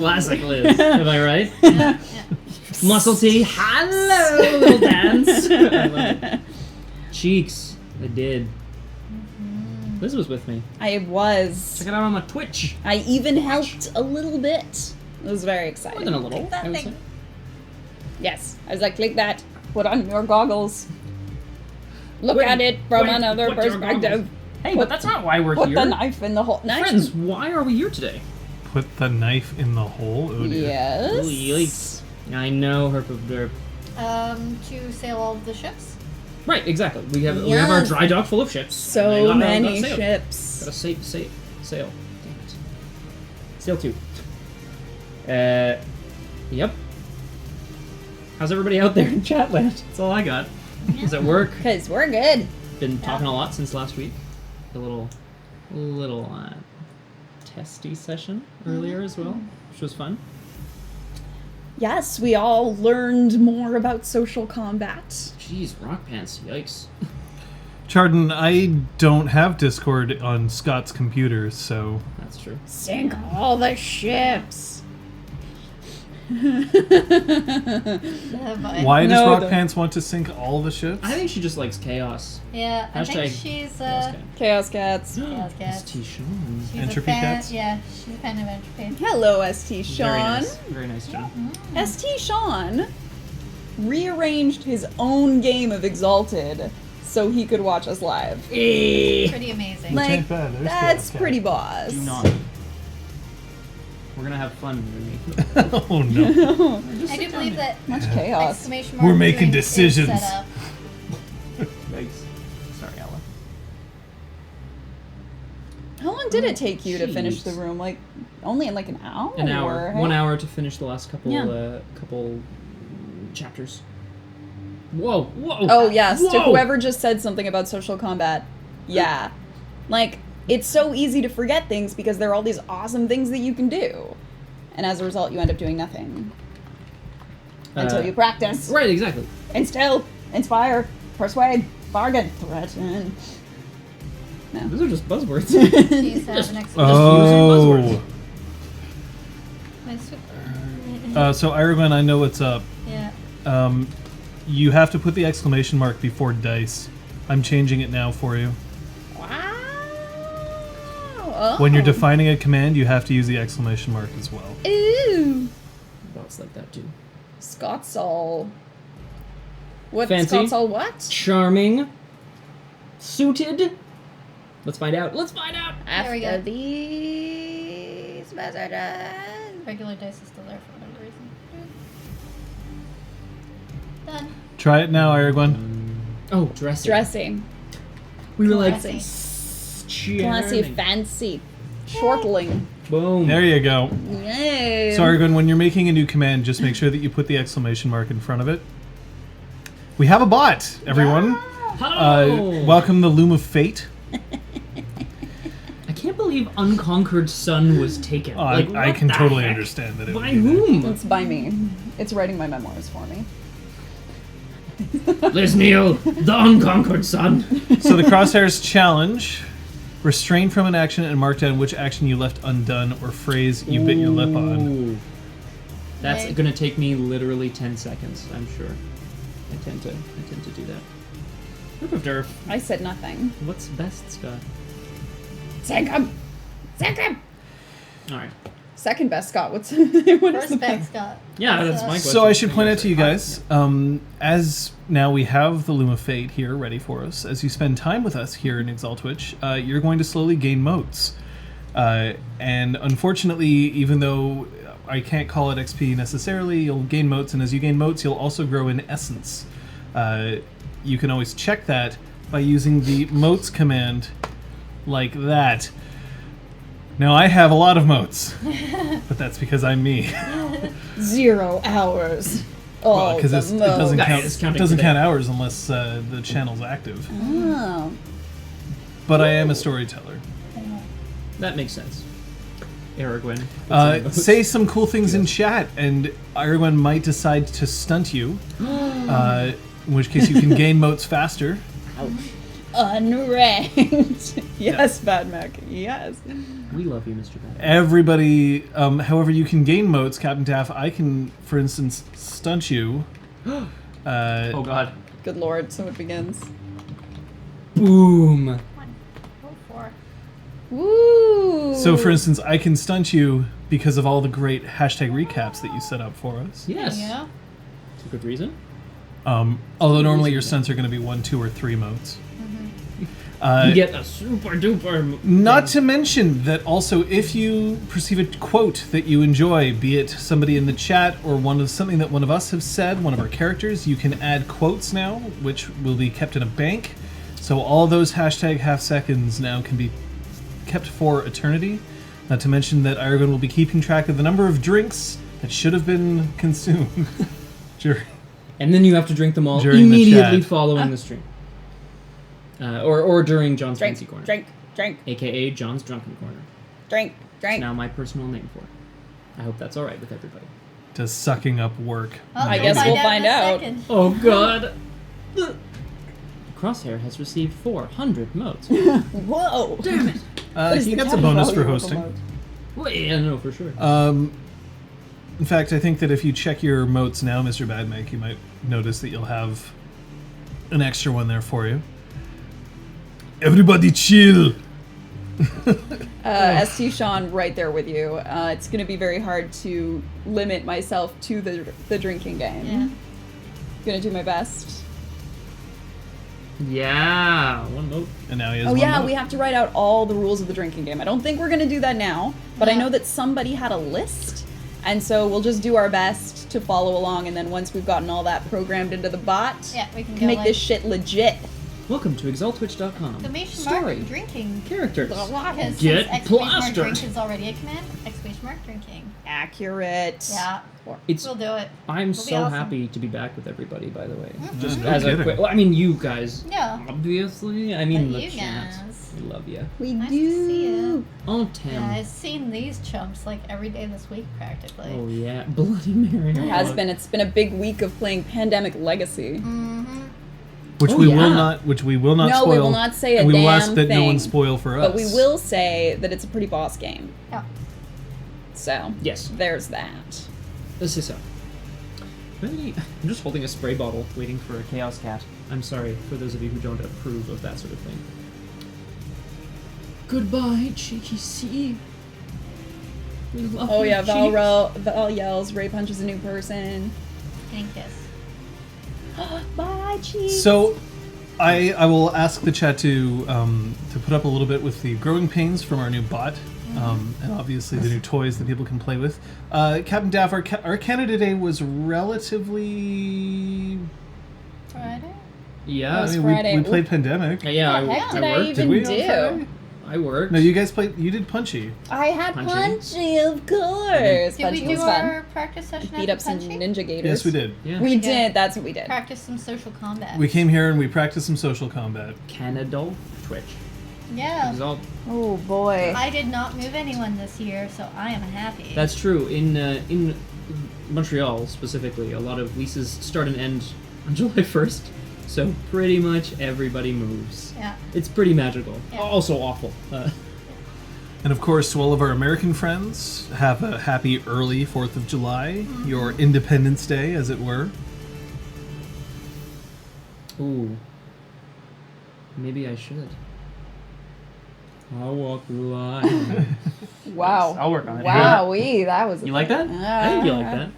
Classic Liz. Am I right? Yeah. Muscle T, hello, little dance. I love it. Cheeks, I did. Liz was with me. I was. Check it out on my Twitch. I even helped a little bit. It was very exciting. More than a little. That I would thing. say. Yes. I was like, click that. Put on your goggles. Look Wait, at it from wait, another put your perspective. goggles. Hey, but that's not why we're Put here. the knife in the hole. Knife. Friends, why are we here today? Put the knife in the hole. Oh dear. Yes. Oh, yikes. I know, herp of derp. To sail all of the ships. Right, exactly. We have our Yes. dry dock full of ships. So and I many gotta sail. ships. Gotta sail. Damn it. Sail 2. Yep. How's everybody out there in chat land? That's all I got. Is it work? Because we're good. Been talking a lot since last week. A little testy session earlier as well, which was fun. Yes, we all learned more about social combat. Jeez, rock pants, yikes. Chardon, I don't have Discord on Scott's computer, so That's true. Sink all the ships. why does No, Rock the- Pants want to sink all the ships? I think she just likes chaos. Yeah, I think Hashtag she's Chaos cats. Chaos Cat. ST Sean. She's Entropy a fan. Cats? Yeah, she's a fan of Entropy. Hello, ST Sean. Very nice. Very nice, John. ST Sean rearranged his own game of Exalted so he could watch us live. Pretty amazing. Like, ain't bad. There's that's Chaos pretty boss. Do not. We're gonna have fun with me. Oh no. I do believe that Much chaos. exclamation mark We're making doing is decisions. set up. Yikes. Sorry, Ella. How long did it take you to finish the room? Like, only in like an hour? An hour. Hey? 1 hour to finish the last couple Yeah. couple chapters. Whoa, whoa. Oh, yes. To Whoa! whoever just said something about social combat. Yeah. Like, it's so easy to forget things because there are all these awesome things that you can do. And as a result, you end up doing nothing. Until you practice. Right, exactly. Instill, inspire, persuade, bargain, threaten. No. Those are just buzzwords. She's have an exclamation. Oh. Nice. So Irwin, I know what's up. Yeah. You have to put the exclamation mark before dice. I'm changing it now for you. Wow. Oh. When you're defining a command, you have to use the exclamation mark as well. Ooh. Bots like that too. Scott's all... What? Fancy? Scott's all what? Charming. Suited. Let's find out. Let's find out. There we After go. these messages. Regular dice is still there for whatever reason. Done. Try it now, Irwin. Oh, dressing. Dressing. We were like Classy. Classy, charming. fancy. Shortling. Boom. There you go. Yay. So Irwin, when you're making a new command, just make sure that you put the exclamation mark in front of it. We have a bot, everyone. Hello. Welcome the Loom of Fate. I can't believe Unconquered Sun was taken. Like, I what can the totally heck? understand that. It By would be there. whom? It's by me. It's writing my memoirs for me. Les Neil, the Unconquered Sun. So the Crosshairs challenge: restrain from an action and mark down which action you left undone or phrase you bit your lip on. Ooh. That's Right. gonna take me literally 10 seconds, I'm sure. I tend to do that. Group of Derf. I said nothing. What's best, Scott? Sink him! Sink him! Alright. Second best, Scott. What is the First back, best? Scott. Yeah, that's my question. So I should point out to you guys, as now we have the Loom of Fate here ready for us, as you spend time with us here in ExalTwitch, you're going to slowly gain motes. And unfortunately, even though I can't call it XP necessarily, you'll gain motes, and as you gain motes, you'll also grow in essence. You can always check that by using the motes command like that. Now I have a lot of motes, but that's because I'm me. 0 hours. Oh, Because it doesn't Guys, count. it's It counting doesn't today. count hours unless the channel's active. Oh. But I am a storyteller. That makes sense. Aragorn. Say some cool things in chat, and Irwin might decide to stunt you. In which case you can gain motes faster. Unranked. Yes, Bad Mac. Yes. We love you, Mr. Bennett. Everybody, however, you can gain motes. Captain Daff, I can, for instance, stunt you. Oh god. Good lord, so it begins. Boom. 1, 4. Woo! So, for instance, I can stunt you because of all the great hashtag recaps that you set up for us. Yes. Yeah. It's a good reason. Although normally your stunts are going to be 1, 2, or 3 motes. You get a super duper. Not to mention that also, if you perceive a quote that you enjoy, be it somebody in the chat or something that one of us have said, one of our characters, you can add quotes now, which will be kept in a bank. So all those hashtag half seconds now can be kept for eternity. Not to mention that Aragon will be keeping track of the number of drinks that should have been consumed during. And then you have to drink them all During the immediately chat. following the stream. Or during John's Fancy Corner. Drink. AKA John's Drunken Corner. Drink. It's now my personal name for it. I hope that's alright with everybody. Does sucking up work? Well, I you'll guess we'll find in a out. second. Oh god! Crosshair has received 400 motes. Whoa! Damn it! He gets a bonus for hosting. Wait, yeah, no, for sure. In fact, I think that if you check your motes now, Mr. Badmake, you might notice that you'll have an extra one there for you. Everybody chill! ST Sean, right there with you. It's going to be very hard to limit myself to the drinking game. Yeah. Gonna do my best. Yeah, one mote. And now he has Oh one yeah, mote. we have to write out all the rules of the drinking game. I don't think we're gonna do that now, but I Yeah. know that somebody had a list, and so we'll just do our best to follow along, and then once we've gotten all that programmed into the bot, Yeah, we can we go can make like this shit legit. Welcome to ExaltTwitch.com. exclamation mark Story. drinking. Characters. Because Get since exclamation mark plastered. drink is already a command, exclamation mark drinking. Accurate. Yeah, It's. we'll do it. I'm It'll be so awesome. happy to be back with everybody, by the way. Just No as a kidding. quick. Well, I mean, you guys. Yeah. Obviously. I mean, But the you chat. guys. We love you. We Nice do. to see you. Oh, Tim. Yeah, I've seen these chumps like every day this week practically. Oh, yeah. Bloody Mary. It has been. It's been a big week of playing Pandemic Legacy. Mm-hmm. Which Oh, we yeah. will not. Which we will not No, spoil. we will not say a and we will damn ask that no thing. one spoil for us. But we will say that it's a pretty boss game. Yeah. So Yes. there's that. This is so. Really, I'm just holding a spray bottle, waiting for a chaos cat. I'm sorry for those of you who don't approve of that sort of thing. Goodbye, cheeky C. We love Oh you, yeah, cheeks. Val yells, Ray punches a new person. Getting kissed. Bye, cheese. So, I will ask the chat to put up a little bit with the growing pains from our new bot, and obviously the new toys that people can play with. Captain Daff, our Canada Day was relatively. Friday? Yeah, That was I mean, Friday. we played Pandemic. yeah. What the heck I did I worked. even we? do? I worked. No, you guys played. You did Punchy. I had Punchy? Punchy, of course. Did we Punchy do was fun. our practice session Beat at up some Punchy? ninja gators. Yes, we did. Yeah. We Yeah. did. That's what we did. Practice some social combat. We came here and we practiced some social combat. Canada Twitch. Yeah. Exalt. Oh boy. I did not move anyone this year, so I am happy. That's true. In Montreal specifically, a lot of leases start and end on July 1st, so pretty much everybody moves. Yeah. It's pretty magical. Yeah. Also awful. And of course, to all of our American friends, have a happy early 4th of July, your Independence Day, as it were. Ooh. Maybe I should. I'll walk the line. Wow. I'll work on it. Wowee, that was. You like that? I think you like that.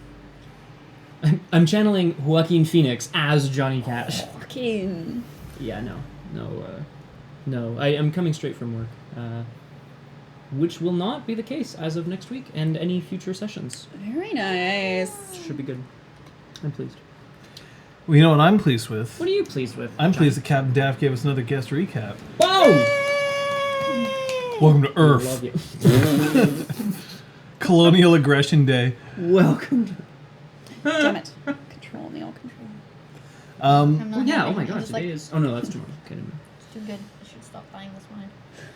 I'm channeling Joaquin Phoenix as Johnny Cash. Fucking. Yeah, no. I am coming straight from work, which will not be the case as of next week and any future sessions. Very nice. Should be good. I'm pleased. Well, you know what I'm pleased with? What are you pleased with? I'm Johnny? pleased that Captain Daff gave us another guest recap. Whoa! Welcome to I Earth. love you. Colonial Aggression Day. Welcome. Damn it. Control, Neil, control. I'm not Oh yeah. happy. Oh my I'm god. just Today like, is. Oh no, that's tomorrow. Okay. never mind. it's too good. I should stop buying this wine.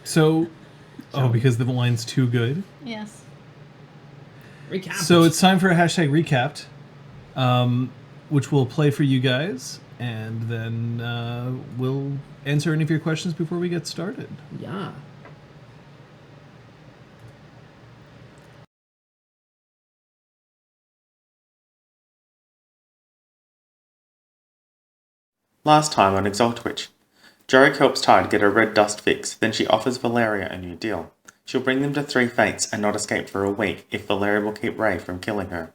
So, because the line's too good. Yes. Recap. So it's time for a hashtag recapped, which we'll play for you guys, and then we'll answer any of your questions before we get started. Yeah. Last time on ExalTwitch, Jorek helps Tide get her red dust fix, then she offers Valeria a new deal. She'll bring them to 3 Fates and not escape for a week if Valeria will keep Ray from killing her.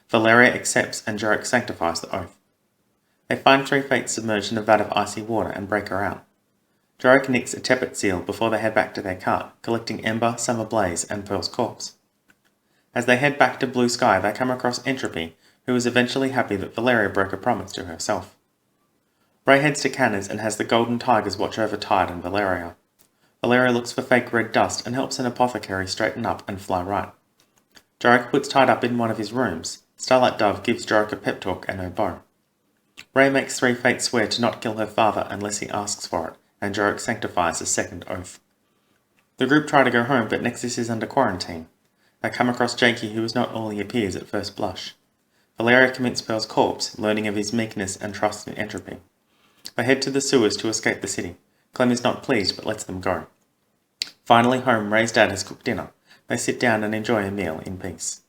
Valeria accepts and Jorek sanctifies the oath. They find 3 Fates submerged in a vat of icy water and break her out. Jorek nicks a tepid seal before they head back to their cart, collecting Ember, Summer Blaze, and Pearl's corpse. As they head back to Blue Sky, they come across Entropy, who is eventually happy that Valeria broke a promise to herself. Ray heads to Canners and has the Golden Tigers watch over Tide and Valeria. Valeria looks for fake red dust and helps an apothecary straighten up and fly right. Jorek puts Tide up in one of his rooms. Starlight Dove gives Jorek a pep talk and her bow. Ray makes 3 Fates swear to not kill her father unless he asks for it, and Jorek sanctifies a second oath. The group try to go home, but Nexus is under quarantine. They come across Jakey, who is not all he appears at first blush. Valeria commits Pearl's corpse, learning of his meekness and trust in Entropy. They head to the sewers to escape the city. Clem is not pleased, but lets them go. Finally home, Ray's dad has cooked dinner. They sit down and enjoy a meal in peace.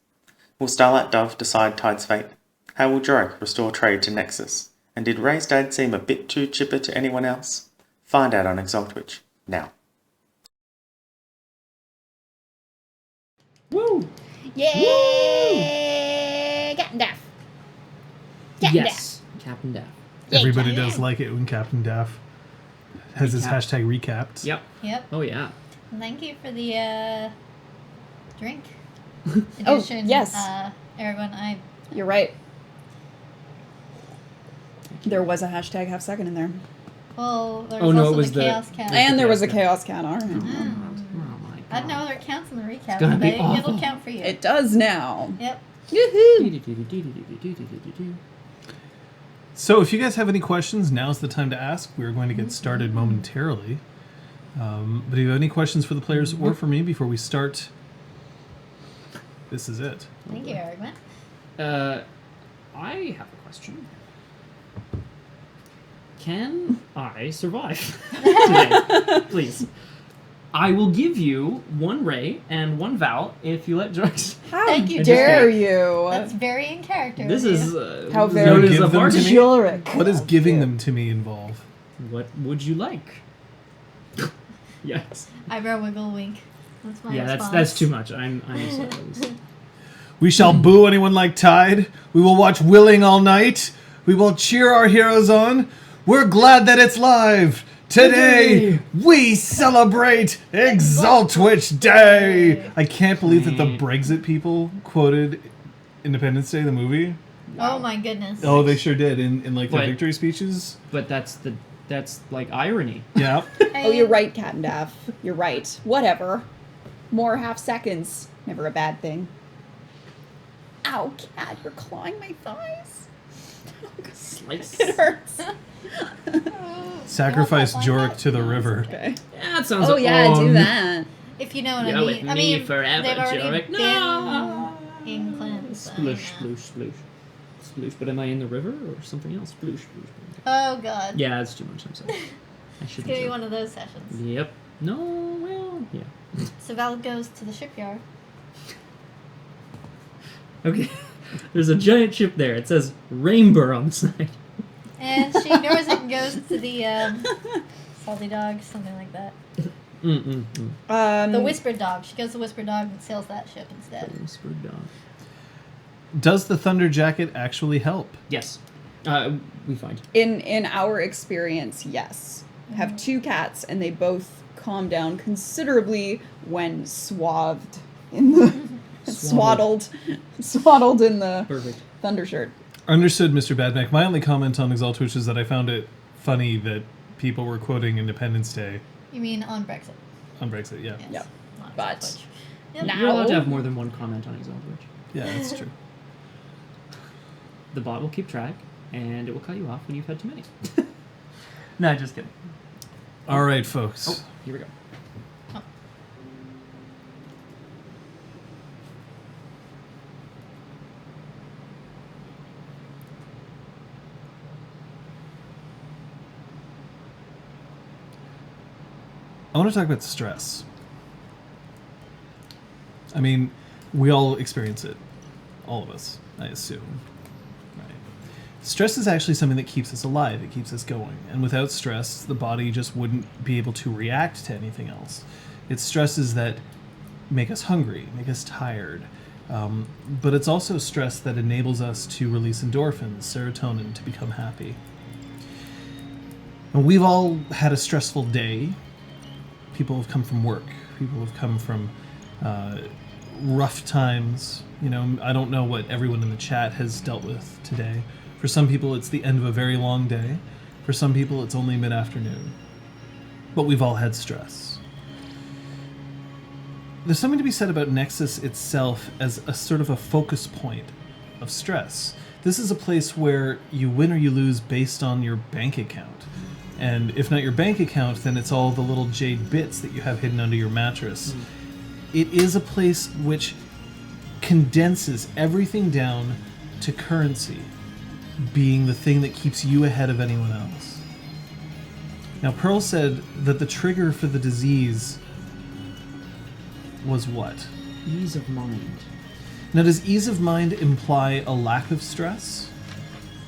Will Starlight Dove decide Tide's fate? How will Jorek restore trade to Nexus? And did Ray's dad seem a bit too chipper to anyone else? Find out on ExalTwitch now. Woo! Yay! Captain Daff. Captain Yes, Captain Daff. Yay, Everybody Captain does Daff. like it when Captain Daff has his Recap. hashtag recapped. Yep. Yep. Oh yeah. Thank you for the drink. Oh, Edition, yes. Aragorn, You're right. There was a hashtag half second in there. well, there Oh, was no, also it was the the- Chaos Cat. And there was a Chaos chaos cat. All right. Oh my I don't know god. whether it counts in the recap, gonna but be it'll awful. count for you. It does now. Yep. Woohoo! So if you guys have any questions, now's the time to ask. We're going to get started momentarily. But if you have any questions for the players or for me before we start, this is it. Thank you, Aragorn. I have a question. Can I survive today? Please. I will give you 1 Ray and 1 Val if you let Jorek. How Thank you, dare Jorek. you? That's very in character. This of is you. How this is very known as give a them to bargain. me? Jorek. What does giving Yeah. them to me involve? What would you like? Yes. Eyebrow wiggle wink. That's my Yeah, response. that's too much. I'm sorry. We shall boo anyone like Tide. We will watch Willing all night. We will cheer our heroes on. We're glad that it's live. Today, we celebrate ExalTwitch Day. I can't believe that the Brexit people quoted Independence Day, the movie. Oh my goodness. Oh, they sure did in like their But- victory speeches. But that's like irony. Yeah. Oh, you're right, Cat and Daff. You're right. Whatever. More half seconds. Never a bad thing. Ow, Cat, you're clawing my thighs. Slice. It hurts. Sacrifice like Jorek that? to the river. Okay. Yeah, that sounds. Oh yeah, do that. If you know what Go I with mean. I me mean, forever, they've already Jorek. been No. in cleanse. so, Sploosh, yeah. sploosh, sploosh, sploosh. But am I in the river or something else? Sploosh, sploosh. Oh god. Yeah, that's too much. I'm sorry. I It's should. gonna be one of those sessions. Yep. No. Well. Yeah. So Val goes to the shipyard. Okay. There's a giant ship there. It says Rainbow on the side. And she ignores it and goes to the salty dog, something like that. The whispered dog. She goes to whispered dog and sails that ship instead. Whispered dog. Does the Thunder Jacket actually help? Yes. We find. In our experience, yes. Have 2 cats, and they both calm down considerably when swathed in the swaddled in the Perfect. thunder shirt. Understood, Mr. Badmack. My only comment on ExalTwitch is that I found it funny that people were quoting Independence Day You mean on Brexit? on Brexit. Yeah, Yes. Yep. Not But- Exaltwitch. Yep. Now- You're allowed to have more than one comment on ExalTwitch. yeah, that's true. The bot will keep track, and it will cut you off when you've had too many. No, just kidding. All right, folks. Oh, here we go. I want to talk about stress. I mean, we all experience it. All of us, I assume. Right. Stress is actually something that keeps us alive. It keeps us going. And without stress, the body just wouldn't be able to react to anything else. It's stresses that make us hungry, make us tired. But it's also stress that enables us to release endorphins, serotonin, to become happy. And we've all had a stressful day. People have come from work. People have come from rough times. You know, I don't know what everyone in the chat has dealt with today. For some people, it's the end of a very long day. For some people, it's only mid-afternoon. But we've all had stress. There's something to be said about Nexus itself as a sort of a focus point of stress. This is a place where you win or you lose based on your bank account. And if not your bank account, then it's all the little jade bits that you have hidden under your mattress. It is a place which condenses everything down to currency being the thing that keeps you ahead of anyone else. Now, Pearl said that the trigger for the disease was what? Ease of mind. Now, does ease of mind imply a lack of stress?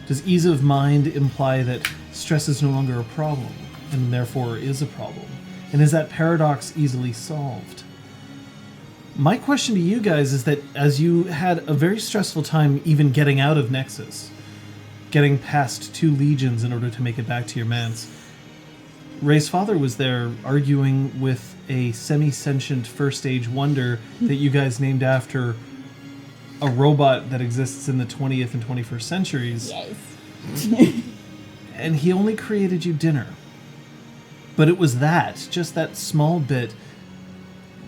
Does ease of mind imply that stress is no longer a problem, and therefore is a problem? And is that paradox easily solved? My question to you guys is that as you had a very stressful time even getting out of Nexus, getting past 2 legions in order to make it back to your manse, Ray's father was there arguing with a semi-sentient first-age wonder that you guys named after a robot that exists in the 20th and 21st centuries. Yes. And he only created you dinner. But it was that, just that small bit,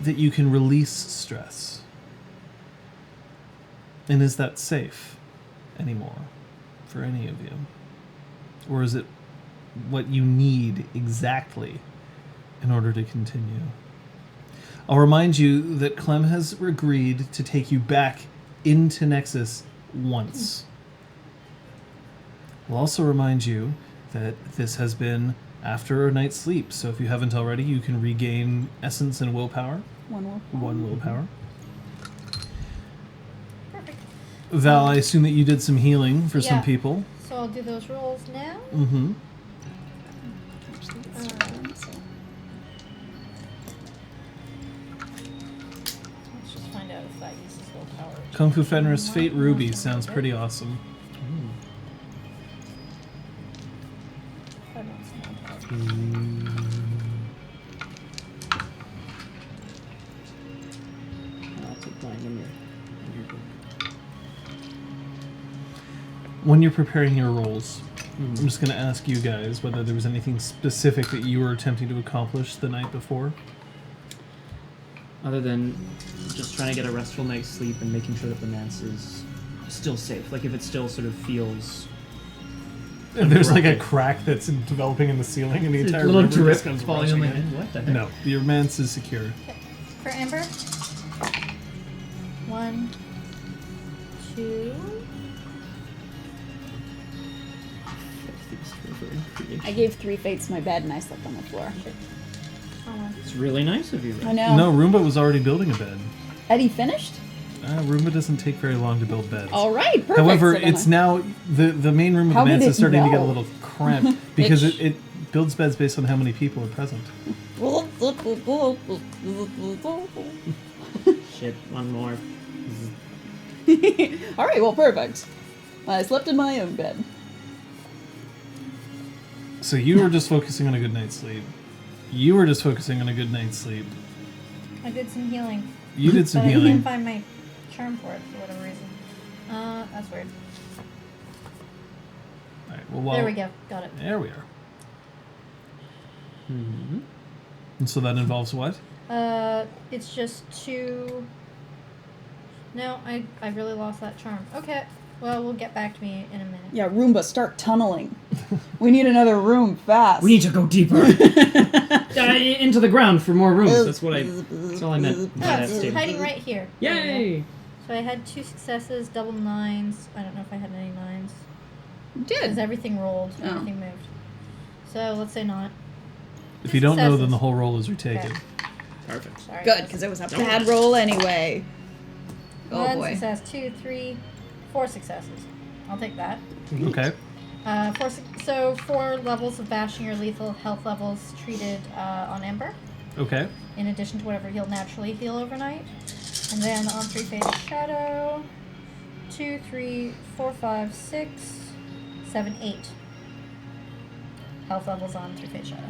that you can release stress. And is that safe anymore for any of you? Or is it what you need exactly in order to continue? I'll remind you that Clem has agreed to take you back into Nexus once. I'll also remind you that this has been after a night's sleep, so if you haven't already, you can regain essence and willpower. 1 more. 1 willpower. Perfect. Val, I assume that you did some healing for some Yeah. people. So I'll do those rolls now. Mm-hmm. Let's just find out if that uses willpower. Kung Fu Fenris Fate Ruby sounds pretty awesome. I don't see willpower. I'll take mine when you're good. When you're preparing your rolls, I'm just going to ask you guys whether there was anything specific that you were attempting to accomplish the night before. Other than just trying to get a restful night's sleep and making sure that the manse is still safe. Like if it still sort of feels... There's like a crack that's developing in the ceiling and the entire little river drip just comes falling on my rushing in. head. What the heck? No, your manse is secure. Okay. For Amber. 1, 2. I gave 3 fates to my bed and I slept on the floor. It's really nice of you. I know. No, Roomba was already building a bed. Eddie finished? Roomba doesn't take very long to build beds. All right, perfect. However, So then it's now the main room of How the manse did is it starting to get a know? little cramped because Bitch. it builds beds based on how many people are present. Shit, one more. All right, well, perfect. I slept in my own bed. So you were just focusing on a good night's sleep. You were just focusing on a good night's sleep. I did some healing. You did some but I healing. can't find my charm for it for whatever reason. That's weird. All right, well, There we go. Got it. There we are. Mm-hmm. And so that involves what? It's just 2... No, I really lost that charm. Okay. Well, we'll get back to me in a minute. Yeah, Roomba, start tunneling. We need another room fast. We need to go deeper. Into the ground for more rooms. That's all I meant by Oh, that it's statement. hiding right here. There we go. Yay! So I had 2 successes, double 9s. I don't know if I had any 9s. Because Did. everything rolled, Oh. everything moved. So let's say not. If you don't know, then Successes. the whole roll is retaken. Okay. Perfect. Sorry. Good, because it was a bad roll anyway. Oh 1 boy. success, 2, 3, 4 successes. I'll take that. Okay. 4 levels of bashing or lethal health levels treated on Ember, Okay. in addition to whatever he'll naturally heal overnight. And then on 3-Phase Shadow, 2, 3, 4, 5, 6, 7, 8 health levels on 3-Phase Shadow,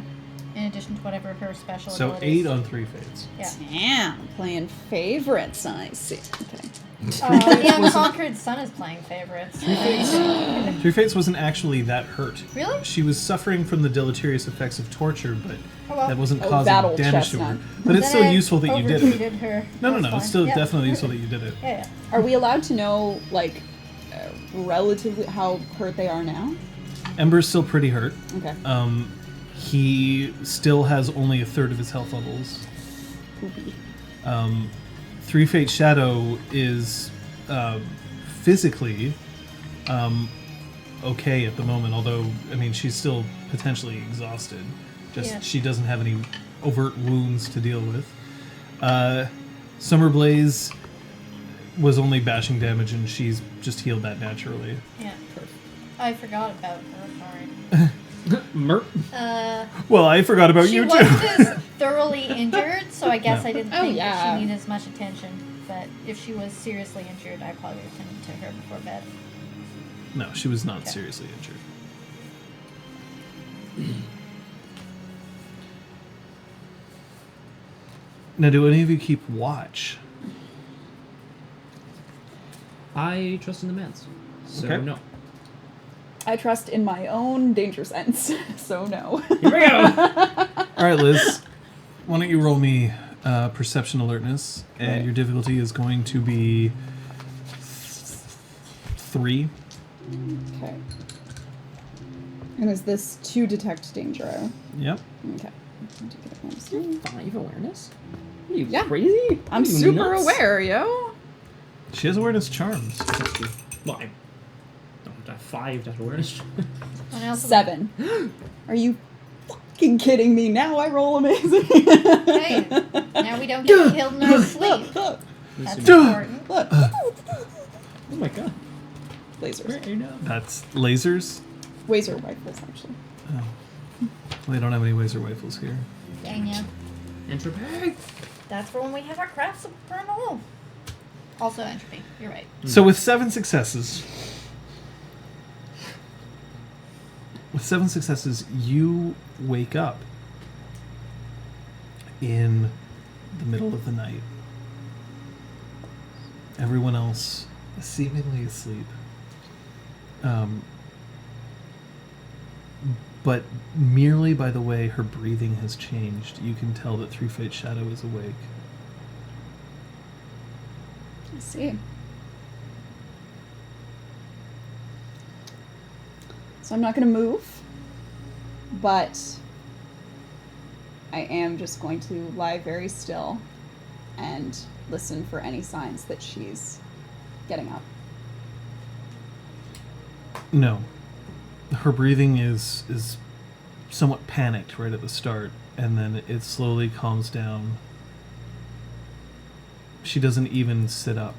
in addition to whatever her special So abilities. 8 on 3 fades. Yeah. Damn, playing favorites. I see. Okay. The Unconquered Sun is playing favorites. 3 Fates wasn't actually that hurt. Really? She was suffering from the deleterious effects of torture, but Oh, well. that wasn't Oh, causing battle damage to her. chestnut. But it's Then still I useful that you did it. overtreated her. No, That's it's fine. still Yeah. definitely useful that you did it. Yeah. Are we allowed to know, like, relatively how hurt they are now? Ember's still pretty hurt. Okay. He still has only a third of his health levels. Poopy. 3 Fate Shadow is physically okay at the moment, although, I mean, she's still potentially exhausted. Just Yeah. she doesn't have any overt wounds to deal with. Summer Blaze was only bashing damage, and she's just healed that naturally. Yeah. I forgot about her. Sorry. Merp. Well, I forgot about She you wasn't too. as thoroughly injured, so I guess No. I didn't Oh, think yeah. that she needed as much attention. But if she was seriously injured, I probably would have tended to her before bed. No, she was not Okay. seriously injured. Now, do any of you keep watch? I trust in the mans. So Okay. no. I trust in my own danger sense, so no. Here we go. All right, Liz. Why don't you roll me perception alertness, and Okay. your difficulty is going to be 3. Okay. And is this to detect danger? Yep. Okay. 5 awareness? Are you Yeah. crazy? I'm Are you super nuts? aware, yo. She has awareness charms. That's true. Well, I don't have to have 5 to have awareness. What else? 7. Are you fucking kidding me? Now I roll amazing. Hey, now we don't get killed in our sleep. That's important. Look. Oh my god. Lasers. Where are you now? That's lasers. Laser rifles, actually. Oh. Well, they don't have any laser rifles here. Dang ya. Entropy. That's for when we have our crafts supernal. Also entropy. You're right. So with 7 successes, you wake up in the middle of the night. Everyone else is seemingly asleep. But merely by the way her breathing has changed, you can tell that 3 Fate Shadow is awake. I see. So I'm not going to move, but I am just going to lie very still and listen for any signs that she's getting up. No. Her breathing is somewhat panicked right at the start, and then it slowly calms down. She doesn't even sit up.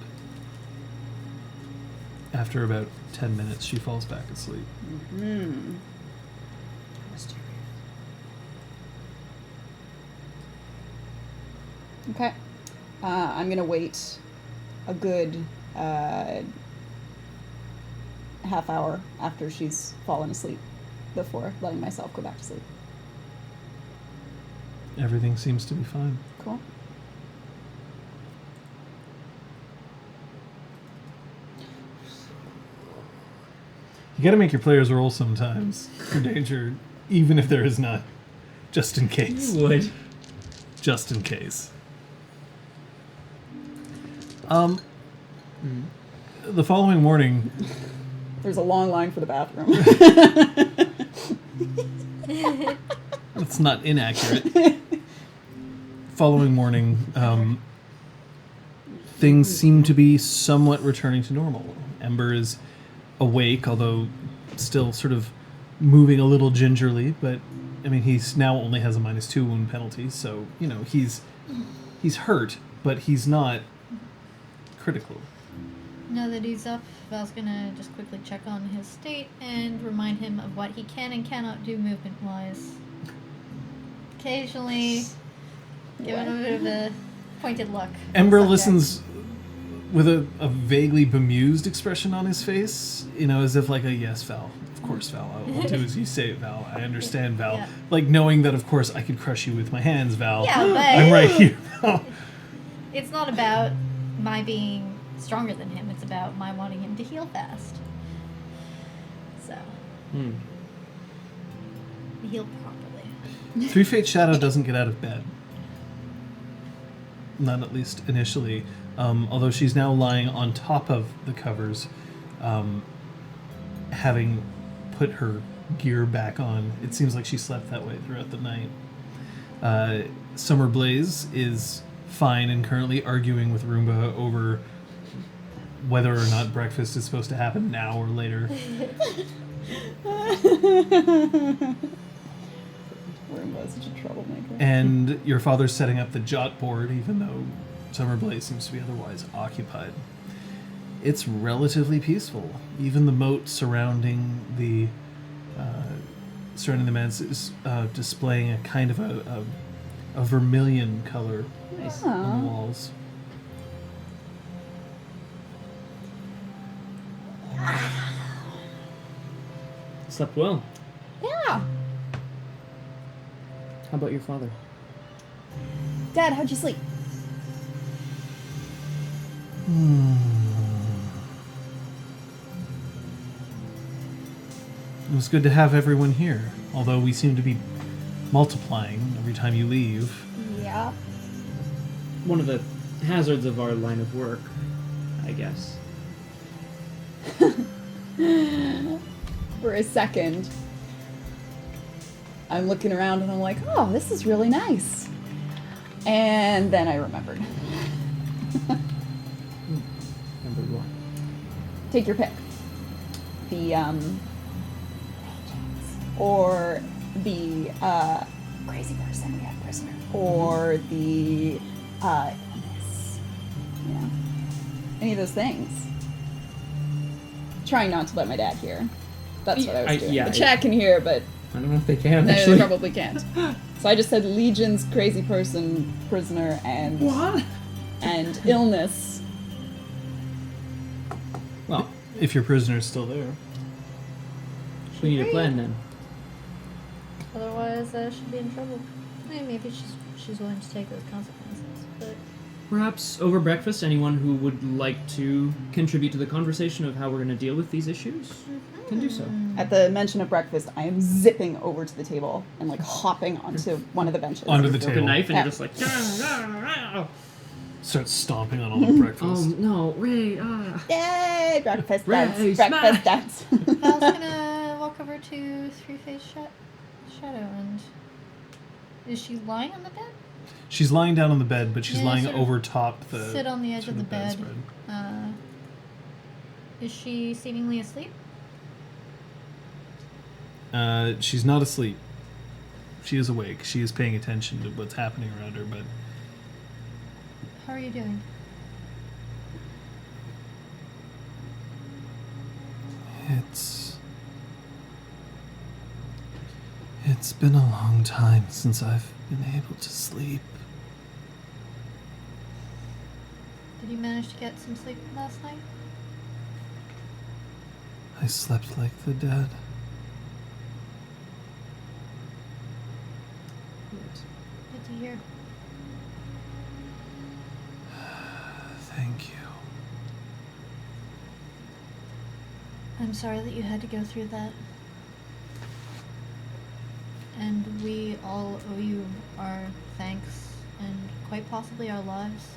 After about 10 minutes, she falls back asleep. Hmm. Okay. I'm going to wait a good half hour after she's fallen asleep before letting myself go back to sleep. Everything seems to be fine. Cool. You gotta make your players roll sometimes for danger, even if there is none. Just in case. You would. Just in case. The following morning, There's a long line for the bathroom. it's not inaccurate. Following morning, things seem to be somewhat returning to normal. Ember is awake, although still sort of moving a little gingerly, but I mean, he's now only has a -2 wound penalty, so, you know, he's hurt, but he's not critical. Now that he's up, Val's gonna just quickly check on his state and remind him of what he can and cannot do movement-wise. Occasionally, give him a bit of a pointed look. Ember Subject. listens with a vaguely bemused expression on his face, as if like yes, Val. Of course, Val. I'll do as you say, Val. I understand, Val. Yeah. Like knowing that, of course, I could crush you with my hands, Val. Yeah, but I'm right here, Val. it's not about my being stronger than him. It's about my wanting him to heal fast. So, heal properly. Three Fate Shadow doesn't get out of bed. Not at least initially. Although she's now lying on top of the covers, having put her gear back on. It seems like she slept that way throughout the night. Summer Blaze is fine and currently arguing with Roomba over whether or not breakfast is supposed to happen now or later. Roomba's such a troublemaker. And your father's setting up the jot board, even though Summer Blaze seems to be otherwise occupied. It's relatively peaceful. Even the moat surrounding the manse is displaying a kind of a vermilion color on the walls. Slept well. Yeah. How about your father? Dad, how'd you sleep? It was good to have everyone here, although we seem to be multiplying every time you leave. Yeah. One of the hazards of our line of work, I guess. For a second, I'm looking around and I'm like, oh, this is really nice. And then I remembered. Remember what? Take your pick. The, or the, crazy person we have prisoner. Or the, illness. You know? Any of those things. Trying not to let my dad hear. That's what I was doing. Yeah, the chat can hear, but I don't know if they can, no, actually. they probably can't. So I just said Legion's crazy person, prisoner, and What? and illness. Well, If your prisoner's still there. we need a plan then. Otherwise, she'd be in trouble. I mean, maybe she's willing to take those consequences, but Perhaps over breakfast, anyone who would like to contribute to the conversation of how we're going to deal with these issues can do so. At the mention of breakfast, I am zipping over to the table and like hopping onto one of the benches. Onto the With a table. knife and Yeah. you're just like, Start stomping on all the breakfast. no, Ray, Yay! Breakfast Ray, dance. smash! Breakfast dance. Val's gonna walk over to Three-Faced Shadow and... Is she lying on the bed? She's lying down on the bed, but she's Yeah, lying sort of over top the... sit on the edge sort of the bed. bedspread. Is she seemingly asleep? She's not asleep. She is awake. She is paying attention to what's happening around her, but How are you doing? it's been a long time since I've been able to sleep. Did you manage to get some sleep last night? I slept like the dead. Good to hear. Thank you. I'm sorry that you had to go through that. And we all owe you our thanks and quite possibly our lives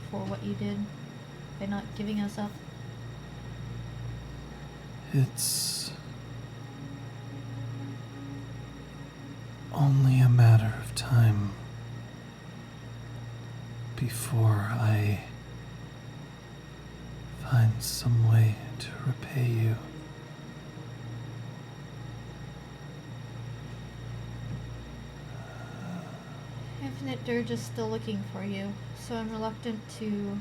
for what you did by not giving us up. It's only a matter of time before I find some way to repay you. Infinite Dirge is still looking for you, so I'm reluctant to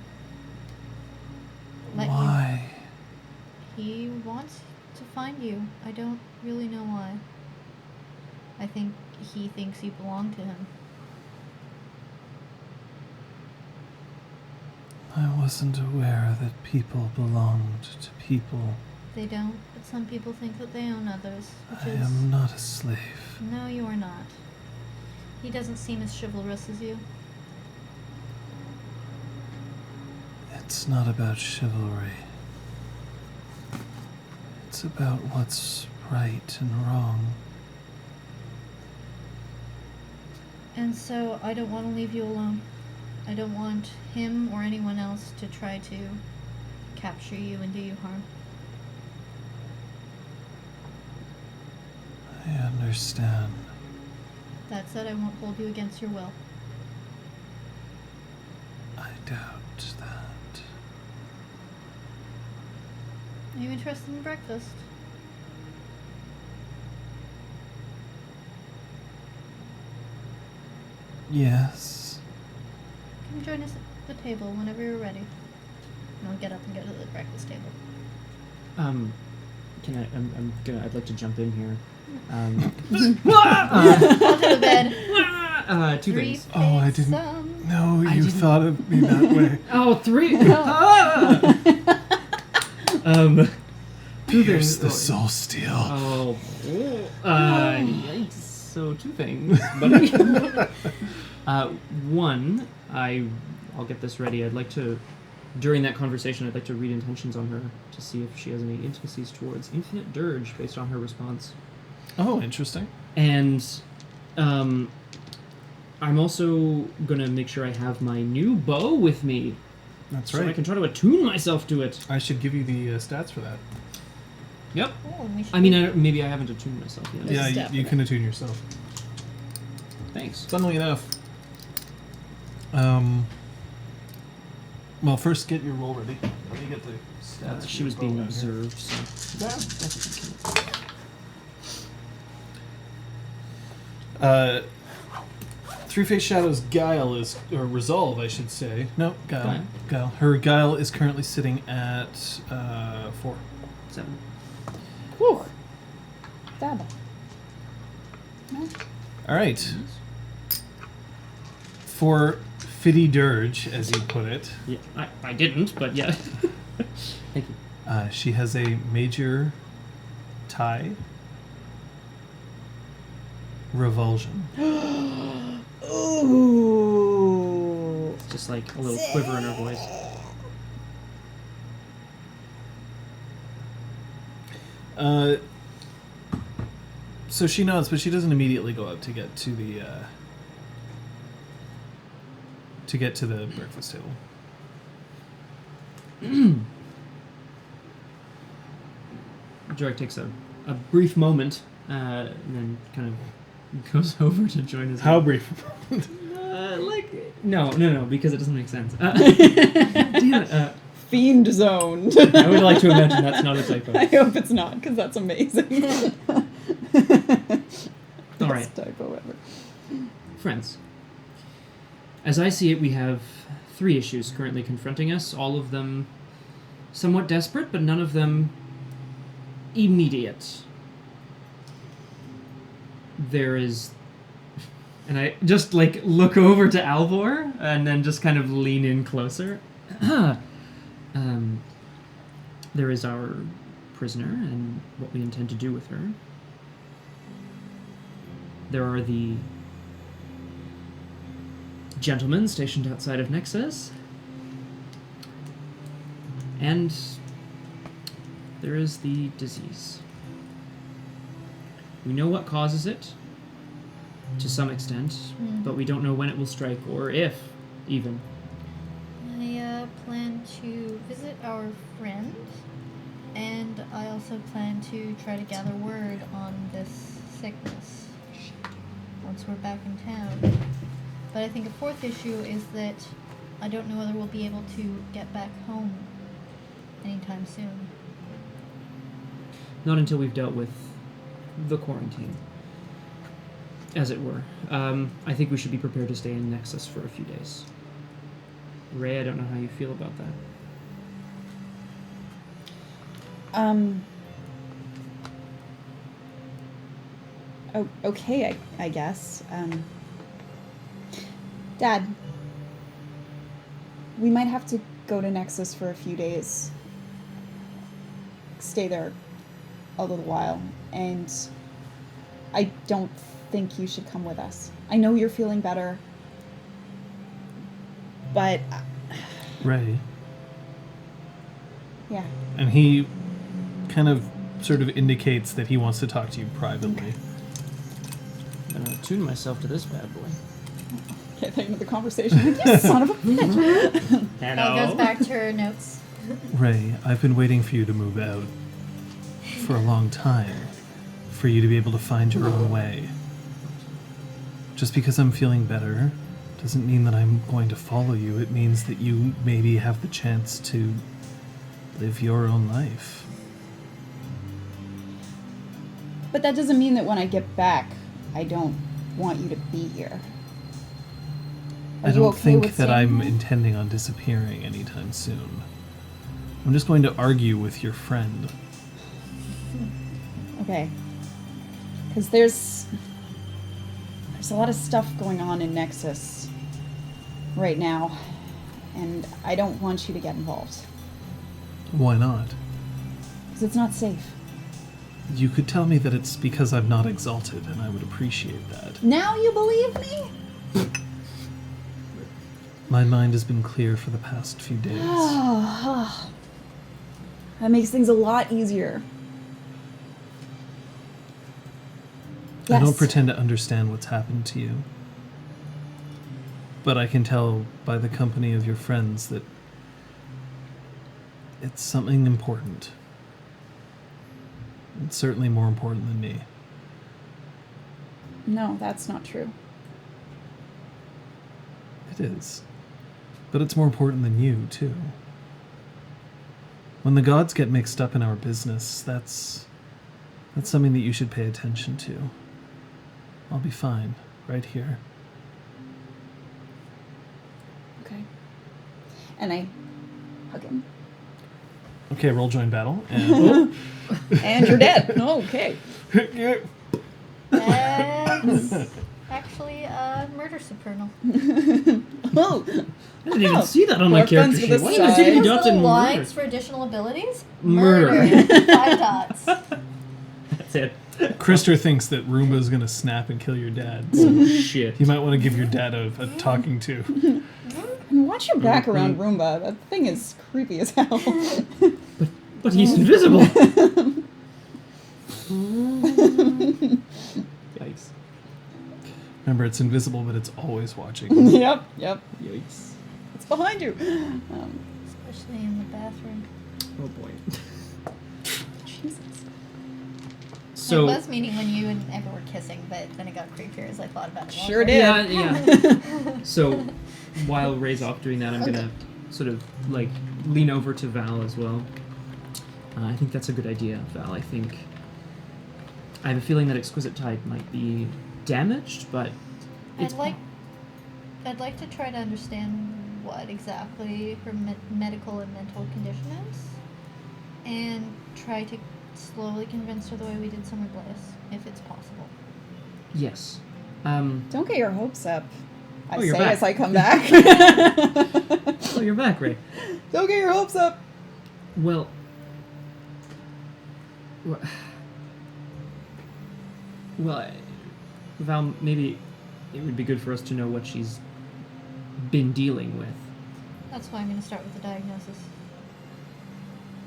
let you... Why? He wants to find you. I don't really know why. I think he thinks you belong to him. I wasn't aware that people belonged to people. They don't, but some people think that they own others, which I is... am not a slave. No, you are not. He doesn't seem as chivalrous as you. It's not about chivalry. It's about what's right and wrong. And so I don't want to leave you alone. I don't want him or anyone else to try to capture you and do you harm. I understand. That said, I won't hold you against your will. I doubt that. Are you interested in breakfast? Yes. Come join us at the table whenever you're ready. And I'll get up and go to the breakfast table. I'd like to jump in here. I'll to the bed. Two Three things. Oh, I didn't. some. No, I you didn't- thought of me that way. Oh, three. Two Here's things. the soul steel. Oh, yikes. So two things, buddy. One, I'll get this ready. I'd like to, during that conversation, I'd like to read intentions on her to see if she has any intimacies towards Infinite Dirge based on her response. Oh, interesting. And I'm also gonna make sure I have my new bow with me, That's so I right. can try to attune myself to it. I should give you the stats for that. Yep. Oh, and we should I mean, maybe I haven't attuned myself yet. This Yeah, is you definite. can attune yourself. Thanks. Funnily enough. Well, first get your roll ready. Let me get the stats. She was being observed, so. Three-Face Shadow's guile is, or resolve, I should say. No, guile. Guile. Guile. Her guile is currently sitting at 4. 7. Whew. Dabble. All right. For Fiddy Dirge, as you put it, Yeah, I didn't, but yeah. Thank you. she has a major tie revulsion. Ooh. It's just like a little quiver in her voice. So she nods, but she doesn't immediately go up to get to the breakfast table. Jorek takes a brief moment, and then kind of goes over to join his. How brief? No, because it doesn't make sense. Damn it. Fiend zoned. I would like to imagine that's not a typo. I hope it's not, because that's amazing. All right. Best typo ever. Friends, as I see it, we have 3 issues currently confronting us, all of them somewhat desperate, but none of them immediate. There is... And I just, look over to Alvor, and then just kind of lean in closer. There is our prisoner, and what we intend to do with her. There are the gentlemen stationed outside of Nexus. And there is the disease. We know what causes it, to some extent, but we don't know when it will strike, or if, even. I plan to visit our friend, and I also plan to try to gather word on this sickness once we're back in town. But I think a 4th issue is that I don't know whether we'll be able to get back home anytime soon. Not until we've dealt with the quarantine, as it were. I think we should be prepared to stay in Nexus for a few days. Ray, I don't know how you feel about that. Oh, okay, I guess. Dad, we might have to go to Nexus for a few days. Stay there a little while, and I don't think you should come with us. I know you're feeling better, but... Ray. Yeah. And he kind of sort of indicates that he wants to talk to you privately. I'm gonna tune myself to this bad boy. Can't think of the conversation. You son of a bitch. Elle goes back to her notes. Ray, I've been waiting for you to move out for a long time, for you to be able to find your own way. Just because I'm feeling better doesn't mean that I'm going to follow you. It means that you maybe have the chance to live your own life. But that doesn't mean that when I get back, I don't want you to be here. Are I you don't okay think with that staying I'm here? intending on disappearing anytime soon. I'm just going to argue with your friend. Okay. Because there's a lot of stuff going on in Nexus right now, and I don't want you to get involved. Why not? Because it's not safe. You could tell me that it's because I'm not exalted, and I would appreciate that. Now you believe me? My mind has been clear for the past few days. That makes things a lot easier. I don't Yes. pretend to understand what's happened to you. But I can tell by the company of your friends that it's something important. It's certainly more important than me. No, that's not true. It is. But it's more important than you, too. When the gods get mixed up in our business, that's something that you should pay attention to. I'll be fine, right here. Okay. And I hug him. Okay, roll join battle. And And you're dead. Okay. That's actually a murder supernal. Oh. I didn't even see that on my More character fun sheet. for the Why side. did I Those adopt little in lines murder? for additional abilities? Murder. 5 dots. That's it. Krister thinks that Roomba's gonna snap and kill your dad. So Oh, shit. you might want to give your dad a talking to. Watch your back around Roomba. That thing is creepy as hell. But he's invisible. Yikes. Remember, it's invisible, but it's always watching. Yep. Yikes. It's behind you. Especially in the bathroom. Oh boy. Jesus. So it was meaning when you and Ever were kissing, but then it got creepier as I thought about it. Sure longer. did. yeah. So while Ray's off doing that, I'm gonna sort of like lean over to Val as well. I think that's a good idea, Val. I think I have a feeling that Exquisite Tide might be damaged, but it's I'd like to try to understand what exactly her medical and mental condition is, and try to slowly convince her the way we did Summer Bliss, if it's possible. yes. Don't get your hopes up. I Oh, you're say back. as I come back. Oh, you're back, Ray. Don't get your hopes up. Well, Val, maybe it would be good for us to know what she's been dealing with. That's why I'm going to start with the diagnosis.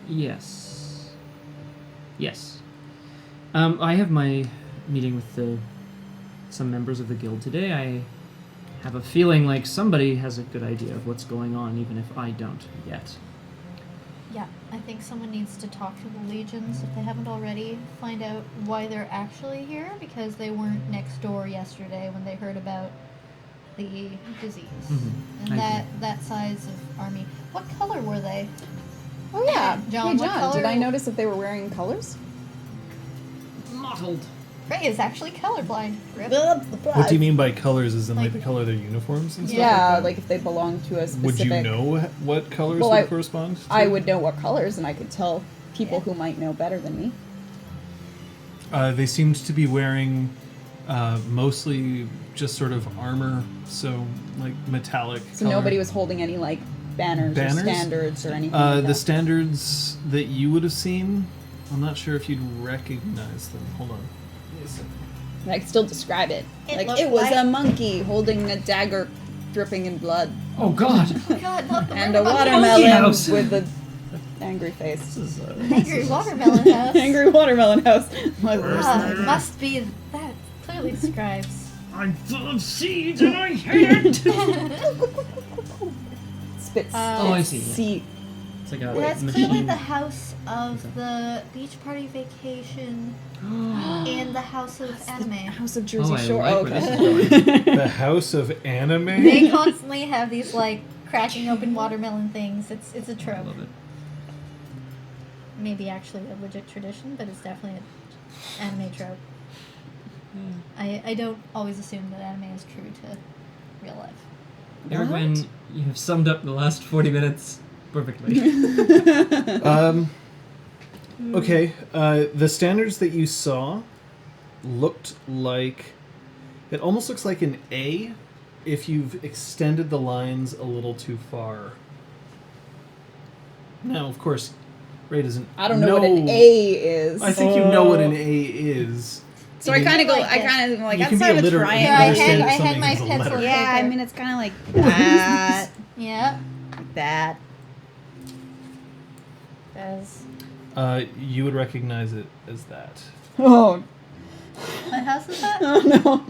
Yes. Yes. I have my meeting with some members of the guild today. I have a feeling like somebody has a good idea of what's going on, even if I don't yet. Yeah, I think someone needs to talk to the legions if they haven't already. Find out why they're actually here, because they weren't next door yesterday when they heard about the disease. Mhm, And I that size of army. What color were they? Oh yeah. John, Hey what John, did color- I notice if they were wearing colors? Mottled. Ray is actually colorblind. Rip. What do you mean by colors? Is in like Like- the color of their uniforms and stuff? Yeah, that? like if they belong to a specific. Would you know what colors Well, would I- correspond to? I would know what colors, and I could tell people who might know better than me. They seemed to be wearing mostly just sort of armor, so like metallic. So color. nobody was holding any like banners or standards or anything. Like The that. standards that you would have seen, I'm not sure if you'd recognize them. Hold on. I can still describe it. It Like looked it was like- a monkey holding a dagger dripping in blood. Oh God! Oh God, not the And a monkey watermelon house. with a angry face. This is, Angry watermelon house. Angry watermelon house. My worst Ah, nightmare. must be that clearly describes. I'm full of seeds and I hate it. Spits. Oh, I see, yeah. Seed. It's like a That's machine. clearly the house of the beach party vacation and the house of anime. House of Jersey Oh, I Shore. like Oh, where okay. this is going. The House of Anime? They constantly have these like cracking open watermelon things. It's a I trope. love it. Maybe actually a legit tradition, but it's definitely an anime trope. I don't always assume that anime is true to real life. Erwin, you have summed up the last 40 minutes perfectly. Okay, the standards that you saw looked like... It almost looks like an A if you've extended the lines a little too far. Now, of course, Ray doesn't I don't know what an A is. I think you know what an A is. So I kind of go. Like I this. kind of like You can outside be of a illiterate and Here, I triangle. had, understand that I had something my is a pencil. letter. Yeah, I paper. mean it's kind of like that, Yeah. like that. As You would recognize it as that. Oh, what house is that? oh no.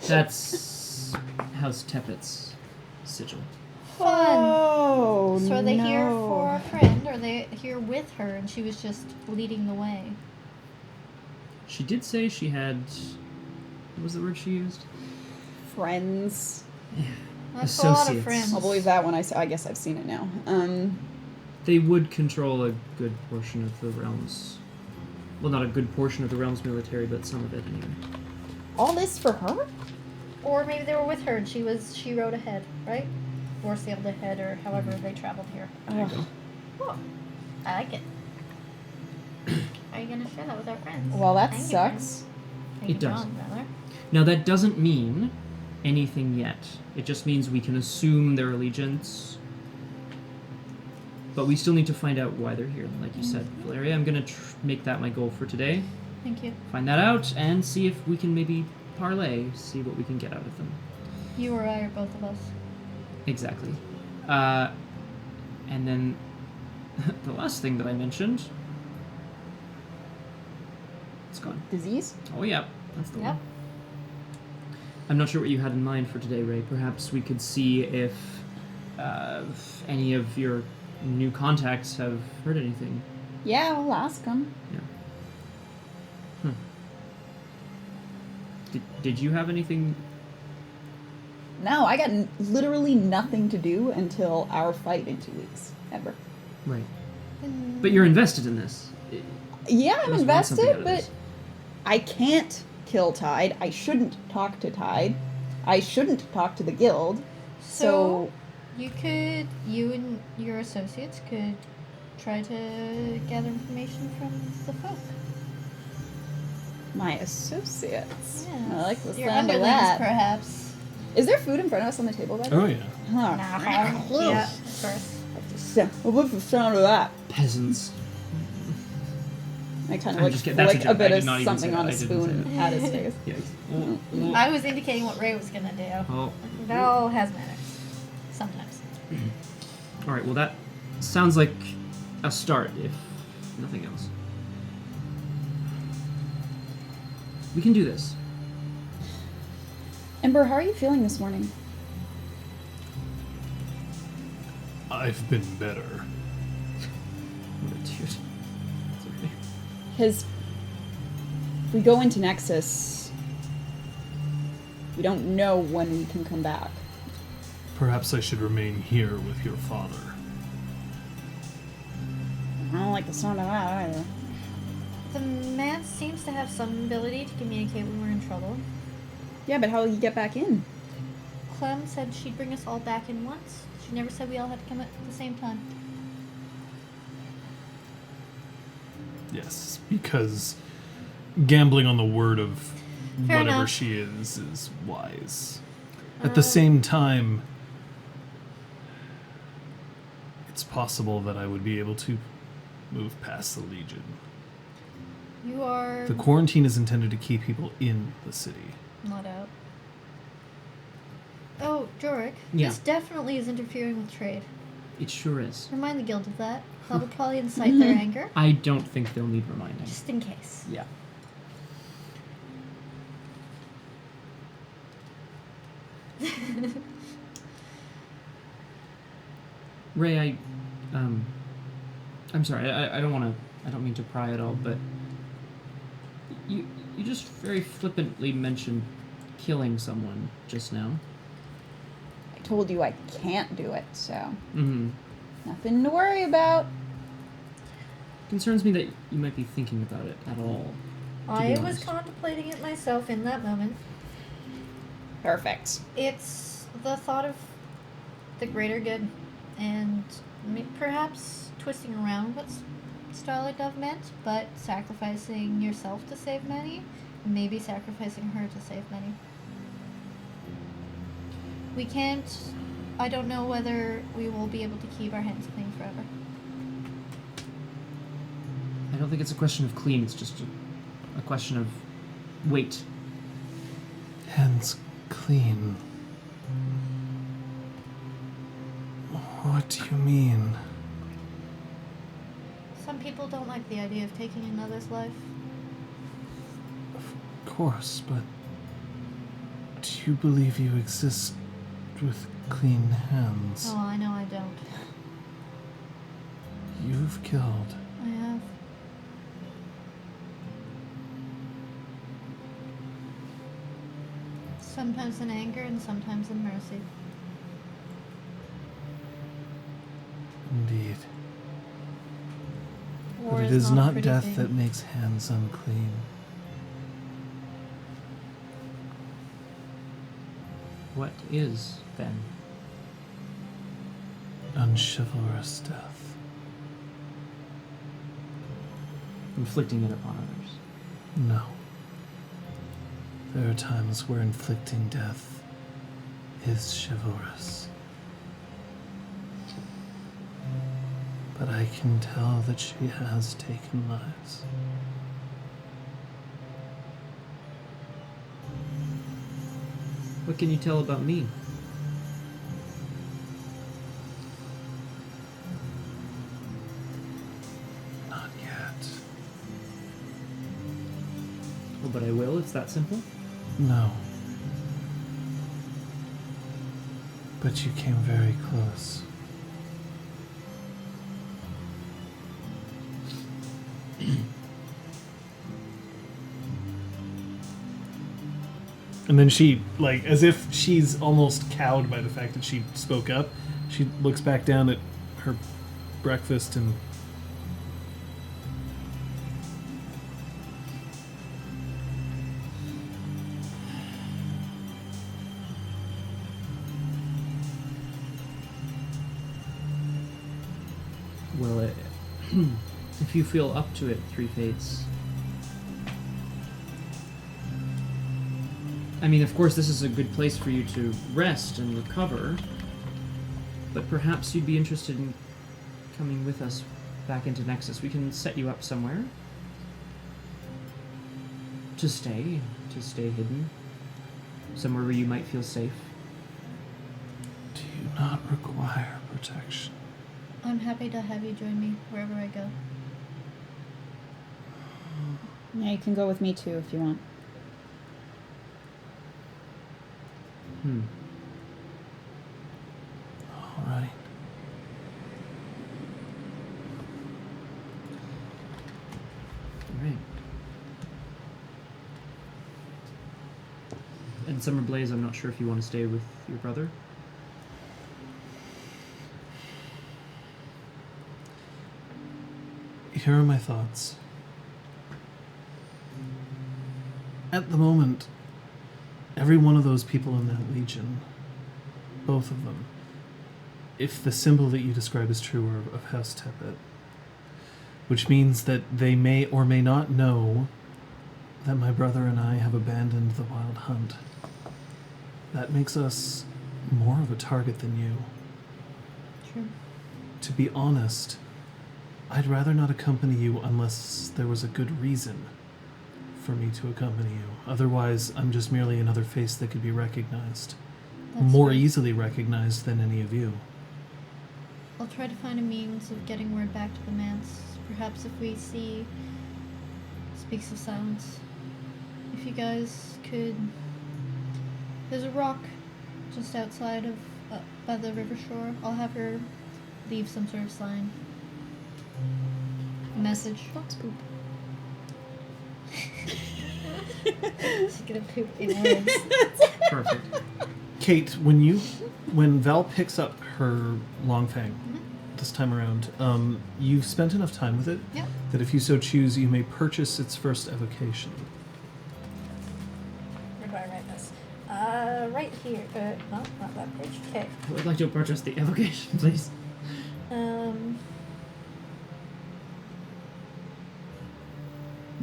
That's House Tepet's sigil. Fun. Oh, So are they no. here for a friend, or are they here with her and she was just leading the way? She did say she had. What was the word she used? friends? That's a lot of Associates. friends. I'll believe that when I guess I've seen it now. They would control a good portion of the realms. Well, not a good portion of the realm's military, but some of it anyway. All this for her? Or maybe they were with her and she rode ahead, right? Or sailed ahead, or however they traveled here. Ugh. Oh, I like it. Are you gonna share that with our friends? Well, that Thank you, sucks. friends. Thank It you, does. John, rather. Now, that doesn't mean anything yet. It just means we can assume their allegiance. But we still need to find out why they're here, like you said, Valeria. I'm going to make that my goal for today. Thank you. Find that out and see if we can maybe parlay, see what we can get out of them. You or I, or both of us. Exactly. And then the last thing that I mentioned. It's gone. Disease? Oh, yeah. That's the Yep. one. I'm not sure what you had in mind for today, Ray. Perhaps we could see if any of your new contacts have heard anything. Yeah, I'll ask them. Did you have anything? No, I got literally nothing to do until our fight in 2 weeks. Ever. Right. But you're invested in this. Yeah, I'm must want something out invested, of but this. I can't kill Tide. I shouldn't talk to Tide. I shouldn't talk to the guild. So you and your associates could try to gather information from the folk. my associates. Yeah. I like the Your sound of underlings, that. perhaps. Is there food in front of us on the table, by the Oh, way? yeah. Huh. Yeah, of course. What's the sound of that? Peasants. I kind I'm of like just kidding. That's a flick a joke. bit I of did not even something say on that. a I didn't spoon say at his face. Yes. I was indicating what Ray was gonna do. Oh. That all has manners. Sometimes. All right. Well, that sounds like a start, if nothing else. We can do this. Ember, how are you feeling this morning? I've been better. What a dude. It's okay. Because if we go into Nexus, we don't know when we can come back. Perhaps I should remain here with your father. I don't like the sound of that either. The man seems to have some ability to communicate when we're in trouble. Yeah, but how will you get back in? Clem said she'd bring us all back in once. She never said we all had to come at the same time. Yes, because gambling on the word of Fair whatever enough. she is wise. At the same time, it's possible that I would be able to move past the Legion. You are The quarantine is intended to keep people in the city. not out. Oh, Jorek, Yeah. this definitely is interfering with trade. It sure is. Remind the guild of that. That will probably incite their anger, I don't think they'll need reminding. just in case. Yeah. Ray, I'm sorry. I don't want to. I don't mean to pry at all, but you just very flippantly mentioned killing someone just now. I told you I can't do it, so Mm-hmm. nothing to worry about. Concerns me that you might be thinking about it at all. I be was honest. contemplating it myself in that moment. Perfect. It's the thought of the greater good, and perhaps twisting around what Starlight Dove meant, but sacrificing yourself to save many, maybe sacrificing her to save many. We can't. I don't know whether we will be able to keep our hands clean forever. I don't think it's a question of clean. It's just a question of weight. Hands clean. What do you mean? Some people don't like the idea of taking another's life. Of course, but do you believe you exist with clean hands? Oh, I know I don't. You've killed. I have. Sometimes in anger and sometimes in mercy. Indeed. War But it is a not pretty death thing. that makes hands unclean. What is, then? Unchivalrous death. Inflicting it upon others. No. There are times where inflicting death is chivalrous. But I can tell that she has taken lives. What can you tell about me? Not yet. Oh, but I will. It's that simple. No. But you came very close. And then she, like, as if she's almost cowed by the fact that she spoke up, she looks back down at her breakfast and Well, if you feel up to it, Three Fates. I mean, of course, this is a good place for you to rest and recover, but perhaps you'd be interested in coming with us back into Nexus. We can set you up somewhere to stay hidden, somewhere where you might feel safe. do you not require protection? I'm happy to have you join me wherever I go. Yeah, you can go with me too if you want. All right. All right. And Summer Blaze, I'm not sure if you want to stay with your brother. Here are my thoughts. At the moment, every one of those people in that legion, both of them, if the symbol that you describe is true or of House Tepet, which means that they may or may not know that my brother and I have abandoned the wild hunt. That makes us more of a target than you. True. To be honest, I'd rather not accompany you unless there was a good reason for me to accompany you. Otherwise, I'm just merely another face that could be recognized. That's More fair. easily recognized than any of you. I'll try to find a means of getting word back to the manse. Perhaps if we see Speaks of Silence. If you guys could... There's a rock just outside of... by the river shore. I'll have her leave some sort of sign. A message. Fox poop. She's gonna poop in words. Perfect. Kate, when Val picks up her Longfang this time around, you've spent enough time with it Yep. that if you so choose, you may purchase its first evocation. Where do I write this? Right here. No, not that page. Okay. I would like to purchase the evocation, please.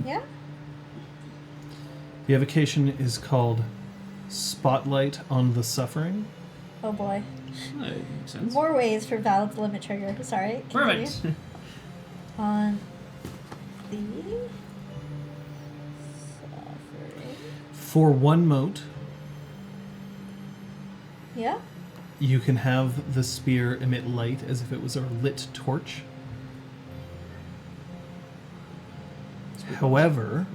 Yeah? The evocation is called Spotlight on the Suffering. Oh boy. That makes sense. More ways for Val to limit trigger. Sorry. continue. Perfect. On the suffering. For one mote, Yeah? you can have the spear emit light as if it was a lit torch. However,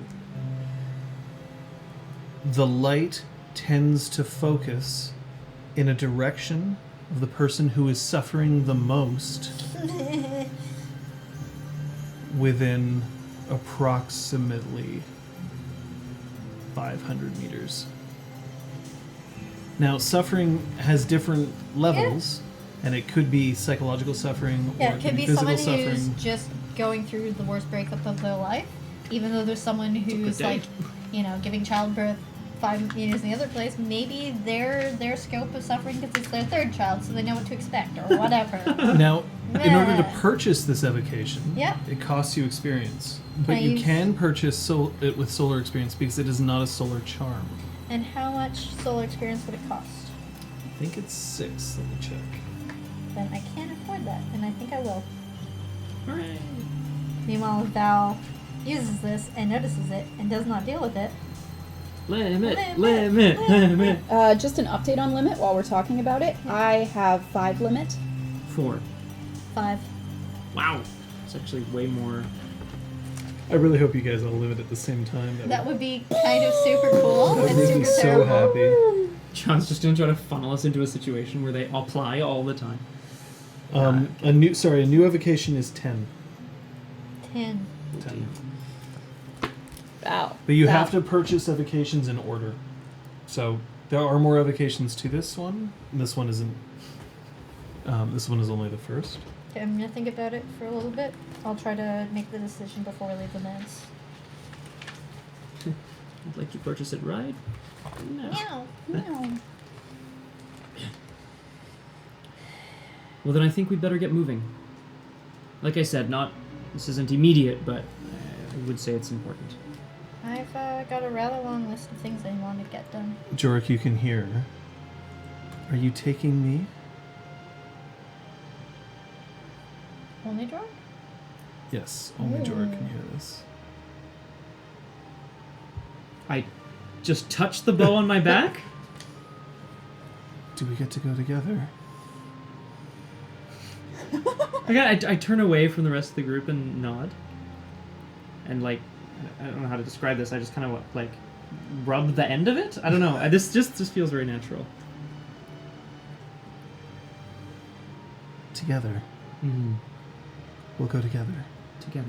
the light tends to focus in a direction of the person who is suffering the most within approximately 500 meters. Now, suffering has different levels, and it could be psychological suffering Yeah, or it could be physical someone suffering. who's just going through the worst breakup of their life, even though there's someone who's day. like, giving childbirth 5 meters in the other place. Maybe their scope of suffering because it's their third child, so they know what to expect or whatever. Now, in order to Yeah. purchase this evocation, Yep. it costs you experience. But I you use- can purchase it with solar experience because it is not a solar charm. And how much solar experience would it cost? I think it's 6. Let me check. Then I can't afford that, and I think I will. Hooray. Meanwhile, Val uses this and notices it and does not deal with it. Limit. Limit. Just an update on limit while we're talking about it. I have 5 limit. 4. 5. Wow. It's actually way more. I really hope you guys all live it at the same time. That would be kind of super cool that and would make me super so terrible. happy. John's just gonna try to funnel us into a situation where they apply all the time. A new evocation is 10. 10. 10. Wow. But you have to purchase evocations in order. So there are more evocations to this one. This one isn't. This one is only the first. Okay, I'm gonna think about it for a little bit. I'll try to make the decision before we leave the manse. I'd like to purchase it right now. Meow. Meow. Well, then I think we'd better get moving. Like I said, this isn't immediate, but I would say it's important. I've got a rather long list of things I want to get done. Jorek, you can hear. Are you taking me? Only drawer? Yes, only Jorek can hear this. I just touched the bow on my back? Do we get to go together? I turn away from the rest of the group and nod. And, like, I don't know how to describe this. I just kind of, like, rub the end of it? I don't know. This feels very natural. Together. Mm-hmm. We'll go together. Together.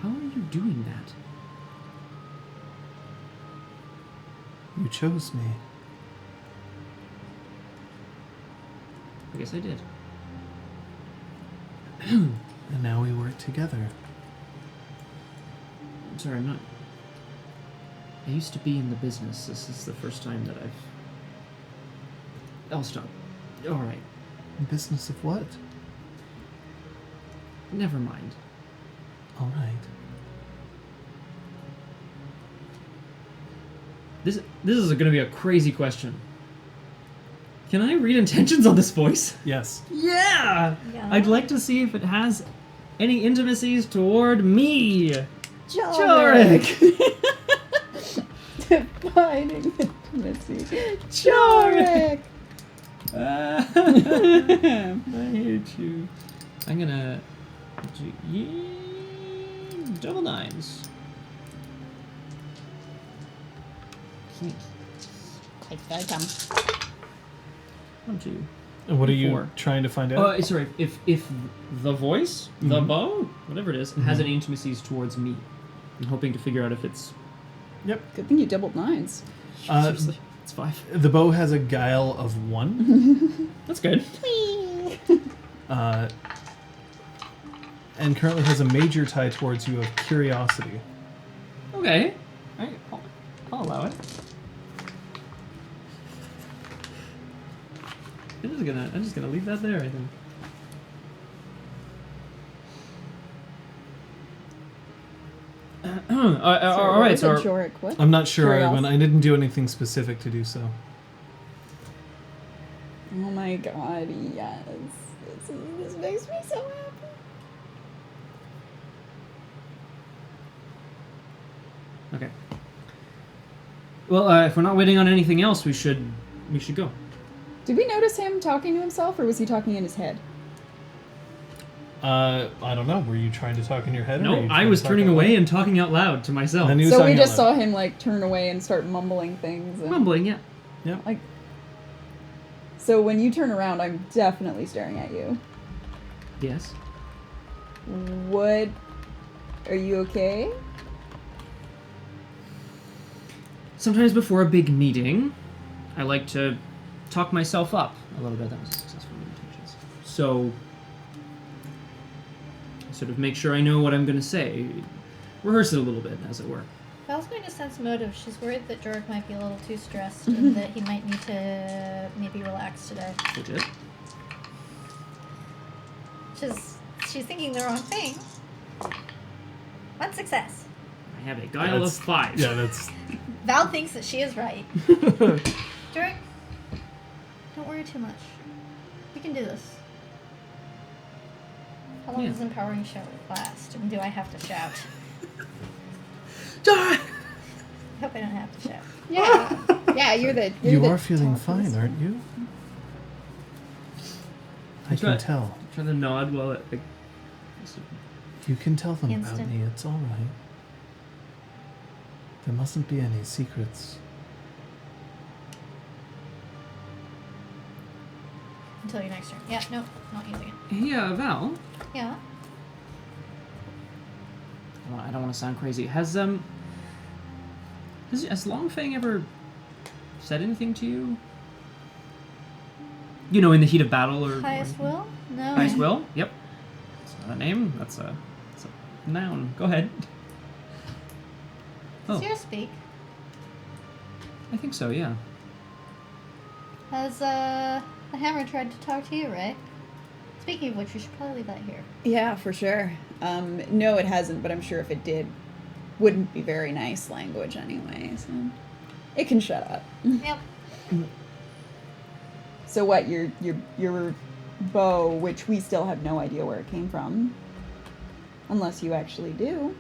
How are you doing that? You chose me. I guess I did. And now we work together. I'm sorry, I'm not... I used to be in the business. This is the first time that I've... I'll stop. Alright. Business of what? Never mind. All right. This is going to be a crazy question. Can I read intentions on this voice? Yes. Yeah! Yeah. I'd like to see if it has any intimacies toward me. Jorek! Defining intimacy. Jorek! I hate you. I'm gonna do double nines. Take that come. 1, 2. And what are you 4. trying to find out? Sorry. If the voice, the bow, whatever it is, has any intimacies towards me, I'm hoping to figure out if it's. Yep. Good thing you doubled nines. Seriously, it's 5. The bow has a guile of 1. That's good. And currently has a major tie towards you of curiosity. Okay. I'll allow it. I'm just gonna leave that there, I think. All right, so Jorek, what? I'm not sure. Curiosity. I didn't do anything specific to do so. Oh my god, yes. This makes me so happy. okay. Well, if we're not waiting on anything else, we should go. Did we notice him talking to himself, or was he talking in his head? I don't know. Were you trying to talk in your head? or were No, you I trying was to talk turning out away loud? and talking out loud to myself. Then he was So we talking out just loud. saw him like turn away and start mumbling things. And, Mumbling, yeah. Yeah. Like, so when you turn around, I'm definitely staring at you. Yes. What? Are you okay? Sometimes before a big meeting, I like to talk myself up a little bit. That was a successful intentions. So, I sort of make sure I know what I'm going to say. Rehearse it a little bit, as it were. Val's going to sense motive. She's worried that Jorek might be a little too stressed and that he might need to maybe relax today. Legit. She's thinking the wrong thing. 1 success. I have a guile of 5. Yeah, that's. Val thinks that she is right. Jorek, don't worry too much. We can do this. How long Yeah. does empowering shout last? And do I have to shout? Die! I hope I don't have to shout. Yeah. Yeah, you're the. You the are feeling top of fine, this aren't you? I Try- can tell. Trying to nod while it. Like, You can tell them about Instant. me. It's all right. There mustn't be any secrets. Until your next turn. Yeah, no, not using it. hey, Val. Yeah. I don't want to sound crazy. Has Longfang ever said anything to you? You know, in the heat of battle or Highest will? No. Highest will? Yep. It's not a name. That's a noun. Go ahead. Does Oh, yours speak? I think so. Yeah. Has the hammer tried to talk to you, right? Speaking of which, we should probably leave that here. Yeah, for sure. No, it hasn't, but I'm sure if it did, wouldn't be very nice language anyway. So it can shut up. Yep. So what? Your bow, which we still have no idea where it came from, unless you actually do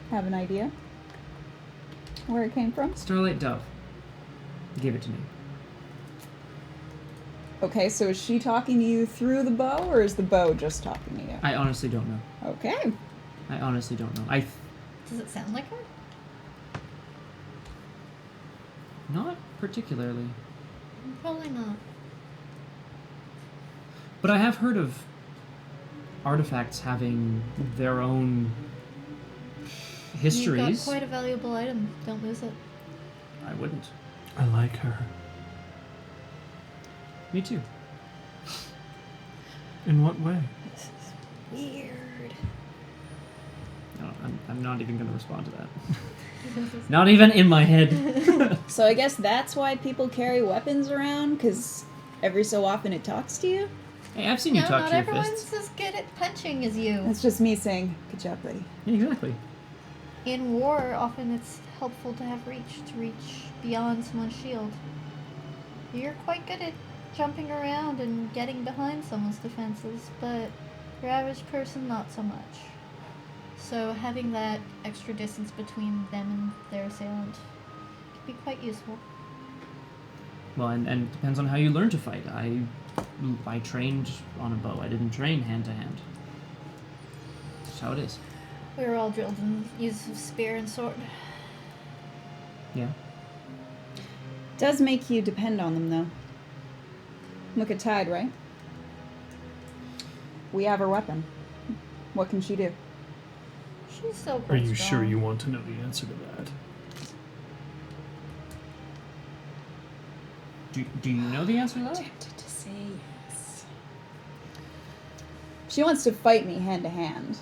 have an idea where it came from. Starlight Dove gave it to me. Okay, so is she talking to you through the bow, or is the bow just talking to you? I honestly don't know. Okay. I honestly don't know. Does it sound like her? Not particularly, Probably not. but I have heard of artifacts having their own You've histories. got quite a valuable item. Don't lose it. I wouldn't. I like her. Me too. In what way? Weird. No, I'm not even going to respond to that. Not even in my head. So I guess that's why people carry weapons around, because every so often it talks to you? Hey, I've seen you No, talk not to your everyone's fists. as good at punching as you. It's just me saying, good job, buddy. Yeah, exactly. In war, often it's helpful to have reach, to reach beyond someone's shield. You're quite good at jumping around and getting behind someone's defenses, but your average person, not so much. So having that extra distance between them and their assailant can be quite useful. Well, and it depends on how you learn to fight. I trained on a bow. I didn't train hand to hand. That's how it is. We were all drilled in use of spear and sword. Yeah. Does make you depend on them, though. Look at Tide, right? We have her weapon. What can she do? She's still Are quite you strong. sure you want to know the answer to that? Do you know the answer to that? Tempted to say yes. She wants to fight me hand to hand.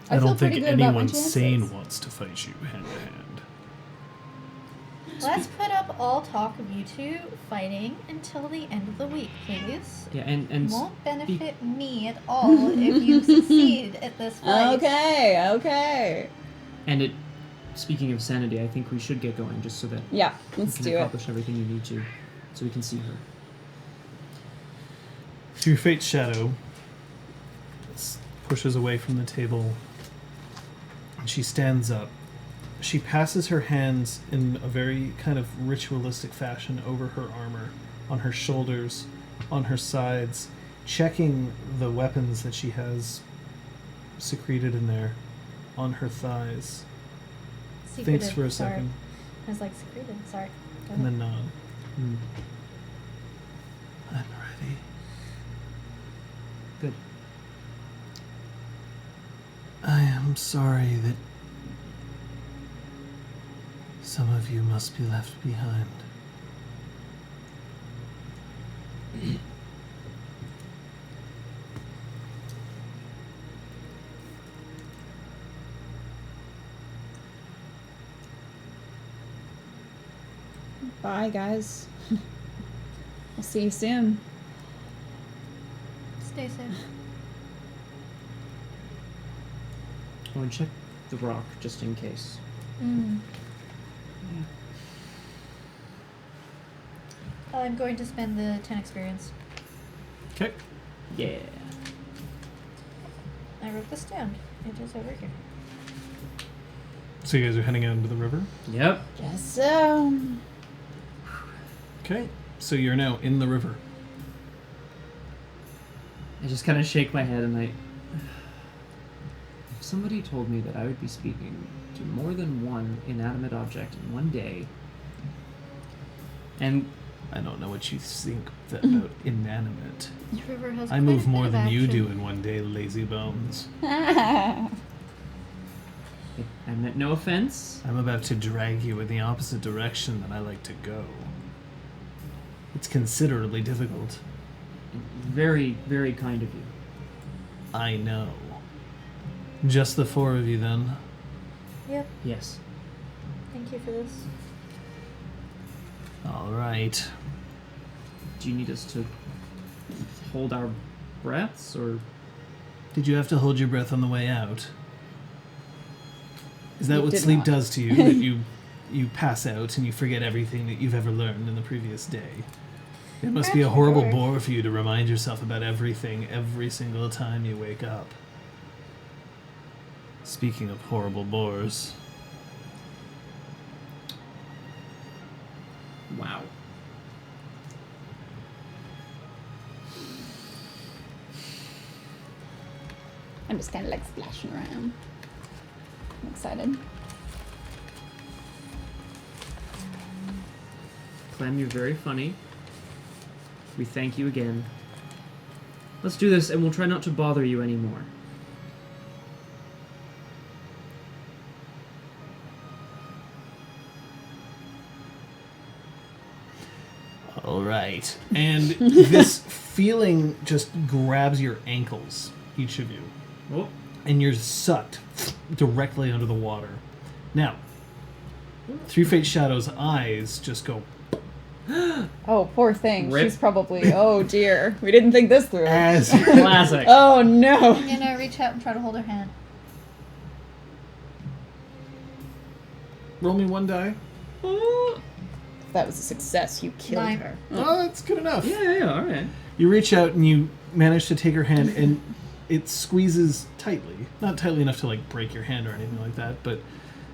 I feel don't think pretty good about my anyone chances. sane wants to fight you hand to hand. Let's put up all talk of you two fighting until the end of the week, please. Yeah, and Won't benefit me at all if you succeed at this fight. Okay. and it. Speaking of sanity, I think we should get going just so that Yeah, you let's can do it. accomplish everything you need to, so we can see her. Through Fate's shadow, pushes away from the table, and she stands up. She passes her hands in a very kind of ritualistic fashion over her armor, on her shoulders, on her sides, checking the weapons that she has secreted in there, on her thighs. Thinks for a Sorry. second, I was like, secreted. Sorry. Go and ahead. then nod. Mm. I'm ready. Good. I am sorry that some of you must be left behind. Bye, guys. I'll see you soon. Stay safe. Oh, and check the rock just in case. I'm going to spend the 10 experience. Okay. Yeah. I wrote this down. It is over here. So you guys are heading out into the river? Yep. Guess so. Okay. So you're now in the river. I just kind of shake my head and I. If somebody told me that I would be speaking to more than one inanimate object in one day, and I don't know what you think about inanimate. The river has I quite move a more bit of than you action. do in one day, lazy bones. I meant no offense. I'm about to drag you in the opposite direction that I like to go. It's considerably difficult. Very, very kind of you. I know. Just the four of you then? Yep. Yes. Thank you for this. Alright. Do you need us to hold our breaths, or Did you have to hold your breath on the way out? Is that We what did sleep not. does to you? That you pass out and you forget everything that you've ever learned in the previous day? It must be a Perhaps horrible Jorek. bore for you to remind yourself about everything every single time you wake up. Speaking of horrible bores, wow? I'm just kind of like splashing around. I'm excited. Clem, you're very funny. We thank you again. Let's do this, and we'll try not to bother you anymore. alright. And this feeling just grabs your ankles, each of you. Oh, And you're sucked directly under the water. Now, Through Fate Shadow's eyes just go Oh, poor thing. Rip. She's probably. Oh dear, we didn't think this through. As Classic. Oh no. I'm gonna reach out and try to hold her hand. roll me 1 die. If that was a success, you killed 9. her. Oh, that's good enough. Yeah, all right. You reach out and you manage to take her hand, and it squeezes tightly. Not tightly enough to like break your hand or anything like that, but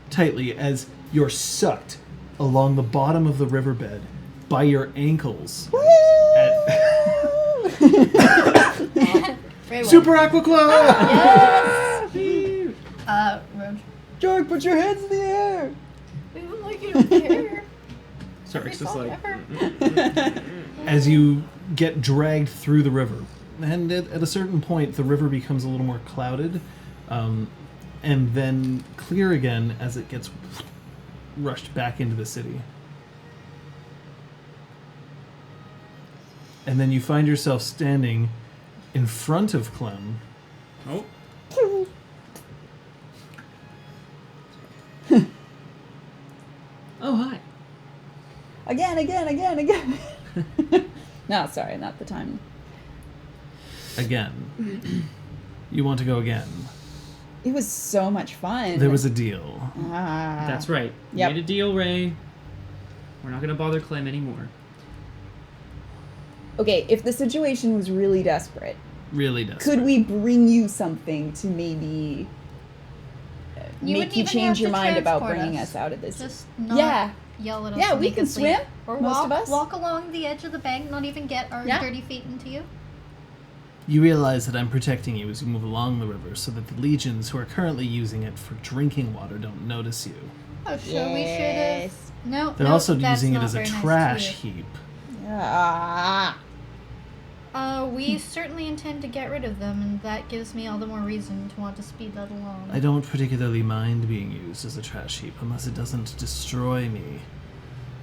tightly as you're sucked along the bottom of the riverbed by your ankles. Very well. Super Aqua Claw! Road. Jorek, put your hands in the air. We don't like you don't care. Sorry, it's just Every like. song ever. As you get dragged through the river. And at a certain point, the river becomes a little more clouded, and then clear again as it gets rushed back into the city. And then you find yourself standing in front of Clem. Oh. Oh, hi. Again. No, sorry, not the time. Again. You want to go again. It was so much fun. There was a deal. Ah. That's right. We Yep. made a deal, Ray. We're not going to bother Clem anymore. Okay, if the situation was really desperate, Really does. could we bring you something to maybe You make wouldn't you even change have your to mind about transport bringing us. us out of this? Just not Yeah. yell at us. Yeah, and we make can us leave. swim, Or most walk, of us. walk along the edge of the bank, not even get our Yeah. dirty feet into you. You realize that I'm protecting you as you move along the river so that the legions who are currently using it for drinking water don't notice you. Oh, sure, we should have. Yes. No, They're no, also that's using it not as a very nice to trash you. heap. Ah. We certainly intend to get rid of them, and that gives me all the more reason to want to speed that along. I don't particularly mind being used as a trash heap unless it doesn't destroy me.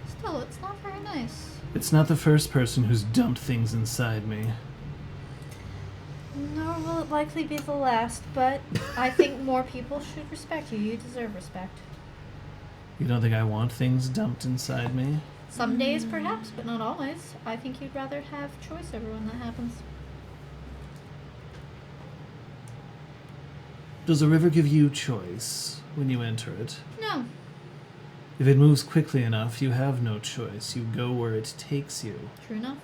Still, it's not very nice. It's not the first person who's dumped things inside me. Nor will it likely be the last, but I think more people should respect you. You deserve respect. You don't think I want things dumped inside me? Some days, perhaps, but not always. I think you'd rather have choice over when that happens. Does a river give you choice when you enter it? No. If it moves quickly enough, you have no choice. You go where it takes you. True enough.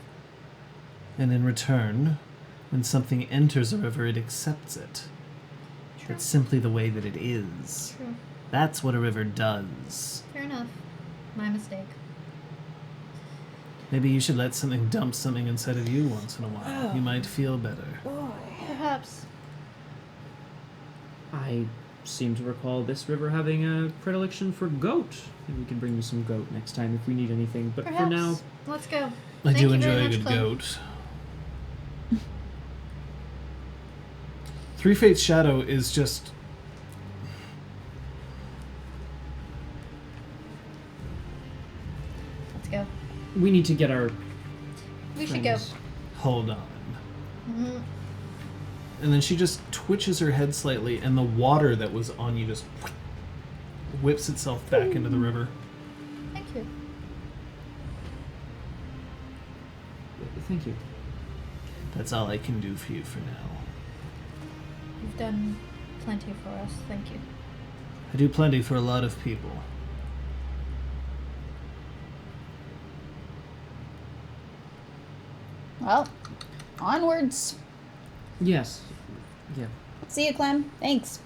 And in return, when something enters a river, it accepts it. True. It's simply the way that it is. True. That's what a river does. Fair enough. My mistake. Maybe you should let something dump something inside of you once in a while. You might feel better. Perhaps. I seem to recall this river having a predilection for goat. Maybe we can bring you some goat next time if we need anything. But Perhaps. for now, Let's go. I Thank do you enjoy very a much, good Clem. goat. Three Fates Shadow is just... Let's go. we need to get our We should go. friends. Hold on. Mm-hmm. And then she just twitches her head slightly, and the water that was on you just whips itself back into the river. Thank you. Thank you. That's all I can do for you for now. You've done plenty for us. Thank you. I do plenty for a lot of people. Well, onwards. Yes. Yeah. See you, Clem. Thanks.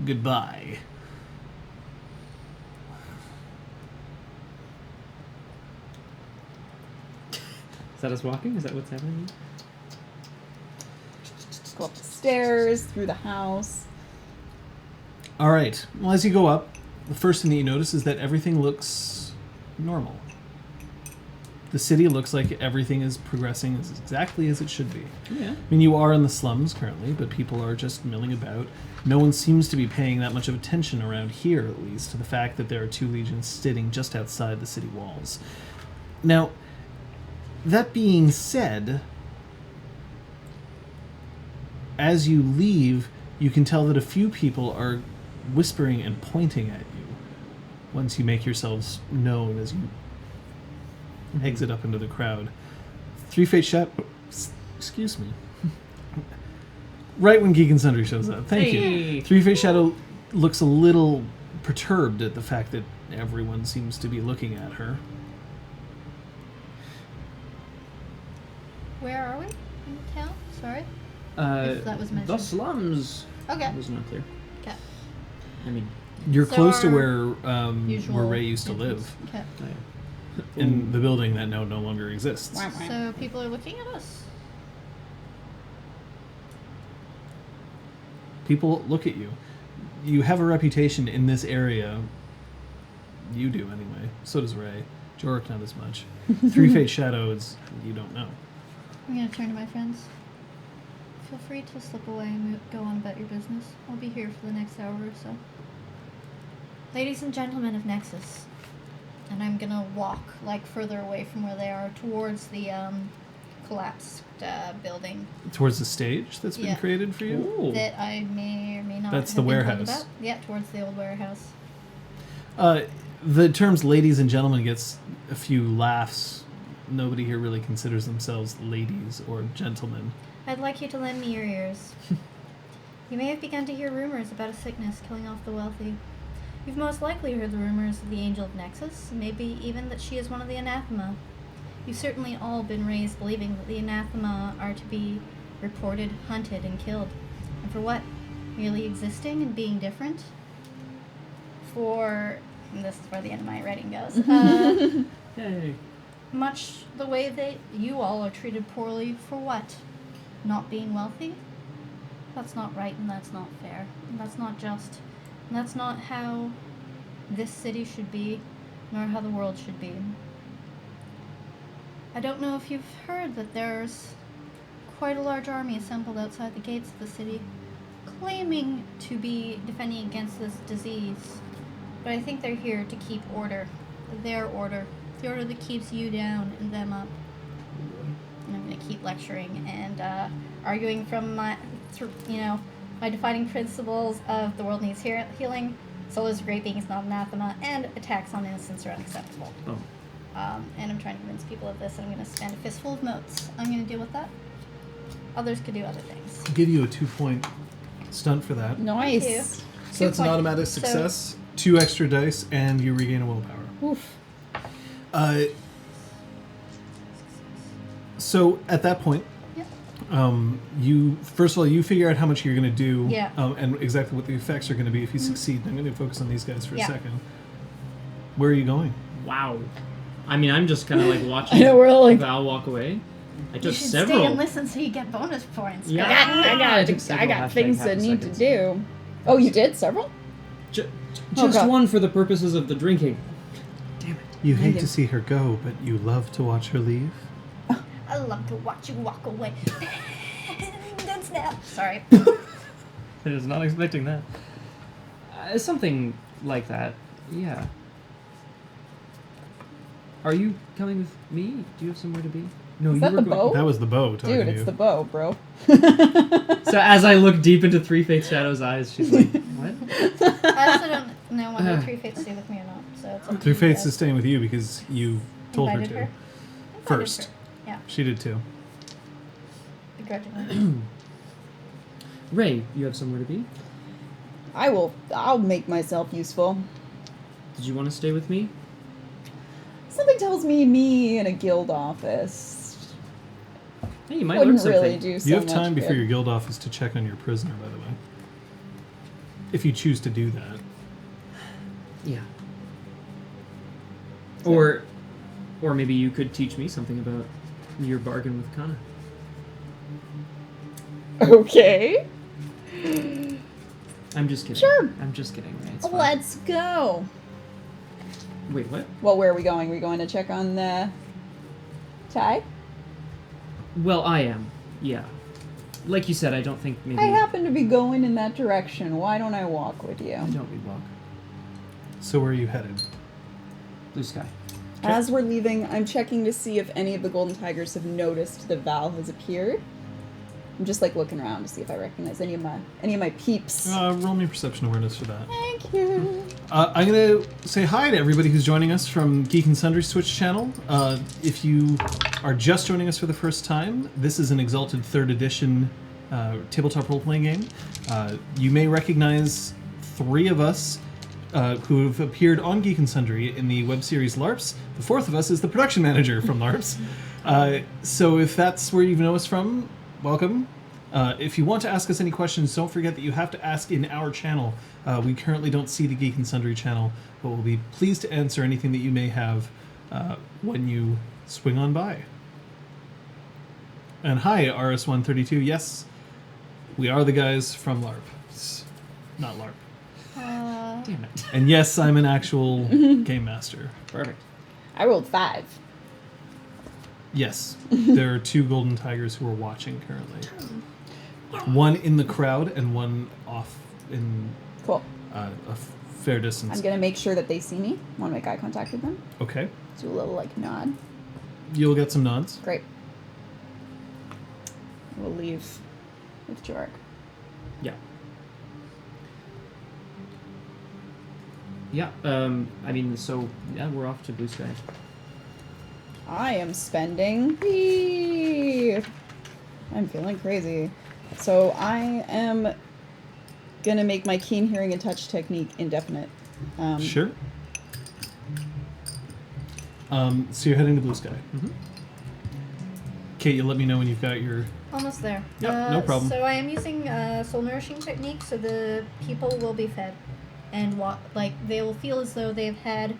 Goodbye. Is that us walking? Is that what's happening? Go up the stairs, through the house. All right. Well, as you go up, the first thing that you notice is that everything looks normal. The city looks like everything is progressing as exactly as it should be. Yeah. I mean, you are in the slums currently, but people are just milling about. No one seems to be paying that much of attention around here, at least, to the fact that there are two legions sitting just outside the city walls. Now, that being said, as you leave, you can tell that a few people are whispering and pointing at you. once you make yourselves known as you exit up into the crowd. Three-Faced Shadow... Excuse me. Right when Geek and Sundry shows up. Thank you. Three-Faced Shadow looks a little perturbed at the fact that everyone seems to be looking at her. Where are we in town? Sorry. If that was The mentioned. slums Okay. was not clear. Okay. I mean, You're So close to our where Usual Ray used to entrance. live, Okay. in the building that now no longer exists. Wah, wah. So people are looking at us. People look at you. You have a reputation in this area. You do, anyway. So does Ray. Jorek, not as much. Three-Faced Shadow is... you don't know. I'm gonna turn to my friends. Feel free to slip away and go on about your business. I'll be here for the next hour or so. Ladies and gentlemen of Nexus, and I'm gonna walk like further away from where they are towards the collapsed building Towards the stage that's been Yeah. created for you? Ooh. that I may or may not That's have the been told warehouse. about. Yeah, towards the old warehouse. The terms ladies and gentlemen gets a few laughs. Nobody here really considers themselves ladies or gentlemen. I'd like you to lend me your ears. You may have begun to hear rumors about a sickness killing off the wealthy. You've most likely heard the rumors of the Angel of Nexus, maybe even that she is one of the Anathema. You've certainly all been raised believing that the Anathema are to be reported, hunted, and killed. And for what? Merely existing and being different? And this is where the end of my writing goes. Yay. Much the way that you all are treated poorly for what? Not being wealthy? That's not right and that's not fair. And that's not just. And that's not how this city should be, nor how the world should be. I don't know if you've heard that there's quite a large army assembled outside the gates of the city, claiming to be defending against this disease. But I think they're here to keep order. Their order. The order that keeps you down and them up. And I'm going to keep lecturing and arguing from my defining principles of the world needs healing, souls are great beings, not anathema, and attacks on innocents are unacceptable. Oh. And I'm trying to convince people of this, and I'm going to spend a fistful of motes. I'm going to deal with that. Others could do other things. I'll give you a 2-point stunt for that. Nice. Thank you. So that's an 2 automatic points. success. 2 extra dice, and you regain a willpower. Oof. So at that point, Yep. you first of all you figure out how much you're going to do, Yeah. and exactly what the effects are going to be if you succeed. I'm going to focus on these guys for Yeah. a second. Where are you going? Wow. I mean, I'm just kind of like watching I know, we're all like- Val walk away. I You took should several. stay and listen so you get bonus points. Yeah. I took got several hashtag things half that a need to seconds. do. Oh, you did several? Just God. one for the purposes of the drinking. Damn it. You hate you. to see her go, but you love to watch her leave. I love to watch you walk away. Don't snap. Sorry. I was not expecting that. Something like that. Yeah. Are you coming with me? Do you have somewhere to be? No, Is you that were the going. bow? That was the bow talking Dude, to it's you. the bow, bro. So as I look deep into Three-Faced Shadow's eyes, she's like, "What?" I also don't know whether Three Fates stay with me or not, so it's up to you Three-Fates guys. is staying with you because you told her Invited to. Invited First. her. Yeah, She did too. begrudgingly. Ray, you have somewhere to be? I'll make myself useful. Did you want to stay with me? Something tells me in a guild office Hey, you might learn wouldn't something. really do so You have much time before good. your guild office to check on your prisoner, by the way. If you choose to do that. Yeah. Or maybe you could teach me something about your bargain with Kana. Okay. I'm just kidding. Sure. I'm just kidding, Ray. It's fine. Let's go. Wait, what? Well, where are we going? Are we going to check on the Ty? Well, I am. Yeah. Like you said, I don't think maybe. I happen to be going in that direction. Why don't I walk with you? Don't we walk? So where are you headed? Blue sky. As we're leaving, I'm checking to see if any of the Golden Tigers have noticed that Val has appeared. I'm just like looking around to see if I recognize any of my peeps. Roll me perception awareness for that. Thank you. I'm going to say hi to everybody who's joining us from Geek and Sundry's Twitch channel. If you are just joining us for the first time, this is an Exalted 3rd Edition tabletop role-playing game. You may recognize 3 of us who have appeared on Geek and Sundry in the web series LARPs. The 4th of us is the production manager from LARPs. So if that's where you know us from, welcome. If you want to ask us any questions, don't forget that you have to ask in our channel. We currently don't see the Geek and Sundry channel, but we'll be pleased to answer anything that you may have when you swing on by. And hi, RS132. Yes, we are the guys from LARP. It's not LARP. Damn it. And yes, I'm an actual game master. Perfect. I rolled 5. Yes, there are 2 golden tigers who are watching currently. One in the crowd and one off in Cool. a fair distance. I'm gonna make sure that they see me. Want to make eye contact with them? Okay, Do a little like nod. you'll get some nods. Great. We'll leave with Jorek. Yeah. Yeah, I mean, so, yeah, we're off to Blue Sky. I am spending. Whee! I'm feeling crazy. So I am gonna make my keen hearing and touch technique indefinite. Sure. So you're heading to Blue Sky. Mm-hmm. Kate, you'll let me know when you've got your... Almost there. Yep, no problem. So I am using soul nourishing technique, so the people will be fed, and they will feel as though they've had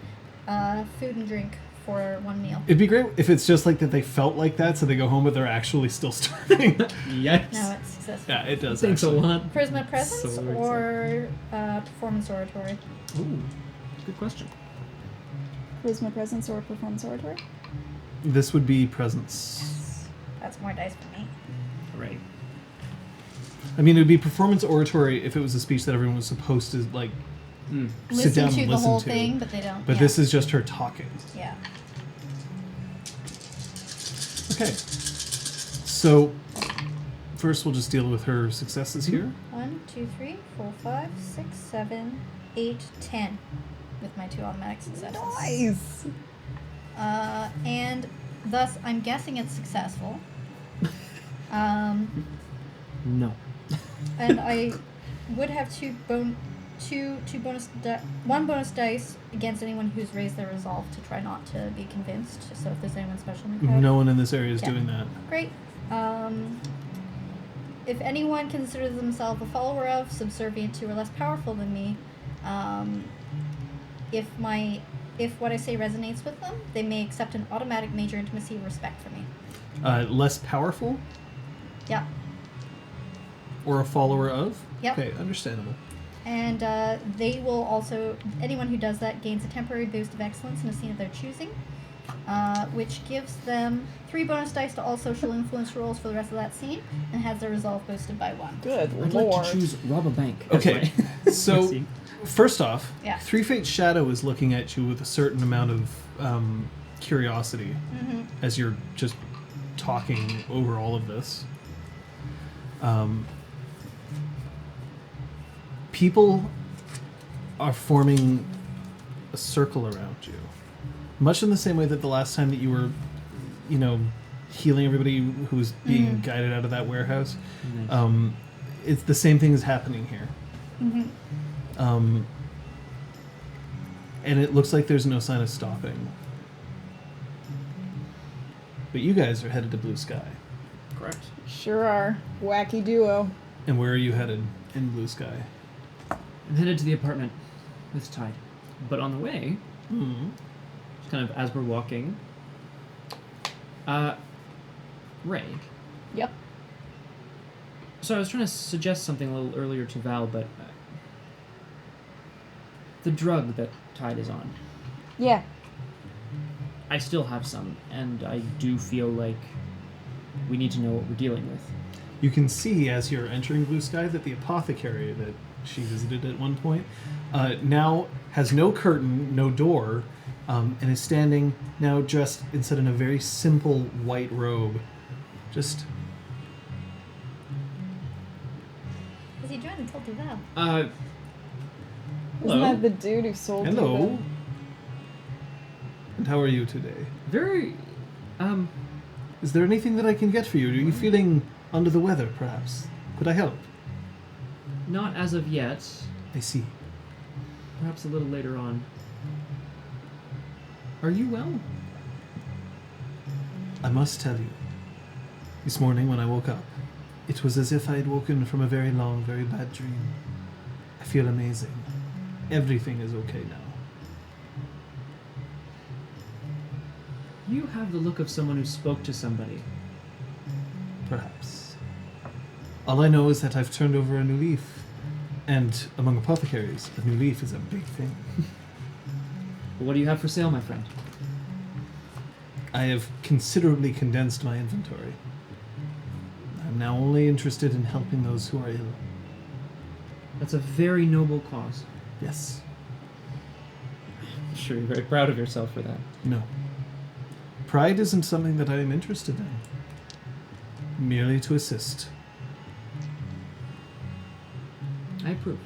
food and drink for one meal. It'd be great if it's just like that they felt like that, so they go home but they're actually still starving. Yes. No, it's successful. Yeah, it does. Thanks actually. a lot. Charisma presence So or performance oratory. Ooh, good question. Charisma presence or performance oratory? This would be presence. That's more dice for me. Right. I mean, it would be performance oratory if it was a speech that everyone was supposed to, like, sit down Listen and to the listen whole to. thing, but they don't. But yeah. this is just her talking. Yeah. Okay. So, first we'll just deal with her successes here. 1, 2, 3, 4, 5, 6, 7, 8, 10 with my 2 automatic successes. Nice! And thus, I'm guessing it's successful. No. And I would have one bonus dice against anyone who's raised their resolve to try not to be convinced. So if there's anyone special in the crowd. No one in this area is Yeah. doing that. Great. If anyone considers themselves a follower of, subservient to, or less powerful than me, if what I say resonates with them, they may accept an automatic major intimacy respect for me. Less powerful Yeah. or a follower of? Yep. Okay, understandable. And they will also, anyone who does that gains a temporary boost of excellence in a scene of their choosing, which gives them 3 bonus dice to all social influence rolls for the rest of that scene, and has their resolve boosted by 1. Good I'd lord. like to choose rob a bank. as Okay, my- so See? first off, Yeah. 3 Fate's Shadow is looking at you with a certain amount of curiosity as you're just talking over all of this. People are forming a circle around you, much in the same way that the last time that you were, healing everybody who was being guided out of that warehouse. Nice. It's the same thing is happening here. And it looks like there's no sign of stopping. But you guys are headed to Blue Sky. Correct. Sure are. Wacky duo. And where are you headed in Blue Sky? I'm headed to the apartment with Tide. But on the way, just kind of as we're walking, Ray. Yep. So I was trying to suggest something a little earlier to Val, but the drug that Tide is on, Yeah. I still have some, and I do feel like we need to know what we're dealing with. You can see as you're entering Blue Sky that the apothecary that she visited at one point now has no curtain, no door, and is standing now dressed instead in a very simple white robe, just Because he joined the cult of Val. Isn't Hello. that the dude who sold you Hello. the... And how are you today? Very, Is there anything that I can get for you? Are you feeling under the weather, perhaps? Could I help? not as of yet. I see. Perhaps a little later on. Are you well? I must tell you, this morning when I woke up, it was as if I had woken from a very long, very bad dream. I feel amazing. Everything is okay now. You have the look of someone who spoke to somebody. Perhaps. All I know is that I've turned over a new leaf. And among apothecaries, a new leaf is a big thing. What do you have for sale, my friend? I have considerably condensed my inventory. I'm now only interested in helping those who are ill. That's a very noble cause. Yes. I'm sure you're very proud of yourself for that. No. Pride isn't something that I am interested in. Merely to assist. I approve.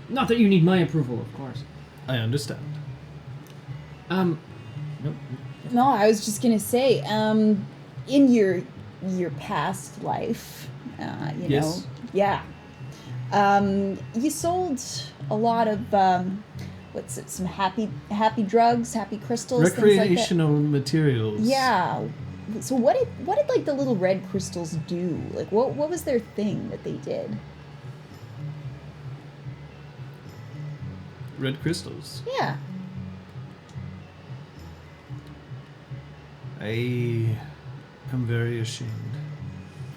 Not that you need my approval, of course. I understand. Nope. No, I was just gonna say, in your past life, Yes. you sold a lot of some happy drugs, happy crystals, things like that. Recreational materials. Yeah. So what did like the little red crystals do? Like what was their thing that they did? Red crystals. Yeah. I am very ashamed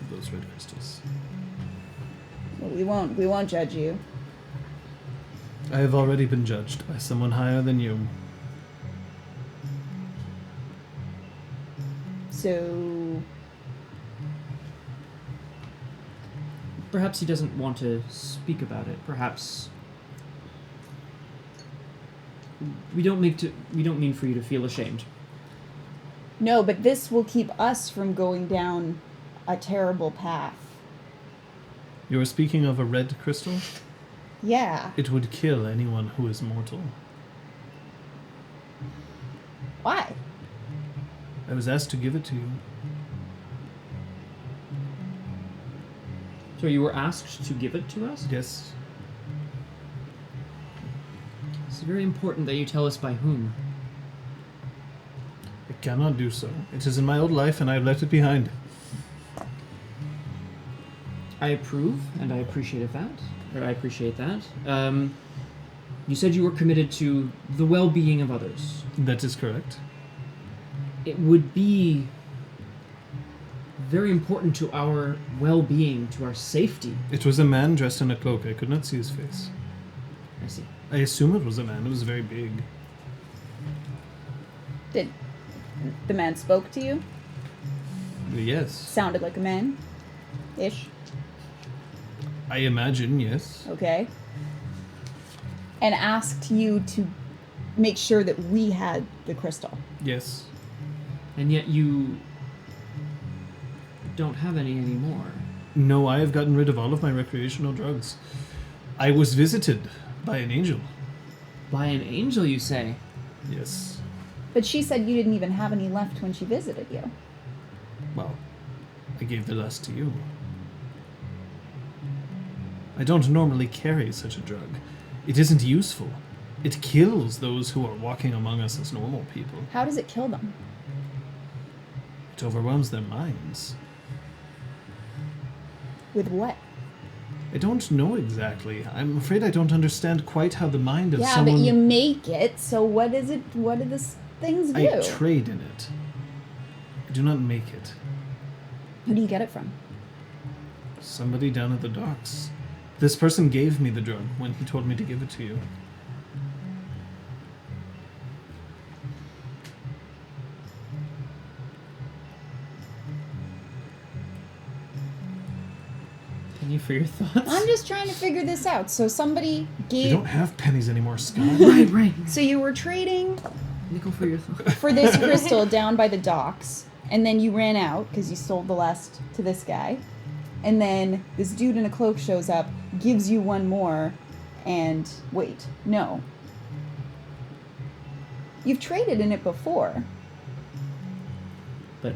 of those red crystals. Well, we won't judge you. I have already been judged by someone higher than you. So Perhaps he doesn't want to speak about it. Perhaps we don't mean for you to feel ashamed. no, but this will keep us from going down a terrible path. You are speaking of a red crystal? Yeah. It would kill anyone who is mortal. Why? I was asked to give it to you. So you were asked to give it to us? Yes. It's very important that you tell us by whom. I cannot do so. It is in my old life and I have left it behind. I approve, and I appreciate that. You said you were committed to the well-being of others. That is correct. It would be very important to our well-being, to our safety. It was a man dressed in a cloak. I could not see his face. I see. I assume it was a man. It was very big. Did the man spoke to you? Yes. Sounded like a man? Ish. I imagine, yes. Okay. And asked you to make sure that we had the crystal. Yes. And yet you don't have any anymore. No, I have gotten rid of all of my recreational drugs. I was visited by an angel. By an angel, you say? Yes. But she said you didn't even have any left when she visited you. Well, I gave the rest to you. I don't normally carry such a drug. It isn't useful. It kills those who are walking among us as normal people. How does it kill them? It overwhelms their minds. With what? I don't know exactly. I'm afraid I don't understand quite how the mind of Yeah, someone... but you make it, so what is it? What do these things do? I trade in it. I do not make it. Who do you get it from? Somebody down at the docks. This person gave me the drug when he told me to give it to you. Penny for your thoughts? I'm just trying to figure this out. So somebody We gave... don't have pennies anymore, Scott. Right. So you were trading Nickel for your thoughts. for this crystal down by the docks, and then you ran out because you sold the last to this guy. and then this dude in a cloak shows up, gives you one more, and wait, no. You've traded in it before. But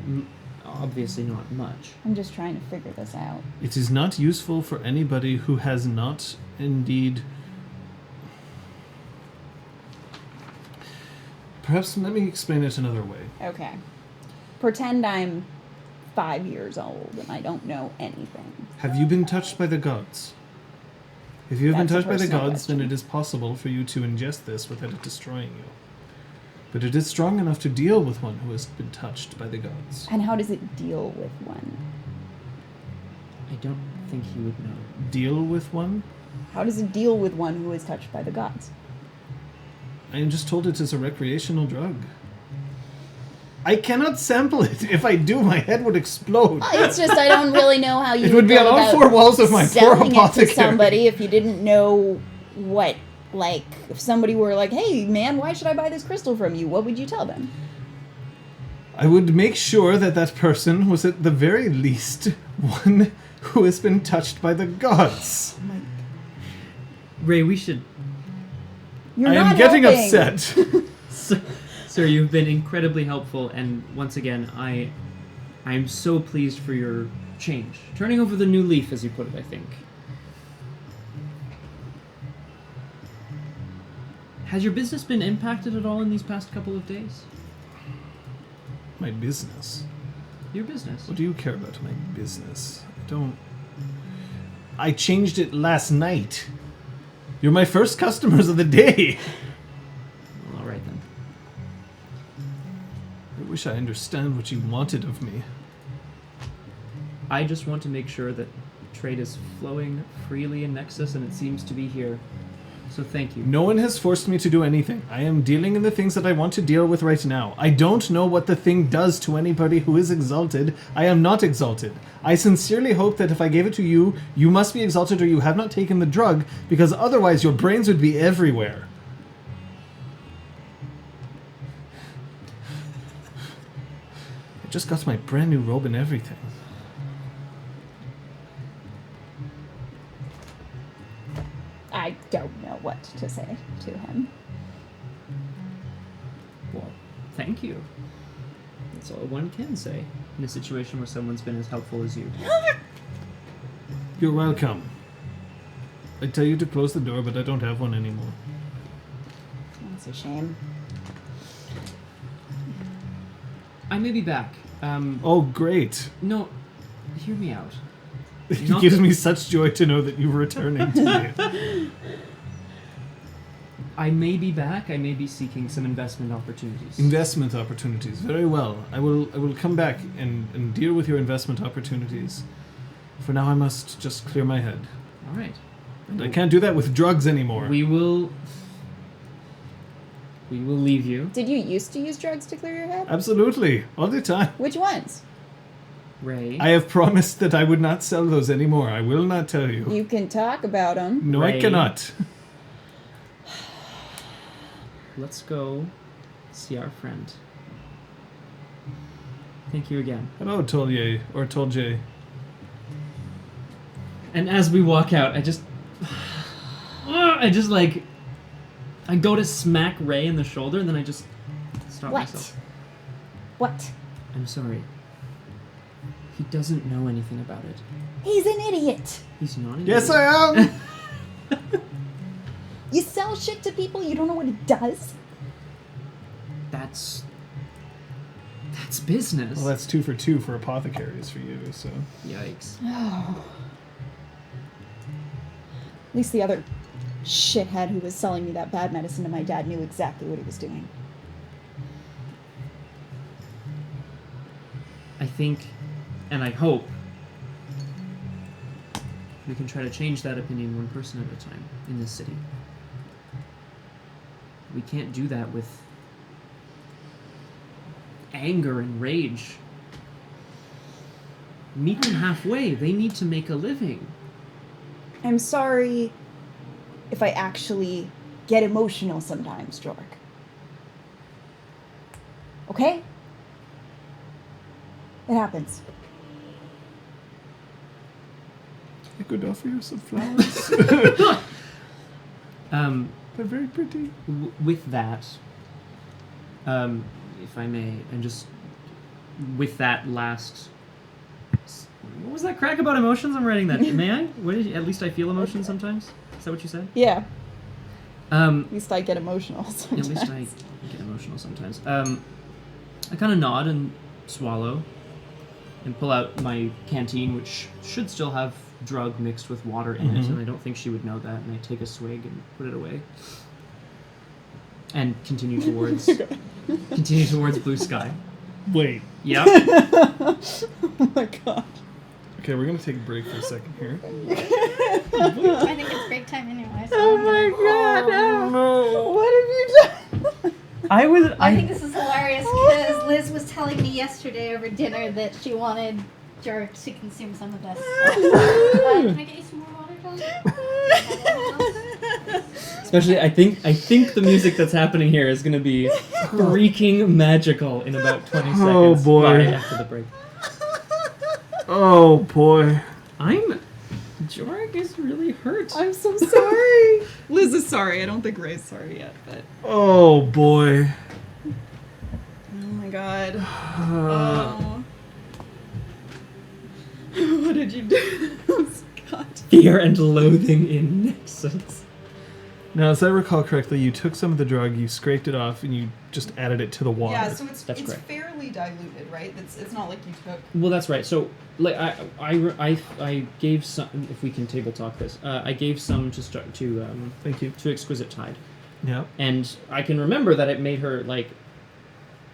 obviously not much. I'm just trying to figure this out. It is not useful for anybody who has not indeed... Perhaps let me explain it another way. Okay. Pretend I'm 5 years old and I don't know anything. Have you been touched by the gods? If you have been That's a touched by the personal gods, then question. it is possible for you to ingest this without it destroying you. But it is strong enough to deal with one who has been touched by the gods. And how does it deal with one? I don't think he would know. Deal with one? How does it deal with one who is touched by the gods? I am just told it is a recreational drug. I cannot sample it. If I do, my head would explode. It's just I don't really know how you It would be go on all about four walls of my poor selling it apothecary. to somebody if you didn't know what, like, if somebody were like, hey, man, why should I buy this crystal from you? What would you tell them? I would make sure that that person was at the very least one who has been touched by the gods. Ray, we should... You're I not am getting helping. upset. Sir, you've been incredibly helpful, and once again, I'm so pleased for your change. Turning over the new leaf, as you put it, I think. Has your business been impacted at all in these past couple of days? My business. Your business. What do you care about my business? I don't... I changed it last night. You're my first customers of the day. All right, then. I wish I understand what you wanted of me. I just want to make sure that trade is flowing freely in Nexus, and it seems to be here. So thank you. No one has forced me to do anything. I am dealing in the things that I want to deal with right now. I don't know what the thing does to anybody who is exalted. I am not exalted. I sincerely hope that if I gave it to you, you must be exalted or you have not taken the drug, because otherwise your brains would be everywhere. I just got my brand new robe and everything. I don't know what to say to him. Well, thank you. That's all one can say in a situation where someone's been as helpful as you. You're welcome. I tell you to close the door, but I don't have one anymore. That's a shame. I may be back. Oh, great. No, hear me out. It Not gives that- me such joy to know that you're returning to me. I may be back. I may be seeking some investment opportunities. Investment opportunities. Very well. I will come back and deal with your investment opportunities. For now, I must just clear my head. All right. And I can't do that with drugs anymore. We will leave you. Did you used to use drugs to clear your head? Absolutely. All the time. Which ones? Ray. I have promised that I would not sell those anymore. I will not tell you. You can talk about them. No, I Ray. cannot. Let's go see our friend. Thank you again. Hello, Tolye, or Tolje. And as we walk out, I go to smack Ray in the shoulder, and then I just stop What? myself. What? I'm sorry. He doesn't know anything about it. He's an idiot. He's not an Yes, idiot. I am! You sell shit to people, you don't know what it does? That's business. Well, that's 2 for 2 for apothecaries for you, so... Yikes. Oh. At least the other shithead who was selling me that bad medicine to my dad knew exactly what he was doing. I think, and I hope, we can try to change that opinion one person at a time in this city. We can't do that with anger and rage. Meet them halfway. They need to make a living. I'm sorry if I actually get emotional sometimes, Jorek. Okay? It happens. I could offer you some flowers. They're very pretty. With that, if I may, and just with that last. What was that crack about emotions? I'm writing that. May I? At least I feel emotions sometimes. Is that what you said? Yeah. At At least I get emotional sometimes. least I get emotional sometimes. I kind of nod and swallow, and pull out my canteen, which should still have drug mixed with water in it, and I don't think she would know that. And I take a swig and put it away, and continue towards blue sky. Wait. Yep. Oh my god. Okay, we're gonna take a break for a second here. I think it's break time anyway. So Oh my god. no. What have you done? I think this is hilarious because Liz was telling me yesterday over dinner that she wanted Jorek to consume some of this. Can I get you some more water, John? Especially, I think the music that's happening here is going to be freaking magical in about 20 seconds. Oh, boy. Right after the break. Oh boy. Jorek is really hurt. I'm so sorry. Liz is sorry. I don't think Ray's sorry yet, but. Oh boy. Oh my god. Oh. What did you do? God. Fear and loathing in Nexus. Now, as I recall correctly, you took some of the drug, you scraped it off, and you just added it to the water. Yeah, so That's it's correct. fairly diluted, right? It's not like you took. Well, that's right. So, like, I gave some. If we can table talk this, I gave some to start to. Thank you. To Exquisite Tide, Yeah. and I can remember that it made her like.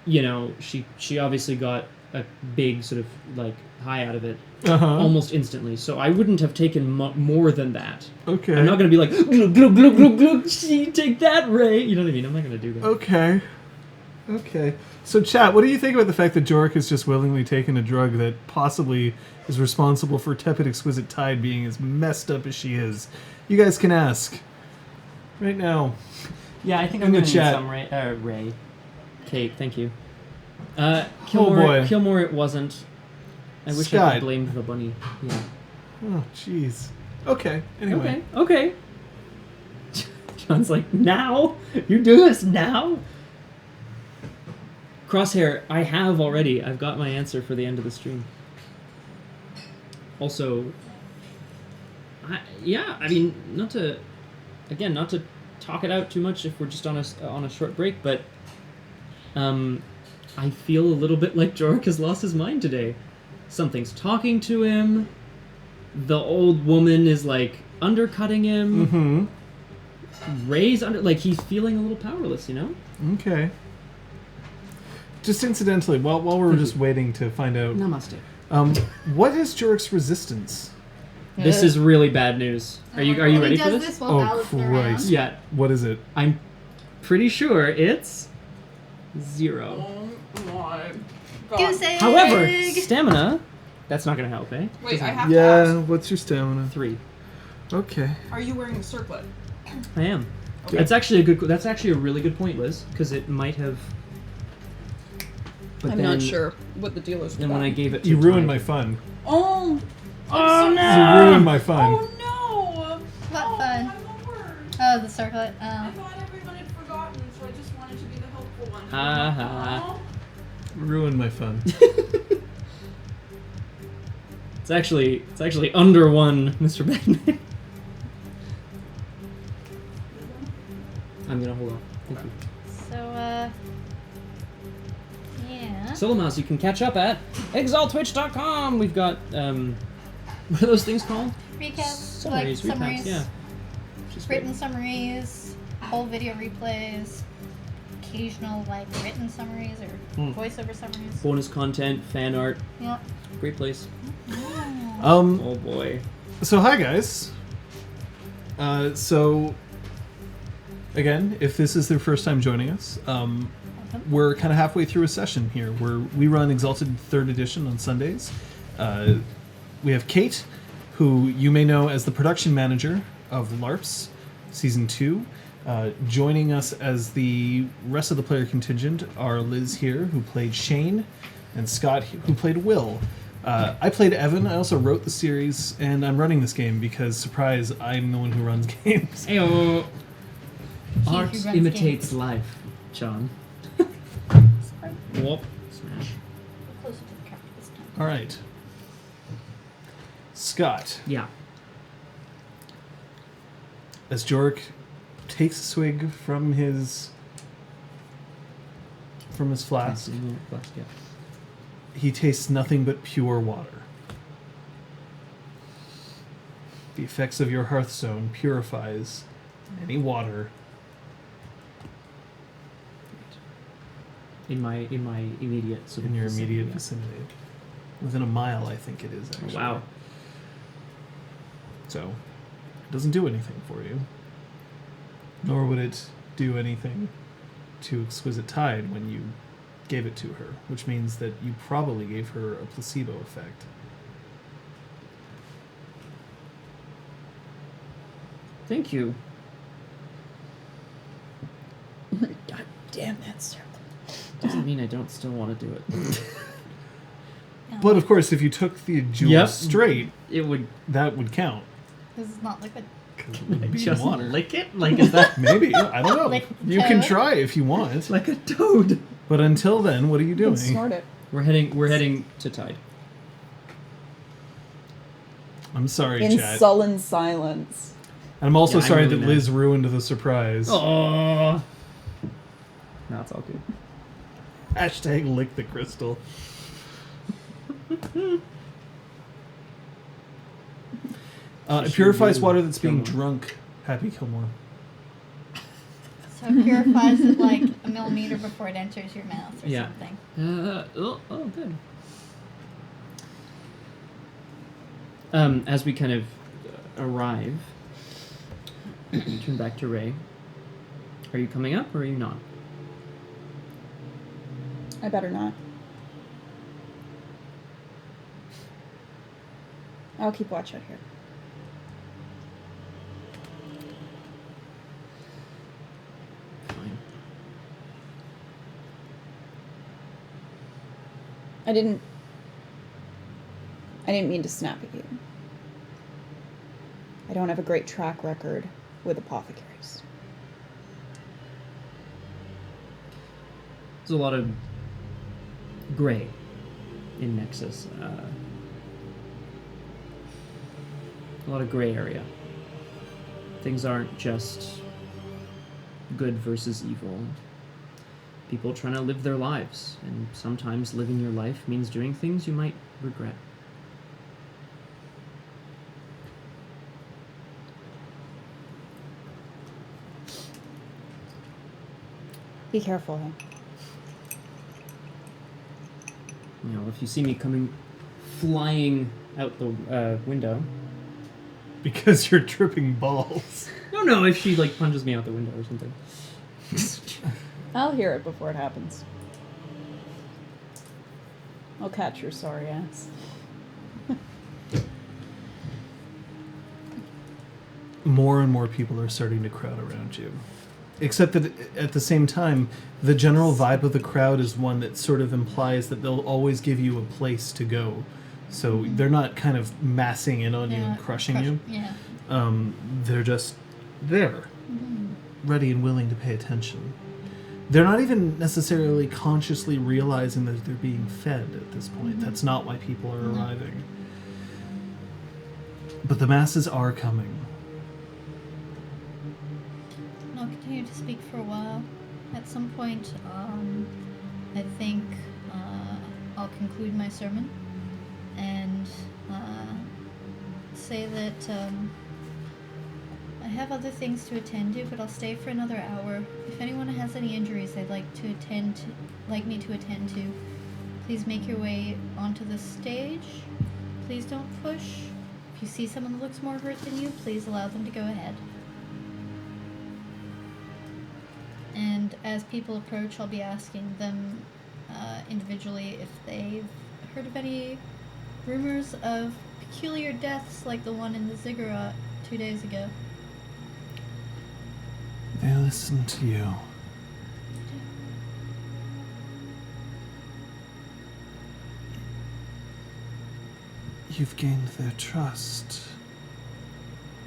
You know, she obviously got a big sort of like high out of it almost instantly. So I wouldn't have taken more than that. Okay. I'm not going to be like, glug, glug, glug, glug, glug, take that, Ray. You know what I mean? I'm not going to do that. Okay. Okay. So, chat, what do you think about the fact that Jorek has just willingly taken a drug that possibly is responsible for Tepid Exquisite Tide being as messed up as she is? You guys can ask. Right now. Yeah, I think In I'm the going to need chat. some Ray. Kate, thank you. Oh, Kilmore, boy. Kilmore it wasn't. I wish I Scott. could blame the bunny. Yeah. Oh, jeez. Okay. Anyway. Okay. John's like, now? You do this now? Crosshair, I have already. I've got my answer for the end of the stream. Also, I mean, not to talk it out too much if we're just on a short break, but I feel a little bit like Jorek has lost his mind today. Something's talking to him. The old woman is like undercutting him. Ray's like he's feeling a little powerless, you know? Okay. Just incidentally, while we're just waiting to find out, Namaste. what is Jorek's resistance? This is really bad news. Are you ready for He does this? this while Oh, Val is around. Christ. Yeah, What is it? I'm pretty sure it's 0. Oh my Goose egg! However, stamina, that's not going to help, eh? Wait, I have to Yeah, ask. what's your stamina? 3. Okay. Are you wearing a circlet? I am. Okay. That's actually a really good point, Liz, because it might have. But I'm then, not sure what the deal is. Then when I gave it to You ruined Ty- my fun. Oh. Oh You no! ruined my fun. Oh no! What Oh, fun? I'm the worst. Oh, the circlet. I thought everyone had forgotten, so I just wanted to be the helpful one. Ha ha. Oh. Ruined my fun. It's actually under 1, Mr. Batman. I'm gonna hold on. Thank you. So, yeah. Solo Mouse, you can catch up at ExalTwitch.com. We've got what are those things called? Recaps, Summaries, like recaps, summaries, yeah. Which is great. written summaries, whole video replays, occasional like written summaries or voiceover summaries. Bonus content, fan art, Yep. great place. Mm. Oh boy. So hi guys. So again, if this is their first time joining us, we're kind of halfway through a session here where we run Exalted 3rd Edition on Sundays. We have Kate, who you may know as the production manager of LARPs Season 2. Joining us as the rest of the player contingent are Liz here, who played Shane, and Scott, who played Will. I played Evan. I also wrote the series, and I'm running this game because, surprise, I'm the one who runs games. Ayo. He Art who runs imitates games. life, John. Whoop. Smash. We're closer to the character this time. All right. Scott, Yeah. as Jorek takes a swig from his flask, Yeah. he tastes nothing but pure water. The effects of your hearthstone purifies any water. In my immediate sort In of your vicinity, immediate yeah. vicinity. Within a mile, I think it is, Oh, actually. wow. So, it doesn't do anything for you. Nor would it do anything to Exquisite Tide when you gave it to her, which means that you probably gave her a placebo effect. Thank you. God damn that circle. Doesn't mean I don't still want to do it. But of course, if you took the jewel Yep. straight, It would that would count. This is not liquid. 'Cause it would be just water. lick it? Like, is that Maybe. I don't know. Like You can toad? try if you want. like a toad? But until then, what are you You doing? can snort it. We're heading to Tide. I'm sorry, In chat. sullen silence. And I'm also Yeah, I'm sorry really that mad. Liz ruined the surprise. Oh. No, it's all good. Hashtag lick the crystal. It purifies really water that's being Gilmore. drunk. Happy Kilmore. So it purifies it like a millimeter before it enters your mouth or Yeah. something. Oh, good. As we kind of arrive, turn back to Ray. Are you coming up or are you not? I better not. I'll keep watch out here. Fine. I didn't mean to snap at you. I don't have a great track record with apothecaries. There's a lot of gray in Nexus. A lot of gray area. Things aren't just good versus evil. People trying to live their lives, and sometimes living your life means doing things you might regret. Be careful, huh? You know, if you see me coming flying out the window. Because you're tripping balls. No, if she like punches me out the window or something. I'll hear it before it happens. I'll catch your sorry ass. More and more people are starting to crowd around you. Except that at the same time, the general vibe of the crowd is one that sort of implies that they'll always give you a place to go. So they're not kind of massing in on you and crushing you. Yeah. They're just there, ready and willing to pay attention. They're not even necessarily consciously realizing that they're being fed at this point. That's not why people are arriving. But the masses are coming. I'll continue to speak for a while. At some point, I think I'll conclude my sermon and say that I have other things to attend to, but I'll stay for another hour. If anyone has any injuries they'd like me to attend to, please make your way onto the stage. Please don't push. If you see someone that looks more hurt than you, please allow them to go ahead. And as people approach, I'll be asking them individually if they've heard of any rumors of peculiar deaths like the one in the ziggurat 2 days ago. They listen to you. You've gained their trust,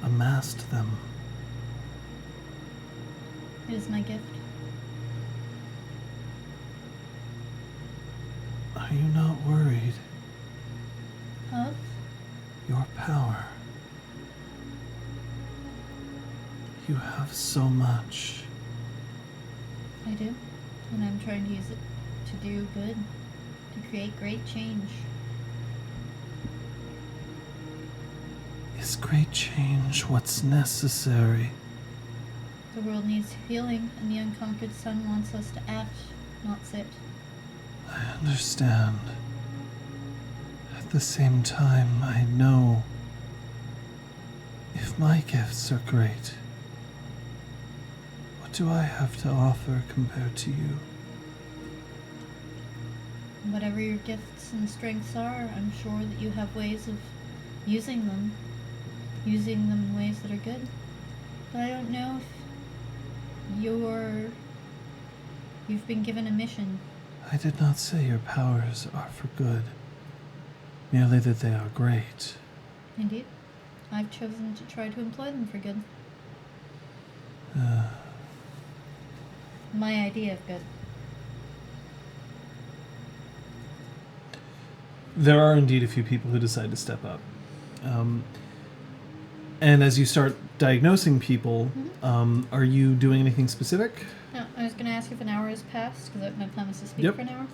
amassed them. It is my gift. Are you not worried? Of? Your power. You have so much. I do. And I'm trying to use it to do good. To create great change. Is great change what's necessary? The world needs healing, and the unconquered sun wants us to act, not sit. I understand. At the same time, I know if my gifts are great, what do I have to offer compared to you? Whatever your gifts and strengths are, I'm sure that you have ways of using them in ways that are good. But I don't know if you've been given a mission. I did not say your powers are for good, merely that they are great. Indeed. I've chosen to try to employ them for good. My idea of good. There are indeed a few people who decide to step up. And as you start diagnosing people, are you doing anything specific? No, I was going to ask if an hour has passed, because my plan was to speak Yep. for an hour.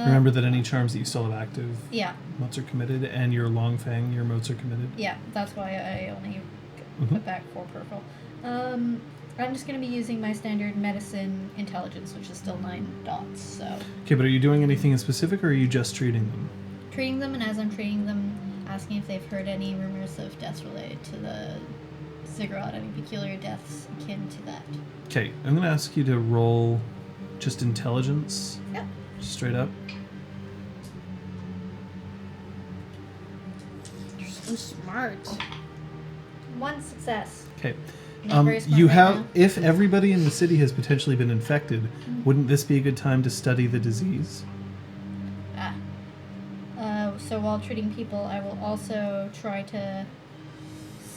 Remember that any charms that you still have active, Yeah, motes are committed, and your long fang, your motes are committed. yeah, that's why I only put back 4 purple. I'm just going to be using my standard medicine intelligence, which is still 9 dots, so... Okay, but are you doing anything in specific, or are you just treating them? Treating them, and as I'm treating them, asking if they've heard any rumors of deaths related to the ziggurat, any peculiar deaths akin to that. Okay, I'm going to ask you to roll just intelligence, Yep. straight up. You're so smart. 1 success. Okay. Not very smart You right have, now. if everybody in the city has potentially been infected, wouldn't this be a good time to study the disease? So while treating people, I will also try to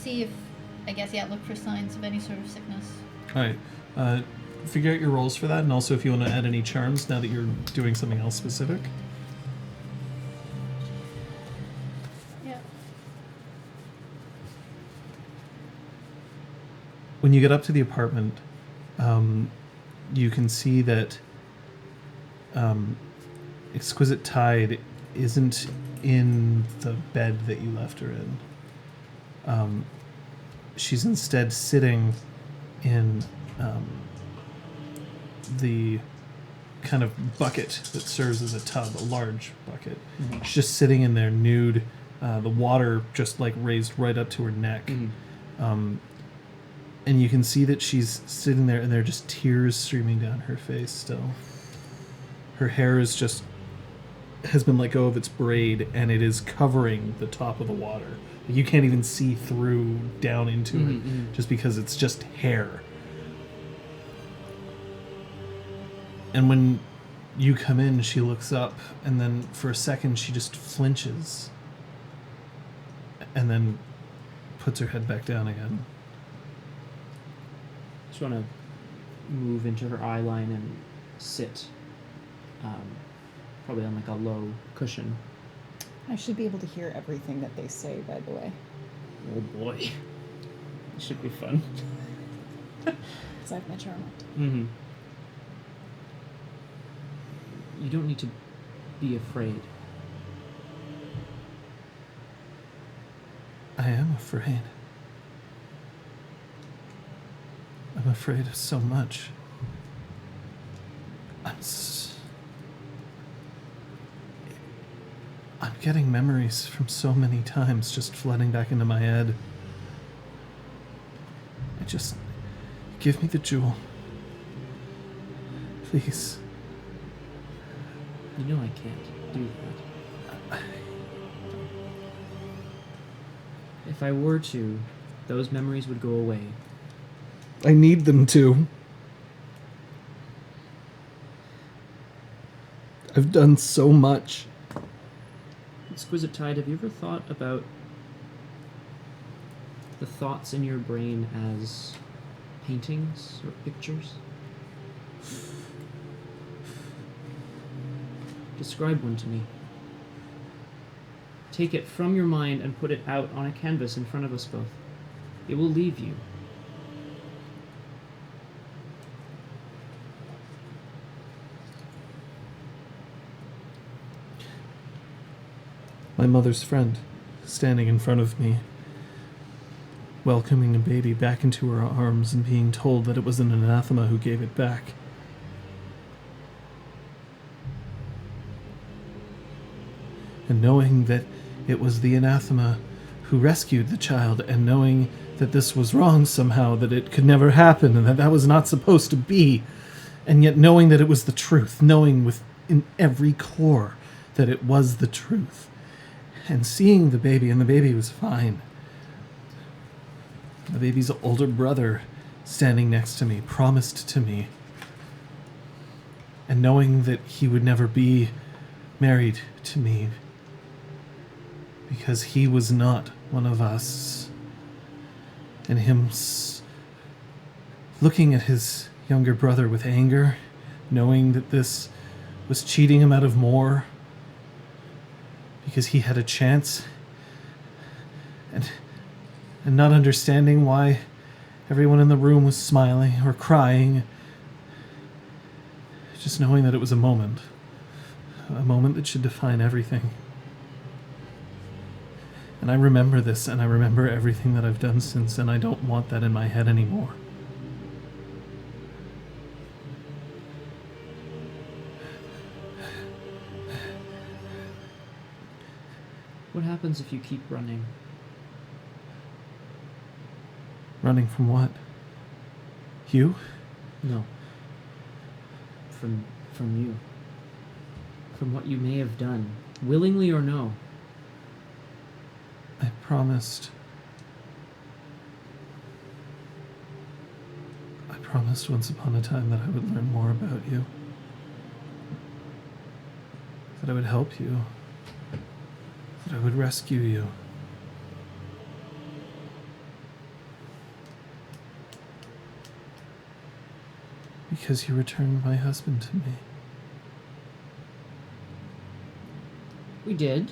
see if, look for signs of any sort of sickness. Alright, figure out your rolls for that, and also if you want to add any charms now that you're doing something else specific. Yeah. When you get up to the apartment, you can see that Exquisite Tide isn't in the bed that you left her in. She's instead sitting in the kind of bucket that serves as a tub, a large bucket. She's just sitting in there nude, the water just like raised right up to her neck. And you can see that she's sitting there and there are just tears streaming down her face still. Her hair is just has been let go of its braid, and it is covering the top of the water. You can't even see through down into it, just because it's just hair. And when you come in, she looks up, and then for a second she just flinches, and then puts her head back down again. Just want to move into her eye line and sit, probably on like a low cushion. I should be able to hear everything that they say, by the way. Oh boy, it should be fun. Because I have my charm up. Mm-hmm. You don't need to be afraid. I am afraid. I'm afraid of so much. I'm getting memories from so many times just flooding back into my head. Give me the jewel. Please. You know I can't do that. If I were to, those memories would go away. I need them to. I've done so much. Exquisite Tide, have you ever thought about the thoughts in your brain as paintings or pictures? Describe one to me. Take it from your mind and put it out on a canvas in front of us both. It will leave you. My mother's friend, standing in front of me, welcoming a baby back into her arms and being told that it was an anathema who gave it back. And knowing that it was the anathema who rescued the child, and knowing that this was wrong somehow, that it could never happen, and that that was not supposed to be, and yet knowing that it was the truth, knowing within every core that it was the truth, and seeing the baby, and the baby was fine. The baby's older brother standing next to me, promised to me, and knowing that he would never be married to me because he was not one of us, and him looking at his younger brother with anger, knowing that this was cheating him out of more because he had a chance, and not understanding why everyone in the room was smiling or crying, just knowing that it was a moment that should define everything. And I remember this, and I remember everything that I've done since, and I don't want that in my head anymore. What happens if you keep running? Running from what? You? No. From you. From what you may have done, willingly or no. I promised once upon a time that I would learn more about you. That I would help you. That I would rescue you. Because you returned my husband to me. We did,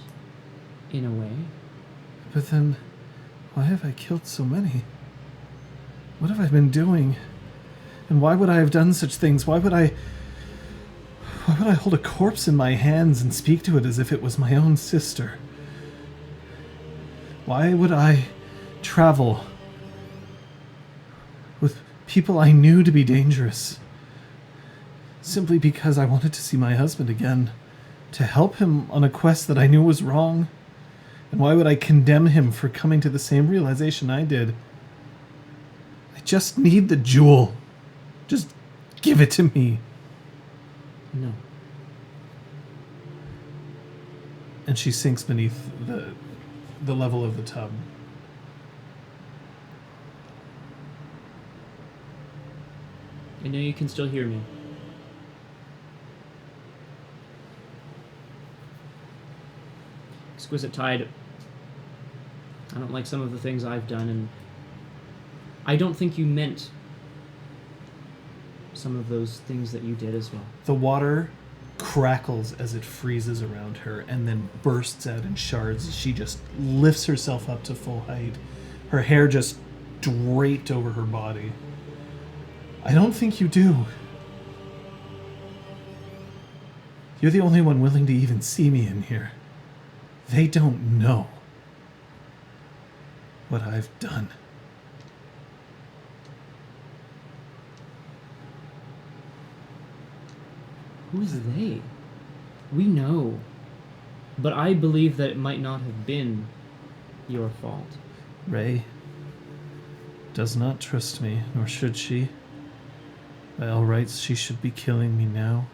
in a way. But then, why have I killed so many? What have I been doing? And why would I have done such things? Why would I hold a corpse in my hands and speak to it as if it was my own sister? Why would I travel with people I knew to be dangerous? Simply because I wanted to see my husband again, to help him on a quest that I knew was wrong. And why would I condemn him for coming to the same realization I did? I just need the jewel. Just give it to me. No. And she sinks beneath the level of the tub. I know you can still hear me. Exquisite Tide, I don't like some of the things I've done, and I don't think you meant some of those things that you did as well. The water crackles as it freezes around her and then bursts out in shards as she just lifts herself up to full height. Her hair just draped over her body. I don't think you do. You're the only one willing to even see me in here. They don't know what I've done. Who's they? We know. But I believe that it might not have been your fault. Ray does not trust me, nor should she. By all rights, she should be killing me now,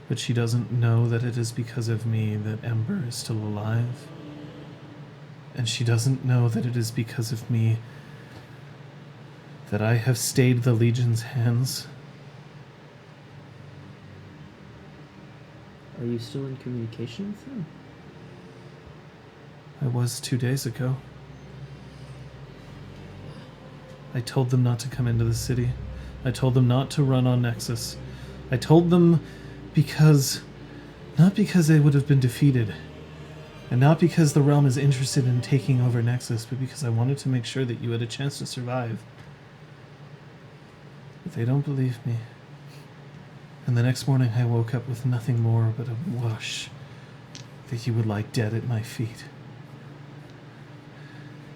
but she doesn't know that it is because of me that Ember is still alive. And she doesn't know that it is because of me that I have stayed the Legion's hands. Are you still in communication with them? I was 2 days ago. I told them not to come into the city. I told them not to run on Nexus. I told them because... Not because they would have been defeated. And not because the realm is interested in taking over Nexus, but because I wanted to make sure that you had a chance to survive. But they don't believe me. And the next morning I woke up with nothing more but a wash that you would lie dead at my feet.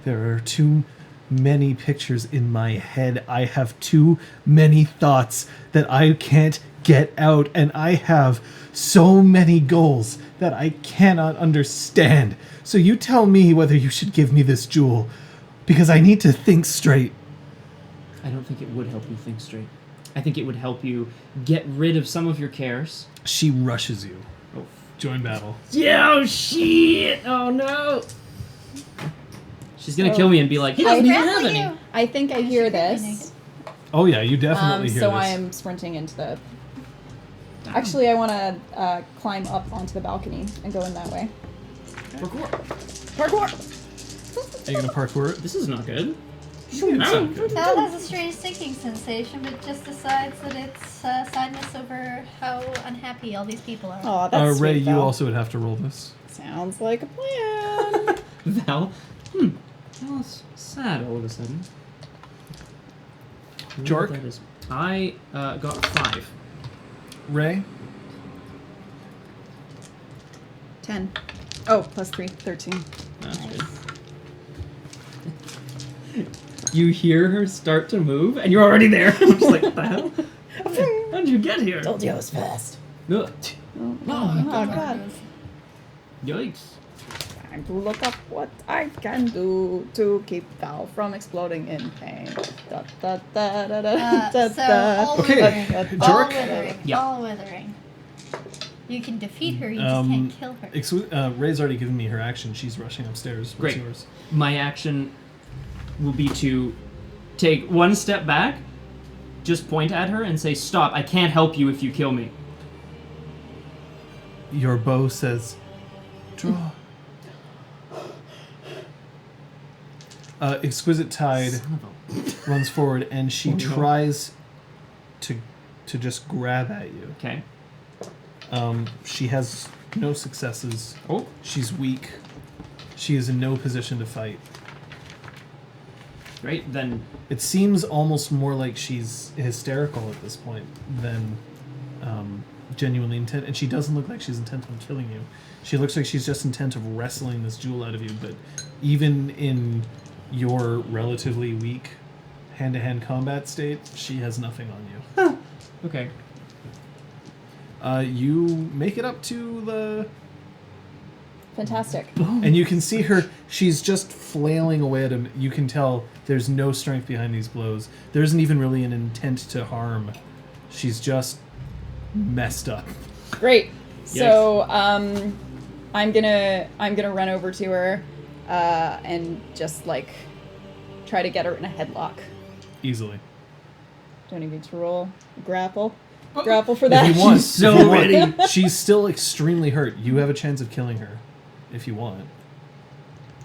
There are too many pictures in my head. I have too many thoughts that I can't get out, and I have so many goals that I cannot understand. So you tell me whether you should give me this jewel, because I need to think straight. I don't think it would help you think straight. I think it would help you get rid of some of your cares. She rushes you. Oh, Join battle. yeah, oh shit! Oh no! She's gonna kill me and be like, he doesn't even have any. I think I hear this. Oh yeah, you definitely hear So this. I am sprinting into the... Actually, I want to climb up onto the balcony and go in that way. Parkour. Parkour! Are you gonna parkour it? This is not good. Val has a strange sinking sensation, but just decides that it's sadness over how unhappy all these people are. Oh, that's Ray, sweet, you Val. also would have to roll this. Sounds like a plan. Val? Val's sad all of a sudden. I wonder Jorek? what that is. I got 5. Ray? 10. Oh, plus 3. 13. That's good. You hear her start to move, and you're already there. I'm just like, what the hell? How'd you get here? Told you I was fast. Ugh. Oh, God. Yikes. Time to look up what I can do to keep Val from exploding in pain. Da, da, da, da, da, da, So, da. all Okay, withering. Jorek? All withering. Yeah. All withering. You can defeat her, you just can't kill her. Ray's already given me her action. She's rushing upstairs. What's Great. yours? My action will be to take one step back, just point at her, and say, stop, I can't help you if you kill me. Your bow says, draw. Exquisite Tide Son of runs forward and she Oh, no. tries to just grab at you. Okay. She has no successes. Oh. She's weak. She is in no position to fight. Great, then It seems almost more like she's hysterical at this point than genuinely intent. And she doesn't look like she's intent on killing you. She looks like she's just intent of wrestling this jewel out of you. But even in your relatively weak hand-to-hand combat state, she has nothing on you. okay. You make it up to the... Fantastic. And you can see her, she's just flailing away at him. You can tell there's no strength behind these blows. There isn't even really an intent to harm. She's just messed up. Great. So, I'm gonna run over to her, and just like try to get her in a headlock. Easily. Don't even need to roll grapple. Grapple for that. If you want. She's so if you want. ready. She's still extremely hurt. You have a chance of killing her, if you want.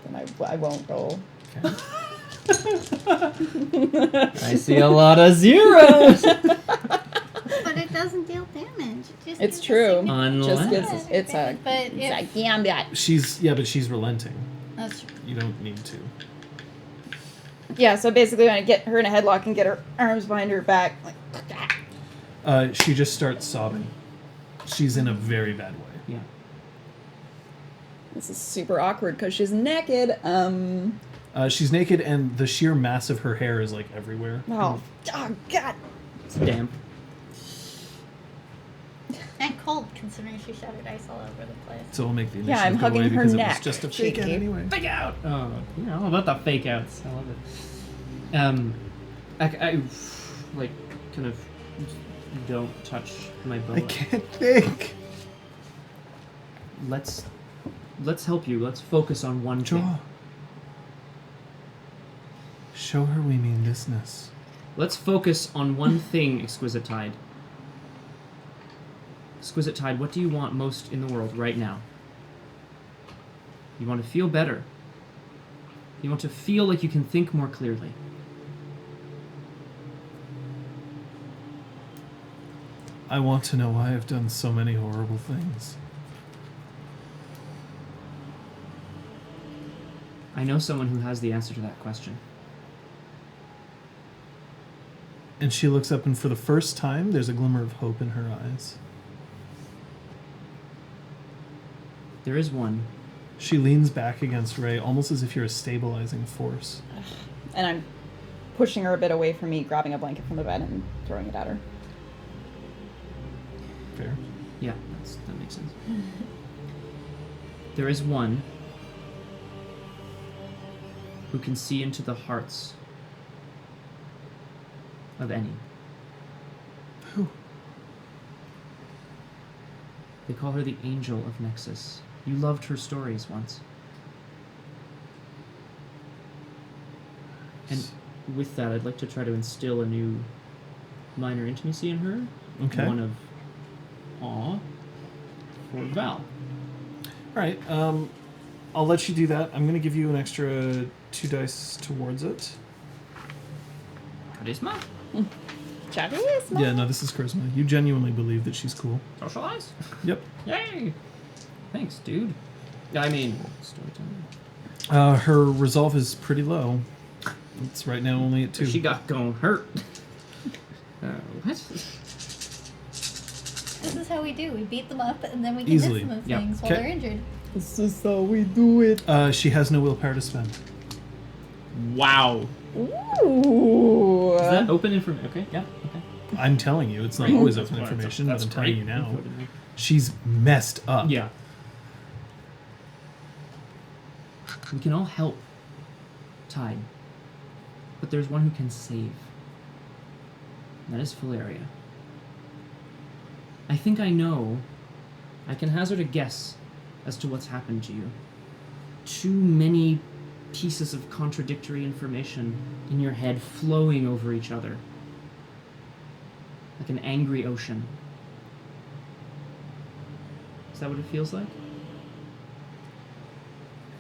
Then I won't roll. Okay. I see a lot of zeros. But it doesn't deal damage. It just It's gives true. a Unless- Just gives it's a But it's if- a gambit. But she's relenting. That's true. You don't need to. Yeah. So basically, when I get her in a headlock and get her arms behind her back, like. She just starts sobbing. She's in a very bad way. Yeah. This is super awkward because she's naked. She's naked, and the sheer mass of her hair is like everywhere. Oh God. It's damp. And cold, considering she shattered ice all over the place. So we'll make the Yeah, initiative I'm go hugging away her because it neck. was just a fake out Cheeky. anyway. Fake out! Oh, yeah, all about the fake outs. I love it. I like, kind of don't touch my bow. I can't think. Let's help you. Let's focus on one thing. Draw. Show her we mean business. Let's focus on one thing, Exquisite Tide. Exquisite Tide, what do you want most in the world right now? You want to feel better. You want to feel like you can think more clearly. I want to know why I've done so many horrible things. I know someone who has the answer to that question. And she looks up, and for the first time, there's a glimmer of hope in her eyes. There is one. She leans back against Ray, almost as if you're a stabilizing force. And I'm pushing her a bit away from me, grabbing a blanket from the bed and throwing it at her. Fair. Yeah, that makes sense. There is one who can see into the hearts of any. Who? They call her the Angel of Nexus. You loved her stories once. And with that, I'd like to try to instill a new minor intimacy in her. Okay. One of awe for Val. Alright, I'll let you do that. I'm going to give you an extra 2 dice towards it. Charisma? Charisma. Yeah, no, this is charisma. You genuinely believe that she's cool. Socialize? Yep. Yay! Thanks, dude. I mean, storytelling. Her resolve is pretty low. It's right now only at 2. She got gon' hurt. What? This is how we do. We beat them up and then we Easily. convince them of Yep. things while Okay. they're injured. This is how we do it. She has no willpower to spend. Wow. Ooh. Is that open information? Okay, yeah, okay. I'm telling you, it's not always open information, but I'm telling you now. She's messed up. Yeah. We can all help Tide. But there's one who can save. And that is Valeria. I think I know. I can hazard a guess as to what's happened to you. Too many pieces of contradictory information in your head flowing over each other. Like an angry ocean. Is that what it feels like?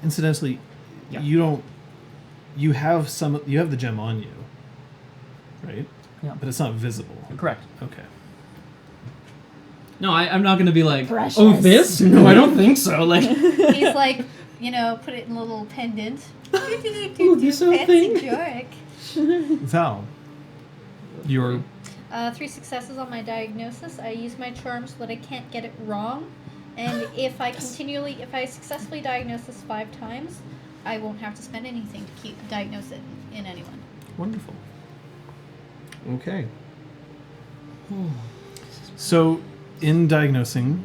Incidentally, Yeah. you have the gem on you, right? Yeah. But it's not visible. Correct. Okay. No, I'm not going to be like, Precious. oh, this? No, I don't think so. Like, He's like, put it in a little pendant. Ooh, this whole Fancy thing. Jorek. Val, you're 3 successes on my diagnosis. I use my charm so that I can't get it wrong. And if I successfully diagnose this 5 times, I won't have to spend anything to diagnose it in anyone. wonderful. Okay. So, in diagnosing,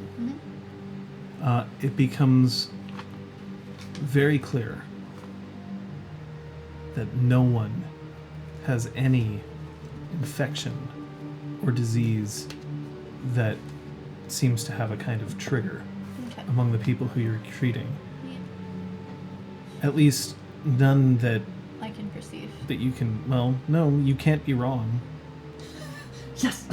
it becomes very clear that no one has any infection or disease that seems to have a kind of trigger Okay. among the people who you're treating. Yeah. At least none that I can perceive. you can. Well, no, you can't be wrong. yes.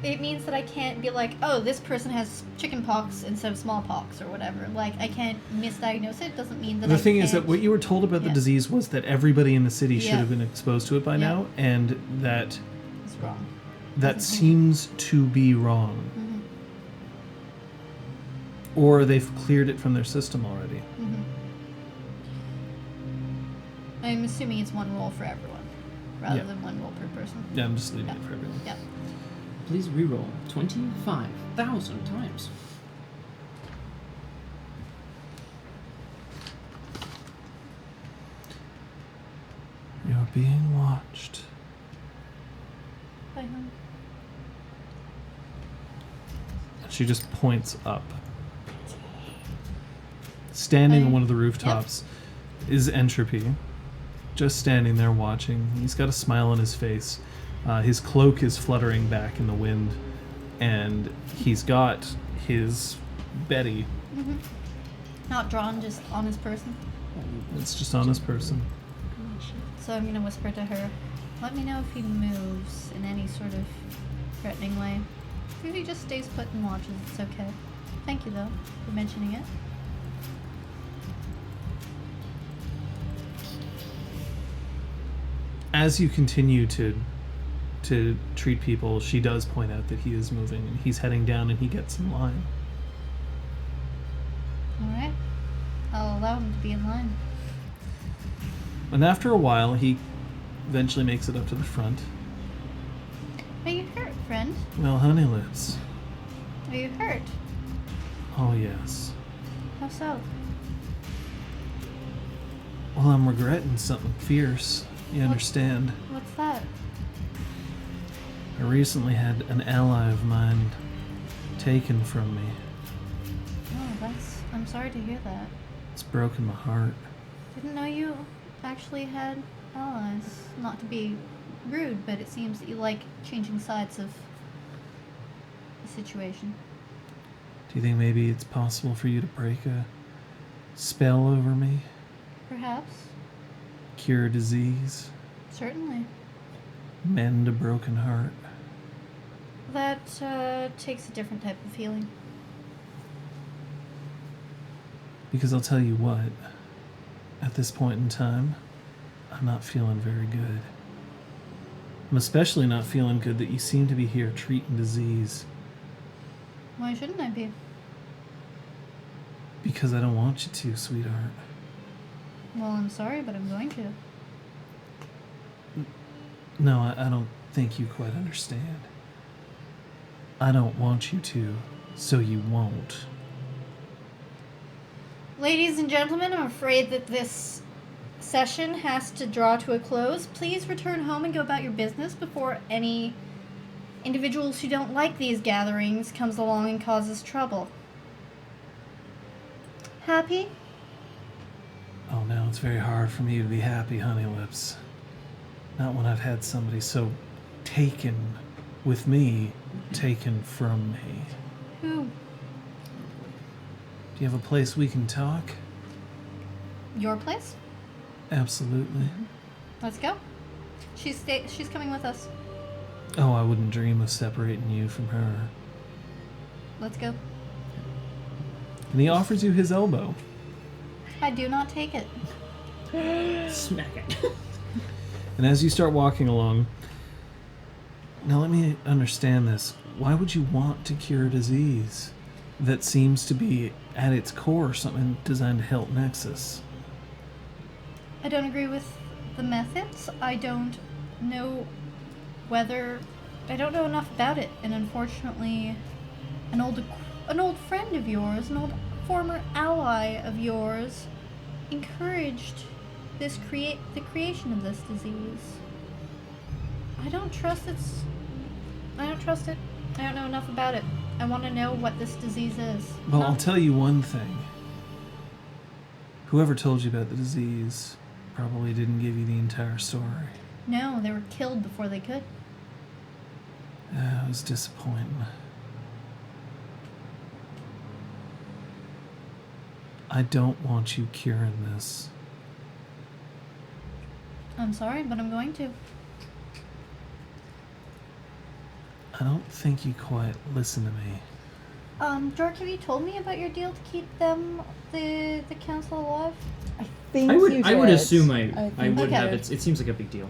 It means that I can't be like, oh, this person has chicken pox instead of smallpox or whatever. Like, I can't misdiagnose it. It doesn't mean that The I thing is that can't- what you were told about the Yeah. disease was that everybody in the city should Yeah. have been exposed to it by Yeah. now, and that It's wrong. that Doesn't seems to be wrong. Mm-hmm. Or they've cleared it from their system already. Mm-hmm. I'm assuming it's one roll for everyone, rather Yeah. than one roll per person. Yeah, I'm just leaving Yeah. it for everyone. Yeah. Please reroll 25,000 times. You're being watched. Bye, hon. She just points up. Standing on one of the rooftops is Entropy. Just standing there watching. He's got a smile on his face. His cloak is fluttering back in the wind. And he's got his Betty. Mm-hmm. Not drawn, just on his person. It's just on his person. So I'm gonna whisper to her, let me know if he moves in any sort of threatening way. If he just stays put and watches, it's okay. Thank you, though, for mentioning it. as you continue to treat people, she does point out that he is moving and he's heading down and he gets in line. Alright. I'll allow him to be in line. And after a while, he eventually makes it up to the front. Are you hurt, friend? Well, Honey Lips. Are you hurt? Oh, yes. How so? Well, I'm regretting something fierce. You understand? What's that? I recently had an ally of mine taken from me. Oh, I'm sorry to hear that. It's broken my heart. Didn't know you actually had allies. Not to be rude, but it seems that you like changing sides of the situation. Do you think maybe it's possible for you to break a spell over me? Perhaps. Cure a disease? Certainly. Mend a broken heart? That takes a different type of healing. Because I'll tell you what, at this point in time, I'm not feeling very good. I'm especially not feeling good that you seem to be here treating disease. Why shouldn't I be? Because I don't want you to, sweetheart. Well, I'm sorry, but I'm going to. No, I don't think you quite understand. I don't want you to, so you won't. Ladies and gentlemen, I'm afraid that this session has to draw to a close. Please return home and go about your business before any individuals who don't like these gatherings comes along and causes trouble. Happy? Oh, now it's very hard for me to be happy, Honey Lips. Not when I've had somebody so taken with me, taken from me. Who? Do you have a place we can talk? Your place? Absolutely. Let's go. She's coming with us. Oh, I wouldn't dream of separating you from her. Let's go. And he offers you his elbow. I do not take it. Smack it. And as you start walking along, now let me understand this. Why would you want to cure a disease that seems to be at its core something designed to help Nexus? I don't agree with the methods. I don't know I don't know enough about it, and unfortunately, an old friend of yours, an old former ally of yours, encouraged the creation of this disease. I don't trust it. I don't know enough about it. I want to know what this disease is. Well, I'll tell you one thing. Whoever told you about the disease probably didn't give you the entire story. No, they were killed before they could. It was disappointing. I don't want you curing this. I'm sorry, but I'm going to. I don't think you quite listen to me. Jorek, have you told me about your deal to keep the council alive? I think I would did. assume I think would Okay. have. It seems like a big deal.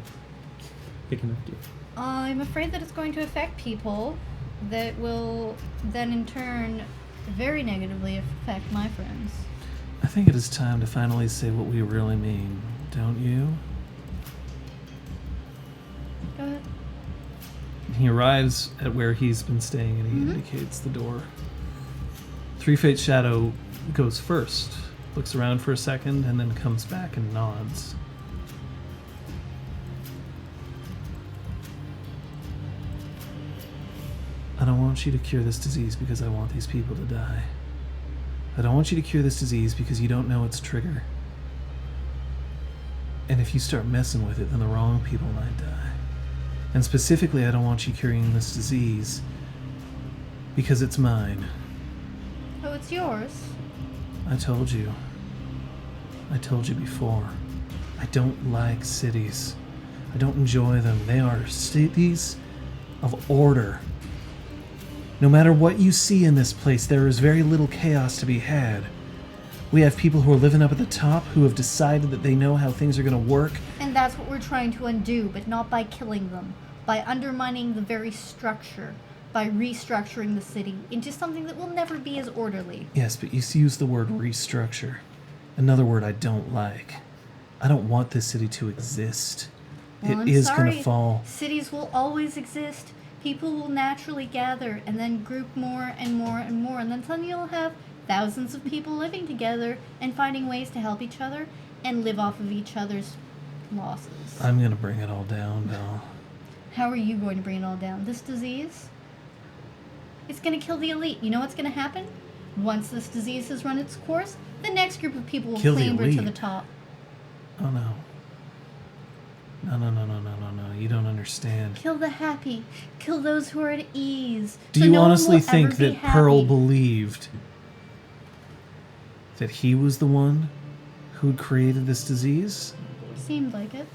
Big enough deal. I'm afraid that it's going to affect people that will then in turn very negatively affect my friends. I think it is time to finally say what we really mean, don't you? Go ahead. He arrives at where he's been staying and he indicates the door. Three Fate's shadow goes first, looks around for a second, and then comes back and nods. I don't want you to cure this disease because I want these people to die. I don't want you to cure this disease because you don't know its trigger. And if you start messing with it, then the wrong people might die. And specifically, I don't want you curing this disease because it's mine. Oh, it's yours. I told you. I told you before. I don't like cities. I don't enjoy them. They are cities of order. No matter what you see in this place, there is very little chaos to be had. We have people who are living up at the top who have decided that they know how things are going to work. And that's what we're trying to undo, but not by killing them. By undermining the very structure. By restructuring the city into something that will never be as orderly. Yes, but you use the word restructure. Another word I don't like. I don't want this city to exist. Well, It I'm is sorry. going to fall. Cities will always exist. People will naturally gather and then group more and more and more. And then suddenly you'll have thousands of people living together and finding ways to help each other and live off of each other's losses. I'm going to bring it all down, Val. How are you going to bring it all down? This disease? It's going to kill the elite. You know what's going to happen? Once this disease has run its course, the next group of people will Kill the clamber to elite? the top. Oh, no. No. You don't understand. Kill the happy. Kill those who are at ease. Do so you no one honestly will think ever be that Pearl happy. believed that he was the one who had created this disease? Seemed like it.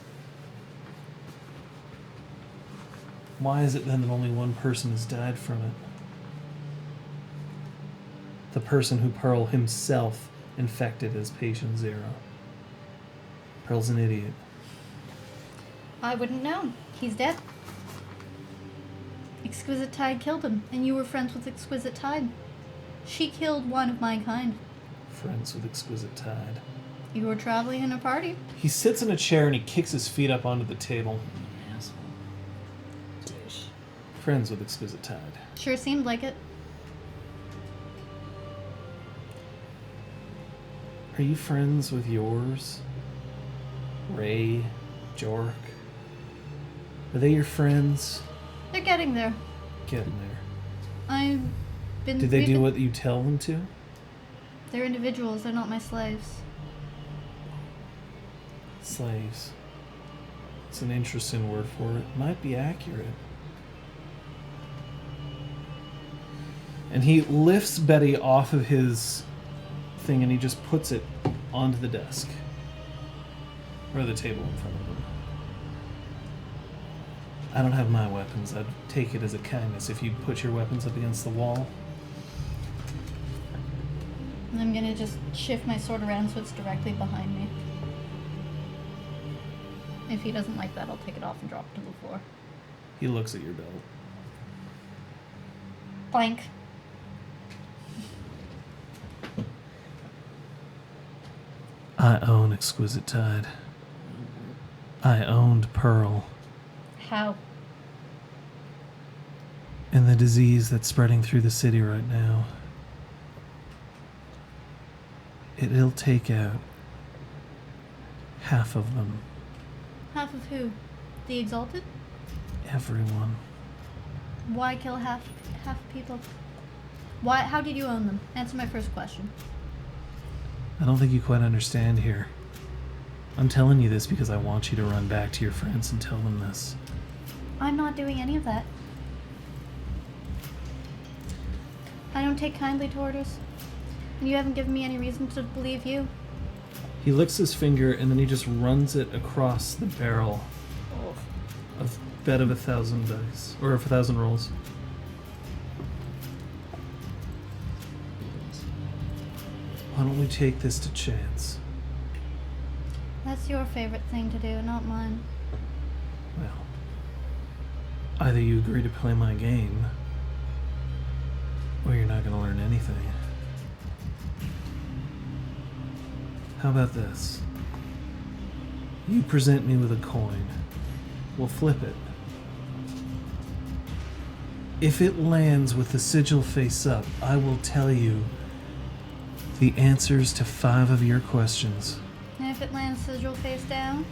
Why is it then that only one person has died from it? The person who Pearl himself infected as patient zero. Pearl's an idiot. I wouldn't know. He's dead. Exquisite Tide killed him, and you were friends with Exquisite Tide. She killed one of my kind. Friends with Exquisite Tide. You were traveling in a party. He sits in a chair and he kicks his feet up onto the table. Asshole. Douche. Friends with Exquisite Tide. Sure seemed like it. Are you friends with yours? Ray, Jorek? Are they your friends? They're getting there. Getting there. I've been... Did they we've do been- what you tell them to? They're individuals. They're not my slaves. Slaves. It's an interesting word for it. Might be accurate. And he lifts Betty off of his thing and he just puts it onto the desk. Or the table in front of him. I don't have my weapons. I'd take it as a kindness if you'd put your weapons up against the wall. And I'm gonna just shift my sword around so it's directly behind me. If he doesn't like that, I'll take it off and drop it to the floor. He looks at your belt. Blank. I own Exquisite Tide. I owned Pearl. How? And the disease that's spreading through the city right now. It'll take out half of them. Half of who? The Exalted? Everyone. Why kill half people? Why? How did you own them? Answer my first question. I don't think you quite understand here. I'm telling you this because I want you to run back to your friends and tell them this. I'm not doing any of that. I don't take kindly to orders. And you haven't given me any reason to believe you. He licks his finger and then he just runs it across the barrel of bet of 1,000 dice. Or of 1,000 rolls. Why don't we take this to chance? That's your favorite thing to do, not mine. Well, either you agree to play my game, or you're not going to learn anything. How about this? You present me with a coin. We'll flip it. If it lands with the sigil face up, I will tell you the answers to 5 of your questions. And if it lands sigil face down?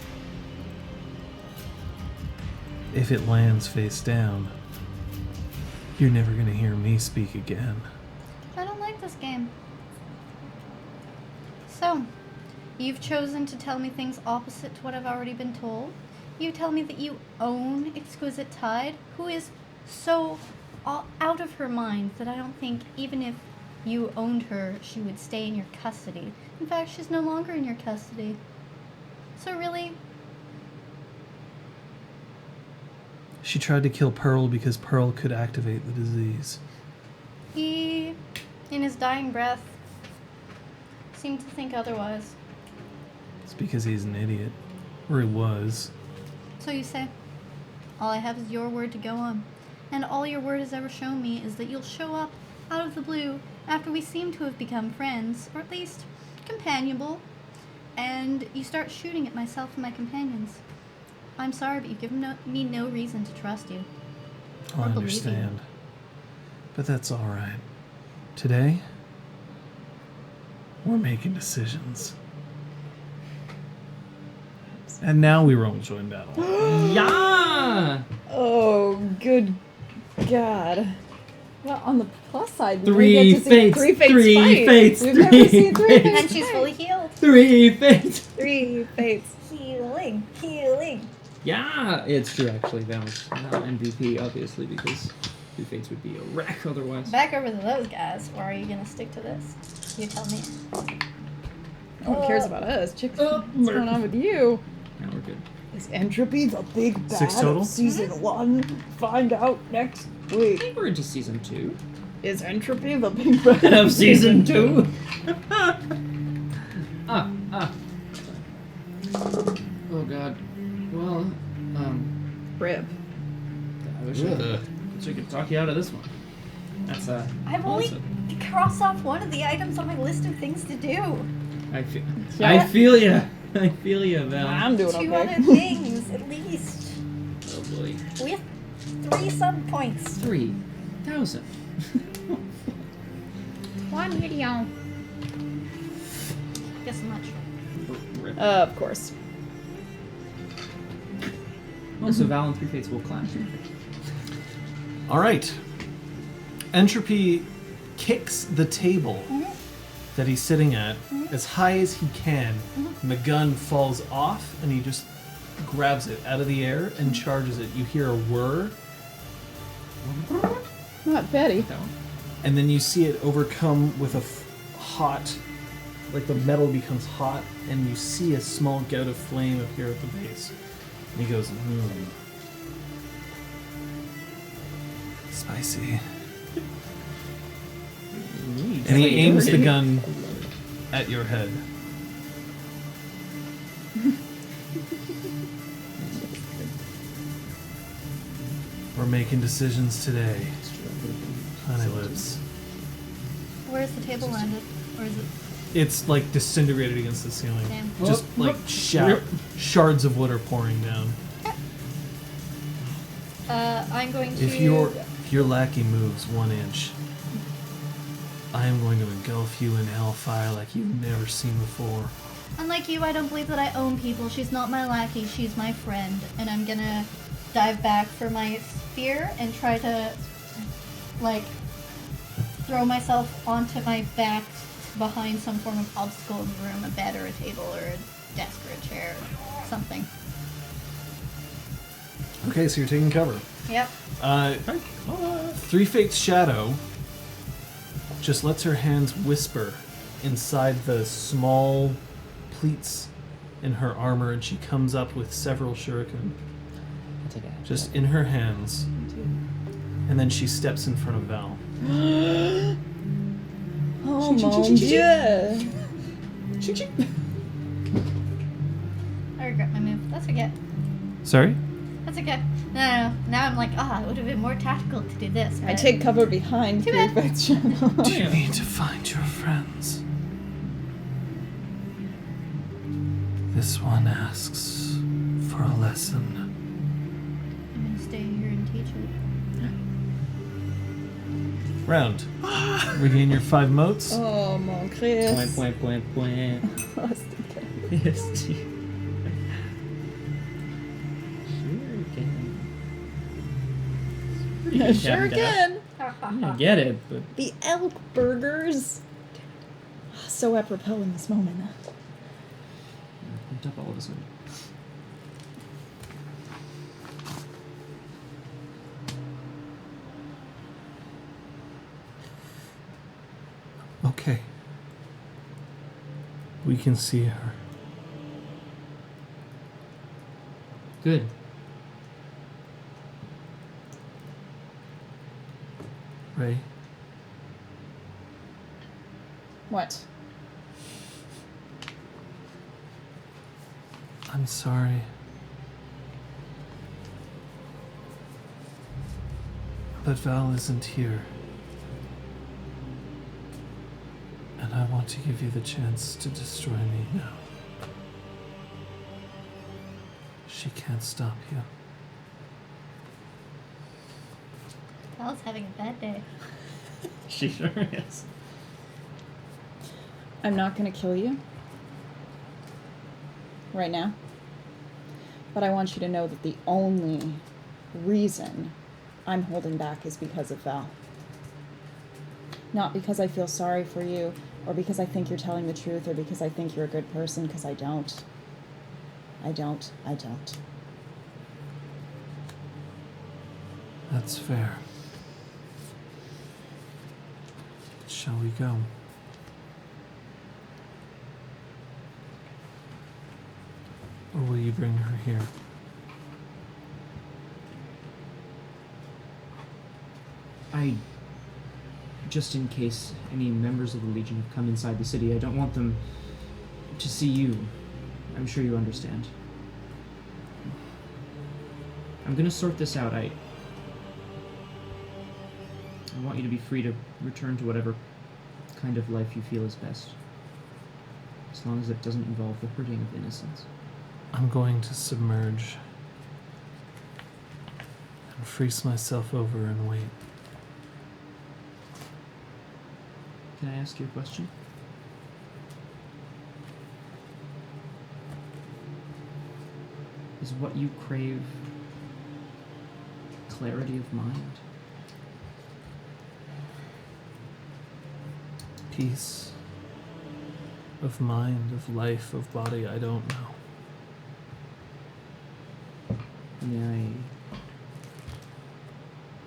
If it lands face down, you're never going to hear me speak again. I don't like this game. So, you've chosen to tell me things opposite to what I've already been told. You tell me that you own Exquisite Tide, who is so out of her mind that I don't think even if you owned her, she would stay in your custody. In fact, she's no longer in your custody. So really, She tried to kill Pearl because Pearl could activate the disease. he, in his dying breath, seem to think otherwise. It's because he's an idiot. Or he was. So you say. All I have is your word to go on. And all your word has ever shown me is that you'll show up out of the blue after we seem to have become friends, or at least companionable, and you start shooting at myself and my companions. I'm sorry, but you've given me no reason to trust you. I Or believe you. understand. But that's alright. Today, we're making decisions. And now we won't join battle. Yeah! Oh, good God. Well, on the plus side, we Three get to see fates, three fates three fight. fates, We've three never seen three fates. fates And she's fight. fully healed. 3 fates. Three fates. Healing. Healing. Yeah, it's true actually. That was not MVP, obviously, because 2 fates would be a wreck otherwise. Back over to those guys, or are you going to stick to this? You tell me. No one cares about us. Chicks, Oh, what's going on with you? Now we're good. Is entropy the big bad 6 total? of season 1? Find out next I week. think we're into season 2. Is entropy the big bad Of season 2. Oh god. Well, Rip. I wish I could talk you out of this one. That's I've well, only crossed off one of the items on my list of things to do. I feel. Yeah. I feel ya. I feel ya, Val. I'm doing 2 okay. other things, at least. Oh boy. With 3 sub points. 3,000. One video. Guess how much? Rip. Of course. Oh, so Val and 3 fates will clash. Alright. Entropy kicks the table that he's sitting at as high as he can. And the gun falls off and he just grabs it out of the air and charges it. You hear a whir, Not Betty. That one. and then you see it overcome with a hot, like the metal becomes hot, and you see a small gout of flame appear at the base. And he goes, spicy. And he aims the gun at your head. We're making decisions today. Honey lips. Where's the table landed? Or is it... It's like disintegrated against the ceiling. Damn. Just like shards of wood are pouring down. I'm going to... If your lackey moves 1 inch, I am going to engulf you in hellfire like you've never seen before. Unlike you, I don't believe that I own people. She's not my lackey, she's my friend. And I'm gonna dive back for my spear and try to, like, throw myself onto my back behind some form of obstacle in the room, a bed or a table or a desk or a chair or something. Okay, so you're taking cover. Yep. 3 Fate's shadow just lets her hands whisper inside the small pleats in her armor, and she comes up with several shuriken just in her hands, and then she steps in front of Val. Oh mon dieu. I regret my move. That's okay. Sorry? That's okay. No. Now I'm like, it would have been more tactical to do this. I but- take cover behind Too 3 bad. Fate's shadow. Do you need to find your friends? This one asks for a lesson. I'm gonna stay here and teach it. Round. Regain your 5 motes. Oh mon Chris. Point. Yes. Sure can. I get it, but The elk burgers. So apropos in this moment. dump all of this in. Okay. We can see her. Good. Ray, What? I'm sorry. But Val isn't here. And I want to give you the chance to destroy me now. She can't stop you. Val's having a bad day. She sure is. I'm not gonna kill you. Right now. But I want you to know that the only reason I'm holding back is because of Val. Not because I feel sorry for you, or because I think you're telling the truth, or because I think you're a good person, because I don't. I don't. That's fair. Shall we go? Or will you bring her here? Just in case any members of the Legion have come inside the city, I don't want them to see you. I'm sure you understand. I'm gonna sort this out. I want you to be free to return to whatever kind of life you feel is best. As long as it doesn't involve the hurting of innocents. I'm going to submerge and freeze myself over and wait. Can I ask you a question? Is what you crave clarity of mind? Peace of mind, of life, of body, I don't know. May I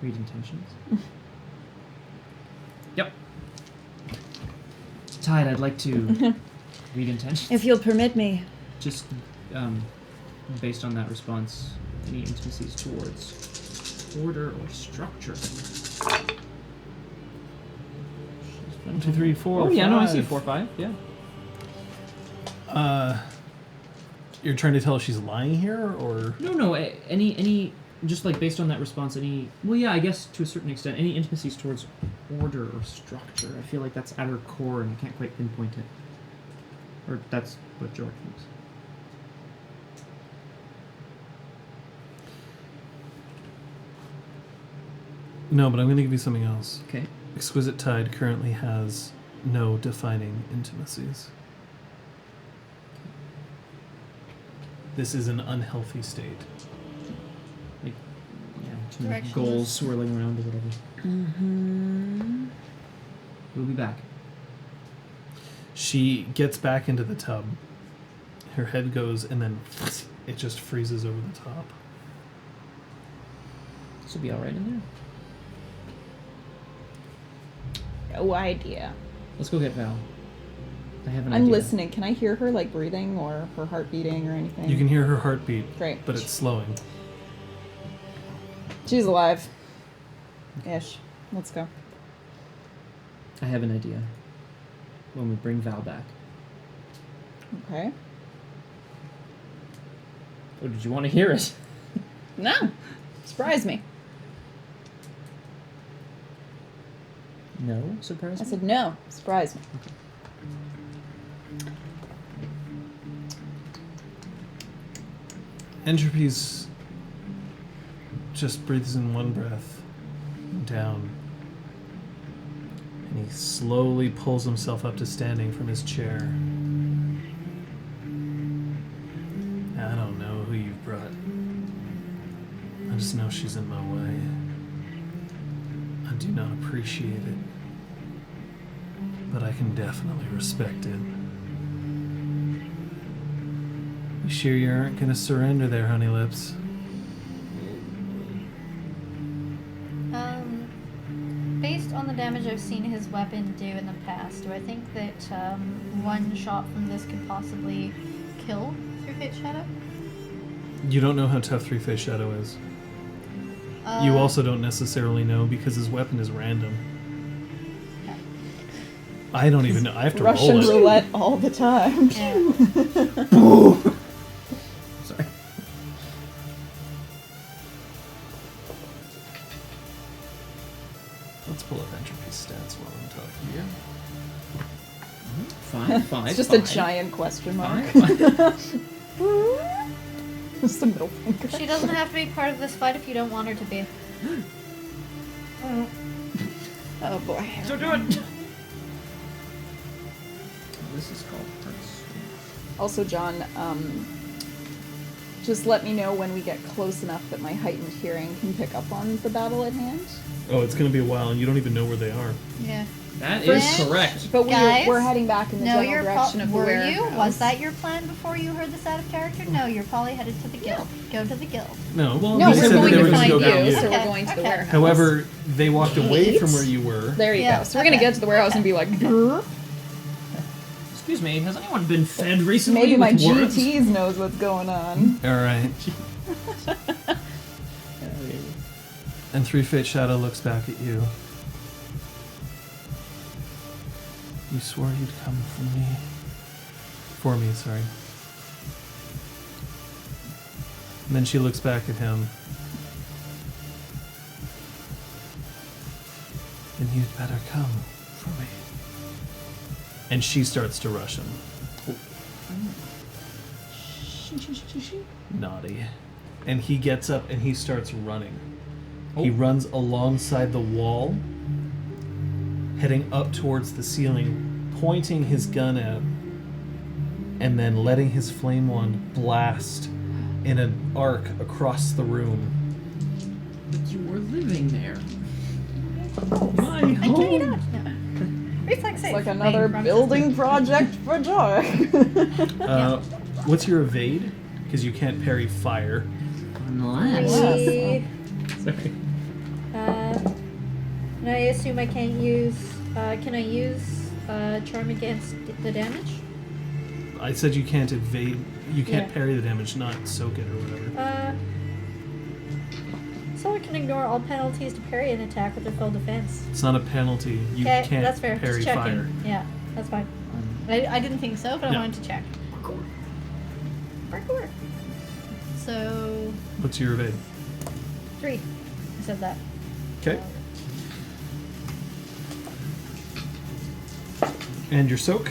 read intentions? Yep. Tide, I'd like to read intentions. If you'll permit me. Just based on that response, any intimacies towards order or structure. 1, 2, 3, 4. Oh yeah, no, I see 5. 4, 5. Yeah. You're trying to tell us she's lying here, or No. Any, just like based on that response, any. Well, yeah, I guess to a certain extent, any intimacies towards order or structure. I feel like that's at her core, and I can't quite pinpoint it. Or that's what Jorek thinks. no? But I'm going to give you something else. Okay. Exquisite Tide currently has no defining intimacies. This is an unhealthy state. Like, yeah, too many Directionless. goals swirling around or whatever. Mm-hmm. We'll be back. She gets back into the tub. Her head goes, and then it just freezes over the top. This will be all right in there. No idea. Let's go get Val. I have an I'm idea. listening. Can I hear her like breathing or her heart beating or anything? You can hear her heartbeat, Great. but it's slowing. She's alive. Ish. Let's go. I have an idea. When we bring Val back. Okay. Oh, did you want to hear it? No. Surprise me. No, surprise. I said no. Surprise me. Entropy's just breathes in one breath, down. And he slowly pulls himself up to standing from his chair. I don't know who you've brought. I just know she's in my way. I do not appreciate it. But I can definitely respect it. You sure you aren't gonna surrender there, Honey Lips? Based on the damage I've seen his weapon do in the past, do I think that one shot from this could possibly kill Three-Fate Shadow? You don't know how tough Three-Faced Shadow is. You also don't necessarily know because his weapon is random. Okay. I don't even know. I have to Russian roll it. roulette all the time. Yeah. Let's pull up entropy stats while I'm talking here. 5. It's just a giant question mark. 5. Just a middle finger. She doesn't have to be part of this fight if you don't want her to be. Oh boy. So do it. This is called Hearts. Also, John, just let me know when we get close enough that my heightened hearing can pick up on the battle at hand. Oh, it's gonna be a while, and you don't even know where they are. Yeah. That Friend? is correct. But Guys, we're heading back in the No, general you're direction of the were warehouse. you? Was that your plan before you heard this out of character? No, you're probably headed to the guild. Go to the guild. No, Well, No, we we're said that going they to were gonna find go you, down so here. we're going to the Okay. warehouse. However, they walked away from Wait. where you were. There you Yeah, go. So we're gonna okay. get to the warehouse and be like, "Grr." Excuse me, has anyone been fed recently? Maybe my with words? GTs knows what's going on. All right. And Three Fate Shadow looks back at you. You swore you'd come for me. For me, sorry. And then she looks back at him. Then you'd better come for me. And she starts to rush him. Naughty. And he gets up and he starts running. He runs alongside the wall, heading up towards the ceiling, pointing his gun at, and then letting his flame wand blast in an arc across the room. But you were living there. My I can't home. out. No. Reflex save. Like another Main building project for Jorek. What's your evade? Because you can't parry fire. Unless. Three. Sorry. And I assume I can't use. Can I use charm against the damage? I said you can't evade. You can't Yeah. parry the damage, not soak it or whatever. Someone can ignore all penalties to parry an attack with their full defense. It's not a penalty. You Okay, can't that's fair. parry Just checking. fire. Yeah, that's fine. I didn't think so, but I Yeah. wanted to check. Parkour. So What's your evade? 3. I said that. Okay. And your soak?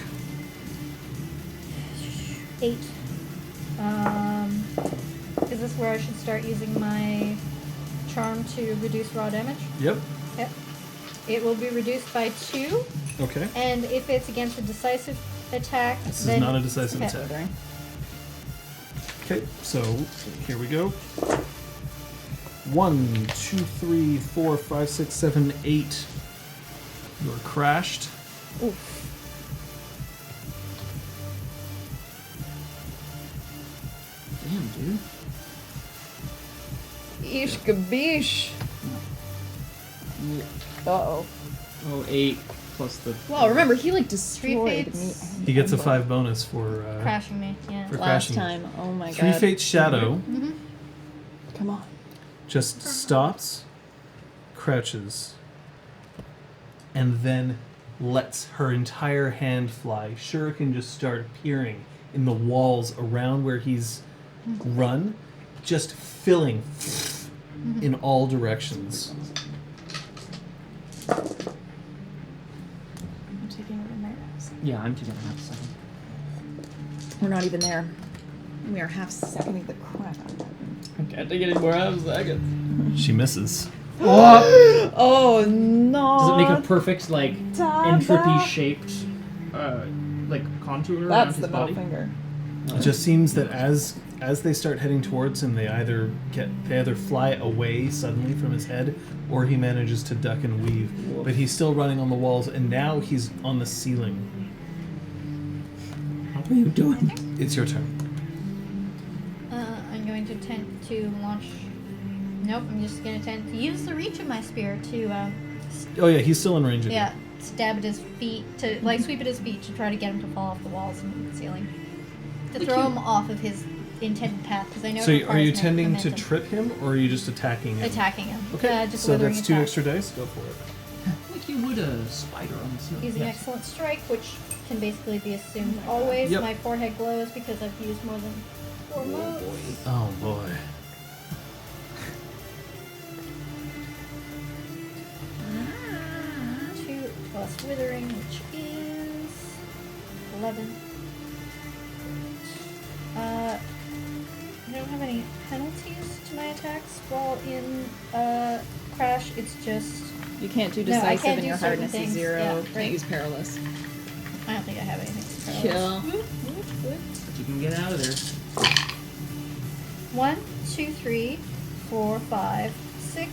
8. Is this where I should start using my charm to reduce raw damage? Yep. Yep. It will be reduced by 2, Okay. and if it's against a decisive attack, This then is not a decisive okay. attack. Okay, so here we go. 1, 2, 3, 4, 5, 6, 7, 8. You're crashed. Oof. Damn, dude. Eesh kabish. Uh-oh. Oh, 8 plus the. Well, remember, he like destroyed me. fates. and He gets a Ember 5 bonus for Crashing me, yeah. for Last crashing. time. Oh my Three god. Fates Shadow Mm-hmm. Come on. just stops, crouches, and then lets her entire hand fly. Shuriken just start appearing in the walls around where he's run, just filling in all directions. I'm taking it in there. Yeah, I'm taking a half second. We're not even there. We are half seconding the crap out of it. I can't take any more half seconds. She misses. Oh no! Does it make a perfect, like, Tada. entropy-shaped, like, contour around That's his the middle body? finger. It just seems that as they start heading towards him, they either fly away suddenly from his head, or he manages to duck and weave. But he's still running on the walls, and now he's on the ceiling. How are you doing? It's your turn. I'm going to attempt to launch. Nope, I'm just going to attempt to use the reach of my spear to, Oh yeah, he's still in range of you. yeah, stab at his feet, to, like, sweep at his feet to try to get him to fall off the walls and the ceiling. To throw him off of his intended path, because I know So it are you requires tending to momentum. trip him, or are you just attacking him? Attacking him. Okay, Just so withering that's 2 attack. extra dice. Go for it. Like you would a spider on the ceiling. Using Excellent Strike, which can basically be assumed always. Yep. My forehead glows because I've used more than 4 modes. Oh boy. plus withering, which is 11. I don't have any penalties to my attacks while in crash. It's just You can't do No, I decisive can't and do your certain hardness is things. 0. Yeah, Can't right. use perilous. I don't think I have anything. to Kill. But you can get out of there. 1, 2, 3, 4, 5, 6,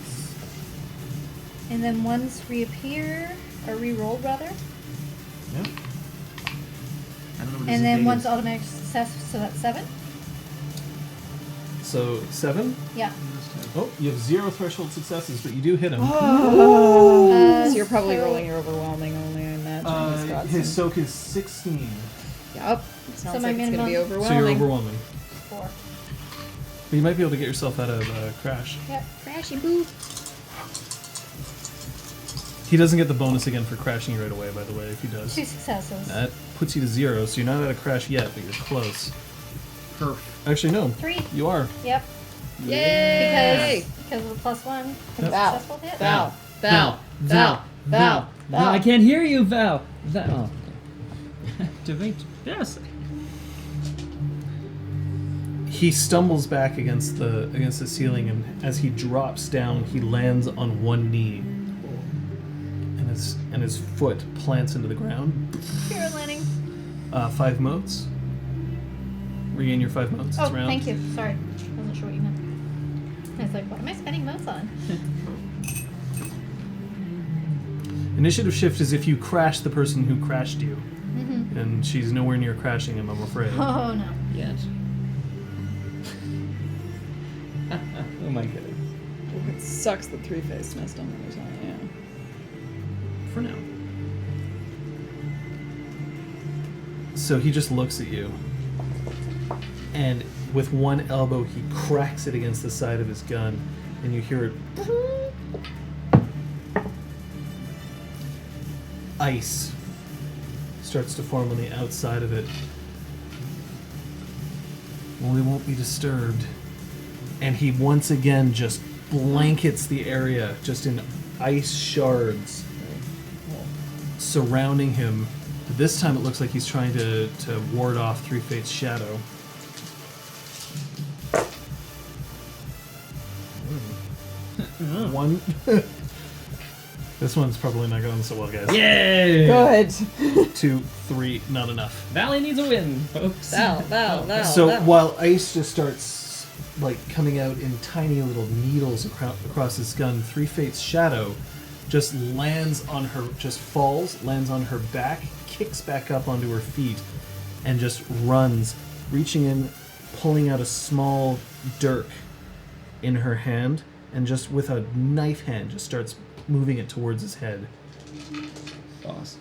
and then ones reappear or re-rolled rather, Yeah. I don't know what and then one's disadvantage automatic success, so that's 7. So 7. Yeah. Oh, you have 0 threshold successes, but you do hit him. So you're probably so- rolling your overwhelming only, I imagine. He's got His some- soak is 16. Yep. Sounds my like it's gonna be minimum- overwhelming. So you're overwhelming. 4. But you might be able to get yourself out of crash. Yep. Crashy boo. He doesn't get the bonus again for crashing you right away, by the way, if he does. 2 successes. That puts you to 0, so you're not out of crash yet, but you're close. Perf. Actually, no. 3. You are. Yep. Yay! Because of the +1. Yep. Val. Successful hit. Val. Val. I can't hear you, Val. Val. Activate. Yes. He stumbles back against the ceiling, and as he drops down, he lands on one knee, and his foot plants into the ground. Pure landing. 5 motes. Regain your 5 motes. Oh, It's round. thank you. Sorry. Wasn't sure what you meant. I was like, what am I spending motes on? Initiative shift is if you crash the person who crashed you, Mm-hmm. and she's nowhere near crashing him, I'm afraid. Oh, no. Yes. Oh my god. It sucks that Three-Face missed on the other side, yeah. For now. So he just looks at you, and with one elbow he cracks it against the side of his gun, and you hear it. Ice starts to form on the outside of it. Well, we won't be disturbed. And he once again just blankets the area, just in ice shards surrounding him. This time it looks like he's trying to ward off Three-Fate's shadow. One. This one's probably not going so well, guys. Yay! Good. 2, 3, not enough. Valley needs a win, folks. Val. So while ice just starts like coming out in tiny little needles across his gun, Three-Fate's shadow just lands on her, just falls, lands on her back, kicks back up onto her feet, and just runs, reaching in, pulling out a small dirk in her hand, and just with a knife hand just starts moving it towards his head. Boss.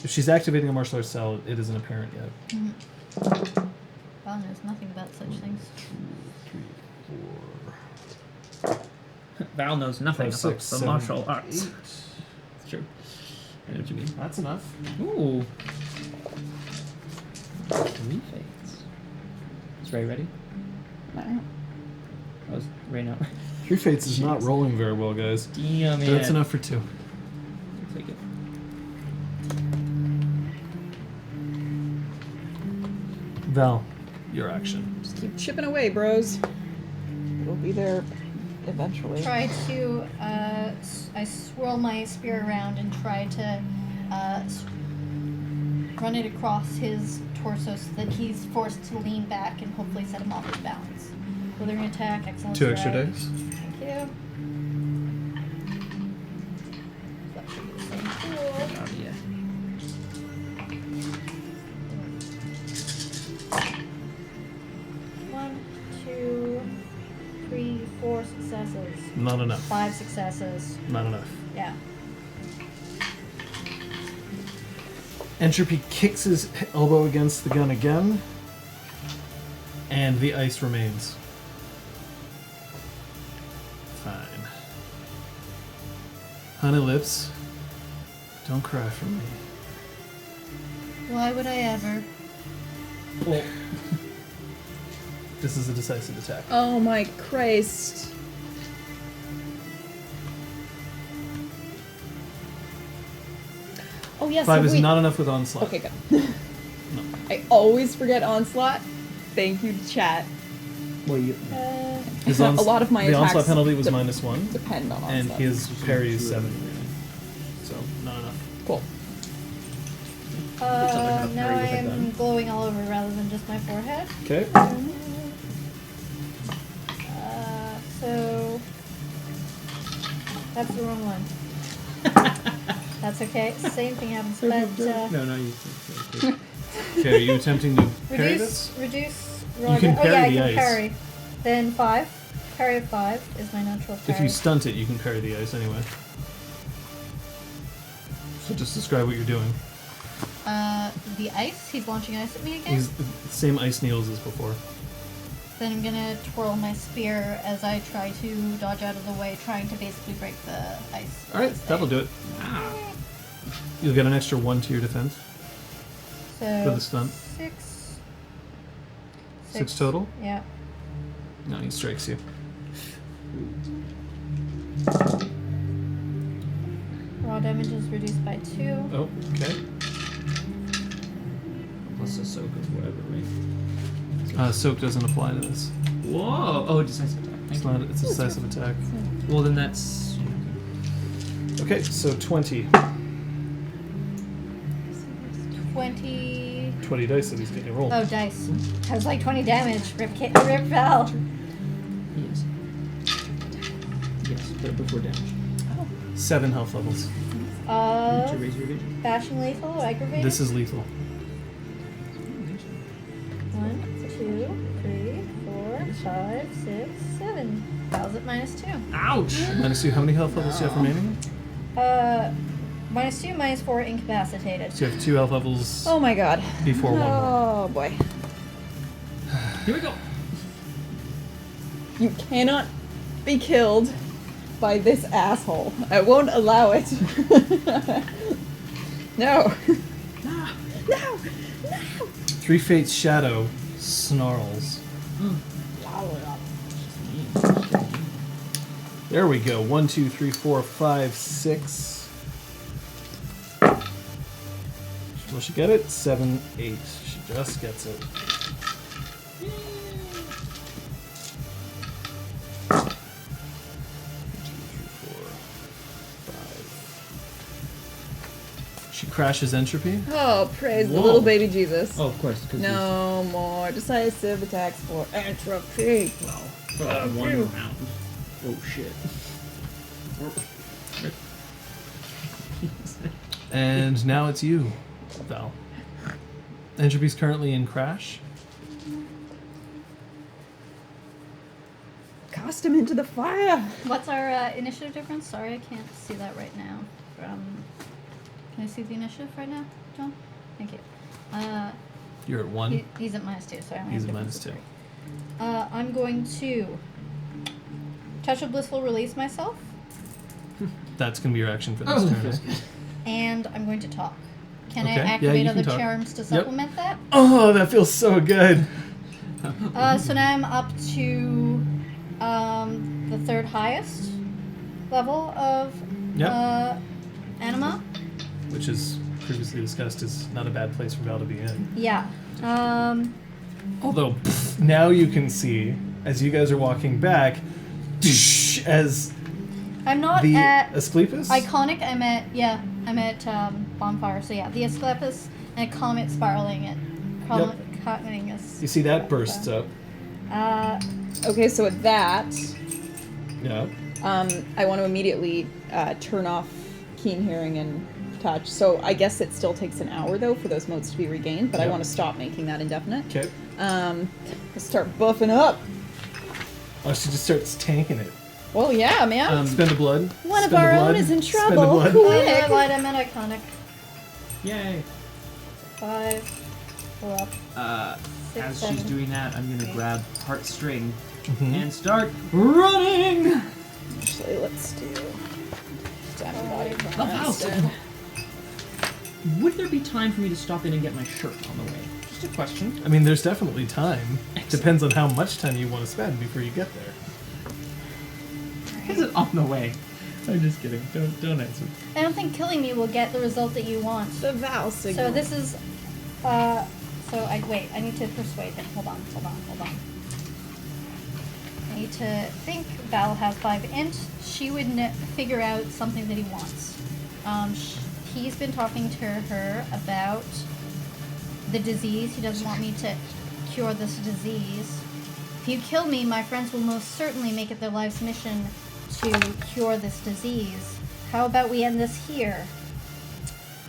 If she's activating a martial arts style, it isn't apparent yet. Val knows nothing about such things. 3, 4. Val knows nothing 5, about 6, the 7, martial arts. 8. It's true. I know what you mean. That's enough. Ooh. 3 fates. Is Ray ready? No. I was Ray not. Three-Fates is not rolling very well, guys. Damn it. That's enough for 2. Take it. Val, your action. Just keep chipping away, bros. It'll be there eventually. Try to, I swirl my spear around and try to run it across his torso so that he's forced to lean back and hopefully set him off his balance. Withering attack, excellent 2 extra strike. dice. Thank you. That should be the same pool. Oh, yeah. One, 2, 3, 4 successes. Not enough. 5 successes. Not enough. Yeah. Entropy kicks his elbow against the gun again, and the ice remains. Fine. Honey Lips, don't cry for me. Why would I ever? Well, this is a decisive attack. Oh my Christ. Oh yes. 5 is not enough with onslaught. Okay, good. I always forget onslaught. Thank you, chat. Well, you. His A lot of my the attacks onslaught penalty was de- -1, Depend on onslaught. and his parry is 7. So not enough. Cool. Now I am glowing all over rather than just my forehead. Okay. So that's the wrong one. That's okay. Same thing happens, but No, you. Okay, are you attempting to parry this? reduce. You can parry I the can ice. parry. Then 5. Parry of 5 is my natural parry. If you stunt it, you can parry the ice anyway. So just describe what you're doing. The ice. He's launching ice at me again. He's the same ice needles as before. Then I'm gonna twirl my spear as I try to dodge out of the way, trying to basically break the ice. Alright, that'll do it. You'll get an extra 1 to your defense. So For the stunt. 6. 6 total? Yeah. No, he strikes you. Raw damage is reduced by 2. Oh, okay. Plus a soak of whatever, right? Soak doesn't apply to this. Whoa! Oh, decisive attack. It's not. It's a decisive attack. Well, then that's. Okay, so 20. 20. 20 dice that he's getting rolled. Oh, dice. I was like 20 damage. Rip Val. Yes. Yes, but before damage. 7 health levels. To raise your vision. Bashing lethal, aggravated. This is lethal. 1, 2, 3, 4, 5, 6, 7. Val's at -2. Ouch! -2. How many health levels do you have remaining? -2, -4, incapacitated. So you have 2 health levels Oh my god. before 1 more. Oh boy. Here we go. You cannot be killed by this asshole. I won't allow it. No. No. No. 3 Fates Shadow snarls. There we go. 1, 2, 3, 4, 5, 6. Will she get it? 7, 8. She just gets it. She crashes entropy. Oh, praise the Whoa. little baby Jesus. Oh, of course. Because No more decisive attacks for entropy. Well, for like one round. Oh shit. And now it's you, Val. Entropy's currently in crash. Cast him into the fire. What's our initiative difference? Sorry, I can't see that right now. Can I see the initiative right now, John? Thank you. You're at 1. He's at -2, so I only He's have at difference of -2. 3. I'm going to touch of blissful release myself, That's going to be your action for this Oh, turn. okay. and I'm going to talk. Can Okay. I Yeah, activate you can other talk. charms to supplement that? Oh, that feels so good. So now I'm up to the 3rd highest level of Yep. anima. Which is previously discussed is not a bad place for Val to be in. Yeah. Although now you can see, as you guys are walking back, as I'm not the at Asclepius. iconic. I'm at bonfire. So yeah, the Asclepius and a comet spiraling it. Cometing us. You see that bursts up. Okay, so at that, Yeah. I want to immediately turn off keen hearing and touch. So I guess it still takes an hour though for those modes to be regained, but I Yep. want to stop making that indefinite. Okay. Let's start buffing up. Oh, she just starts tanking it. Well, yeah, man. Spend the blood. One of spend the our blood, own is in spend the trouble. blood. Cool. Oh, no, Quick. I lied. I'm at iconic. Yay. 5. Pull up. 6, As 7. she's doing that, I'm gonna grab Heartstring Mhm. and start running. Actually, let's do Diamond Body The Prime house. instead. Would there be time for me to stop in and get my shirt on the way? Just a question. I mean, there's definitely time. Depends on how much time you want to spend before you get there. Is it on the way? I'm just kidding. Don't answer. I don't think killing me will get the result that you want. The Val signal. So this is, wait, I need to persuade him. Hold on. I need to think. Val has 5 int. She would figure out something that he wants. He's been talking to her about the disease. He doesn't want me to cure this disease. If you kill me, my friends will most certainly make it their life's mission to cure this disease. How about we end this here?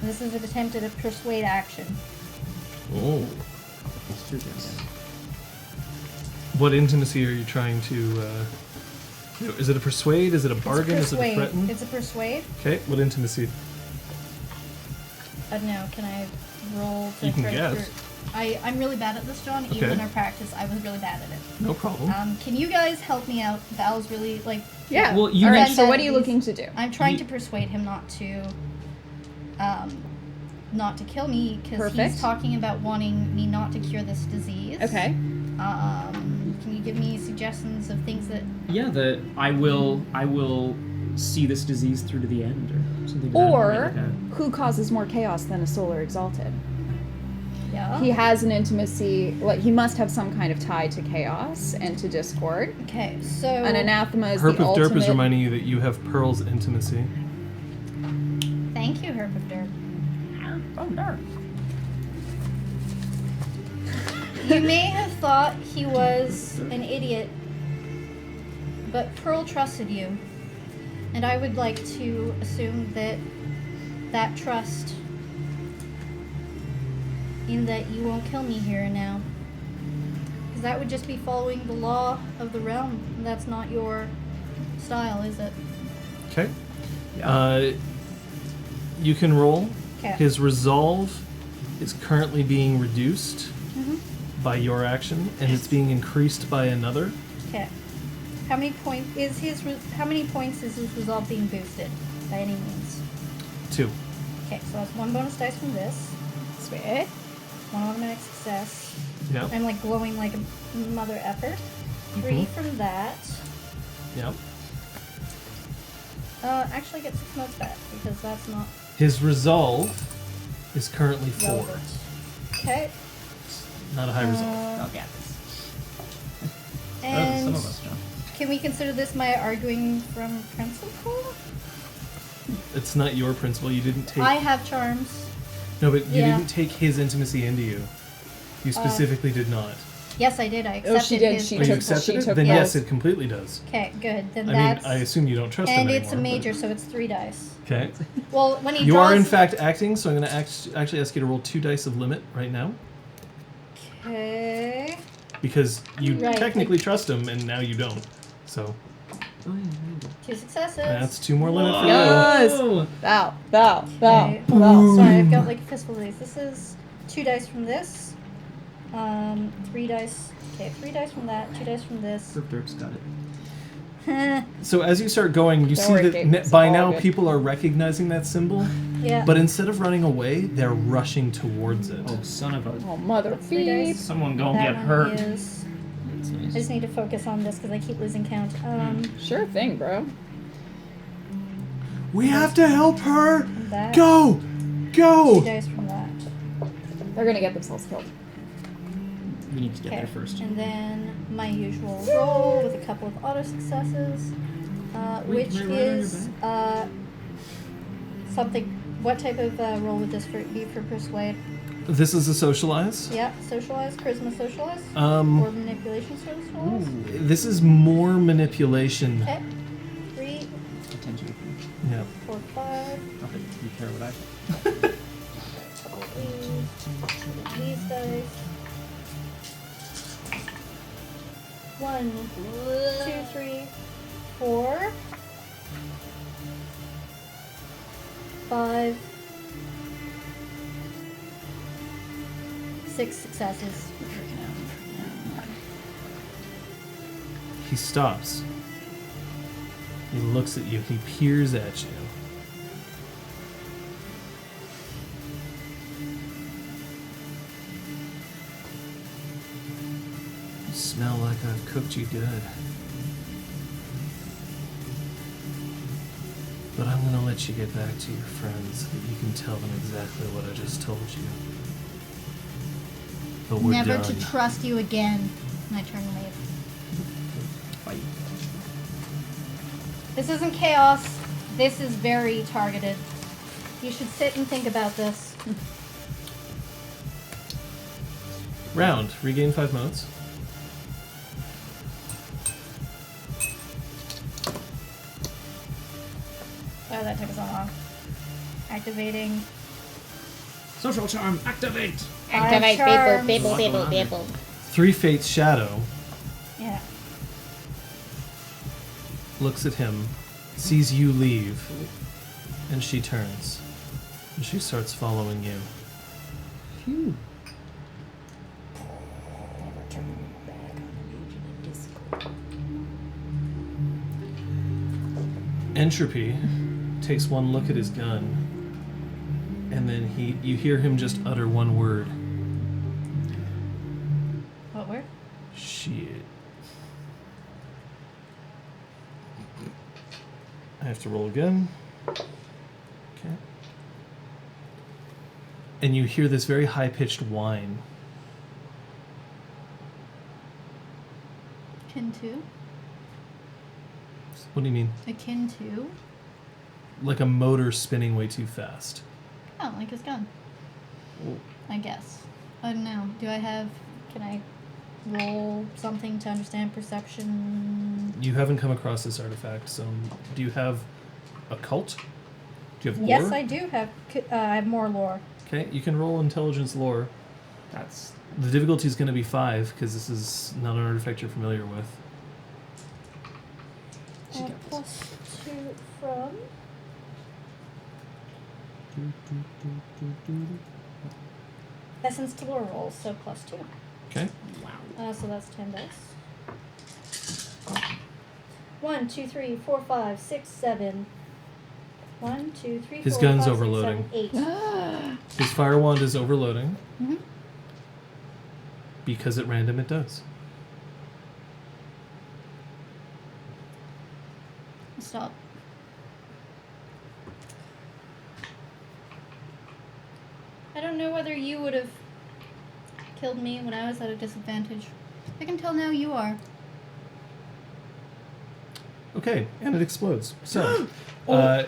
This is an attempt at a persuade action. Oh. It's true, yes. What intimacy are you trying to? Is it a persuade? Is it a bargain? Is it a threaten? It's a persuade. Okay. What intimacy? I don't know. Can I roll to You can try to guess. I'm really bad at this, John. Even Okay. in our practice, I was really bad at it. No problem. Can you guys help me out? Val's really like. Yeah. Well, you All right. mentioned- So what are you looking to do? I'm trying You- to persuade him not to kill me because Perfect. he's talking about wanting me not to cure this disease. Okay. Can you give me suggestions of things that? Yeah, I will see this disease through to the end, or something. to that Or effect, like a- who causes more chaos than a solar exalted? Yeah. He has an intimacy. Like he must have some kind of tie to chaos and to discord. Okay, so An anathema is Herp the of Derp ultimate. is reminding you that you have Pearl's intimacy. thank you, Herb of Derp. You may have thought he was an idiot, but Pearl trusted you, and I would like to assume that trust in that you won't kill me here and now, because that would just be following the law of the realm. And that's not your style, is it? Okay. You can roll. 'Kay. His resolve is currently being reduced Mhm. by your action, and it's being increased by another. Okay. How many points is his resolve being boosted by any means? 2. Okay, so that's 1 bonus dice from this. Sweet. 1 automatic success. Yep. I'm like glowing like a mother effer. 3 from that. Yep. Actually get 6 notes back because that's not His resolve is currently 4. relevant. Okay. Not a high resolve. I'll get this. And Some of us, John. can we consider this my arguing from principle? It's not your principle. You didn't take. I have charms. No, but you Yeah. didn't take his intimacy into you. You specifically did not. Yes, I did. I accepted Oh, she did. his She Oh, you took- accepted she it? took Then those. yes, it completely does. Okay, good. Then I that's mean, I assume you don't trust him and anymore. it's a major, so it's 3 dice. Okay. Well, when he You draws, are in fact acting, so I'm going to actually ask you to roll 2 dice of limit right now Okay. because you Right. technically trust him, and now you don't. So Oh, yeah, maybe. 2 successes. that's 2 more limit for you. Yes. Oh! Val. Okay, hold on. Sorry, I've got like a fistful of these. This is 2 dice from this. 3 dice. Okay, 3 dice from that. 2 dice from this. Herb Derp's got it. So as you start going, you Don't see worry, that Kate, it's by all now good. people are recognizing that symbol, Yeah. but instead of running away, they're rushing towards it. Oh, son of a. Oh, mother That's 3 dice. beep. Someone gonna That get one hurt. is. That's I nice. just need to focus on this because I keep losing count. Sure thing, bro. We have to help her. That. Go, 2 go. dice from that. They're gonna get themselves killed. We need to get Okay. there first. And then my usual roll with a couple of auto successes, Wait, which right on your is something. What type of roll would this be for persuade? This is a socialize. Yeah, socialize, charisma, socialize, or Um, manipulation, socialize. this is more manipulation. Okay. 3, Attention. Yeah. 4, 5. Not that you care what I think. Couple of these dice. 1, 2, 3, 4, 5, 6 successes. He stops. He looks at you. He peers at you. You smell like I've cooked you good. But I'm gonna let you get back to your friends so that you can tell them exactly what I just told you. But we're Never done. to trust you again. And I turn and leave. Fight. This isn't chaos. This is very targeted. You should sit and think about this. Round. Regain 5 modes. Oh, that took so long. Activating. Social charm, activate! Activate people. 3 Fates Shadow Yeah. looks at him, sees you leave, and she turns. And she starts following you. Phew. Entropy takes one look at his gun, and then you hear him just utter one word. What word? Shit. I have to roll again. Okay. And you hear this very high-pitched whine. Akin to? What do you mean? Akin to? Like a motor spinning way too fast. Oh, like his gun. I guess. I don't know. Can I roll something to understand perception? You haven't come across this artifact, so do you have occult? Do you have lore? Yes, I do have. I have more lore. Okay, you can roll intelligence lore. That's The difficulty is going to be 5 because this is not an artifact you're familiar with. She got Plus 2 from. Essence to lore rolls, so plus 2. Okay. So that's 10 dice. 1, 2, 3, 4, 5, 6, 7. 1, 2, 3, His 4, gun's 5, 6, overloading. 7, 8. His fire wand is overloading Mm-hmm. because at random it does. Stop. I don't know whether you would have killed me when I was at a disadvantage. I can tell now you are. Okay, and it explodes. So, I'm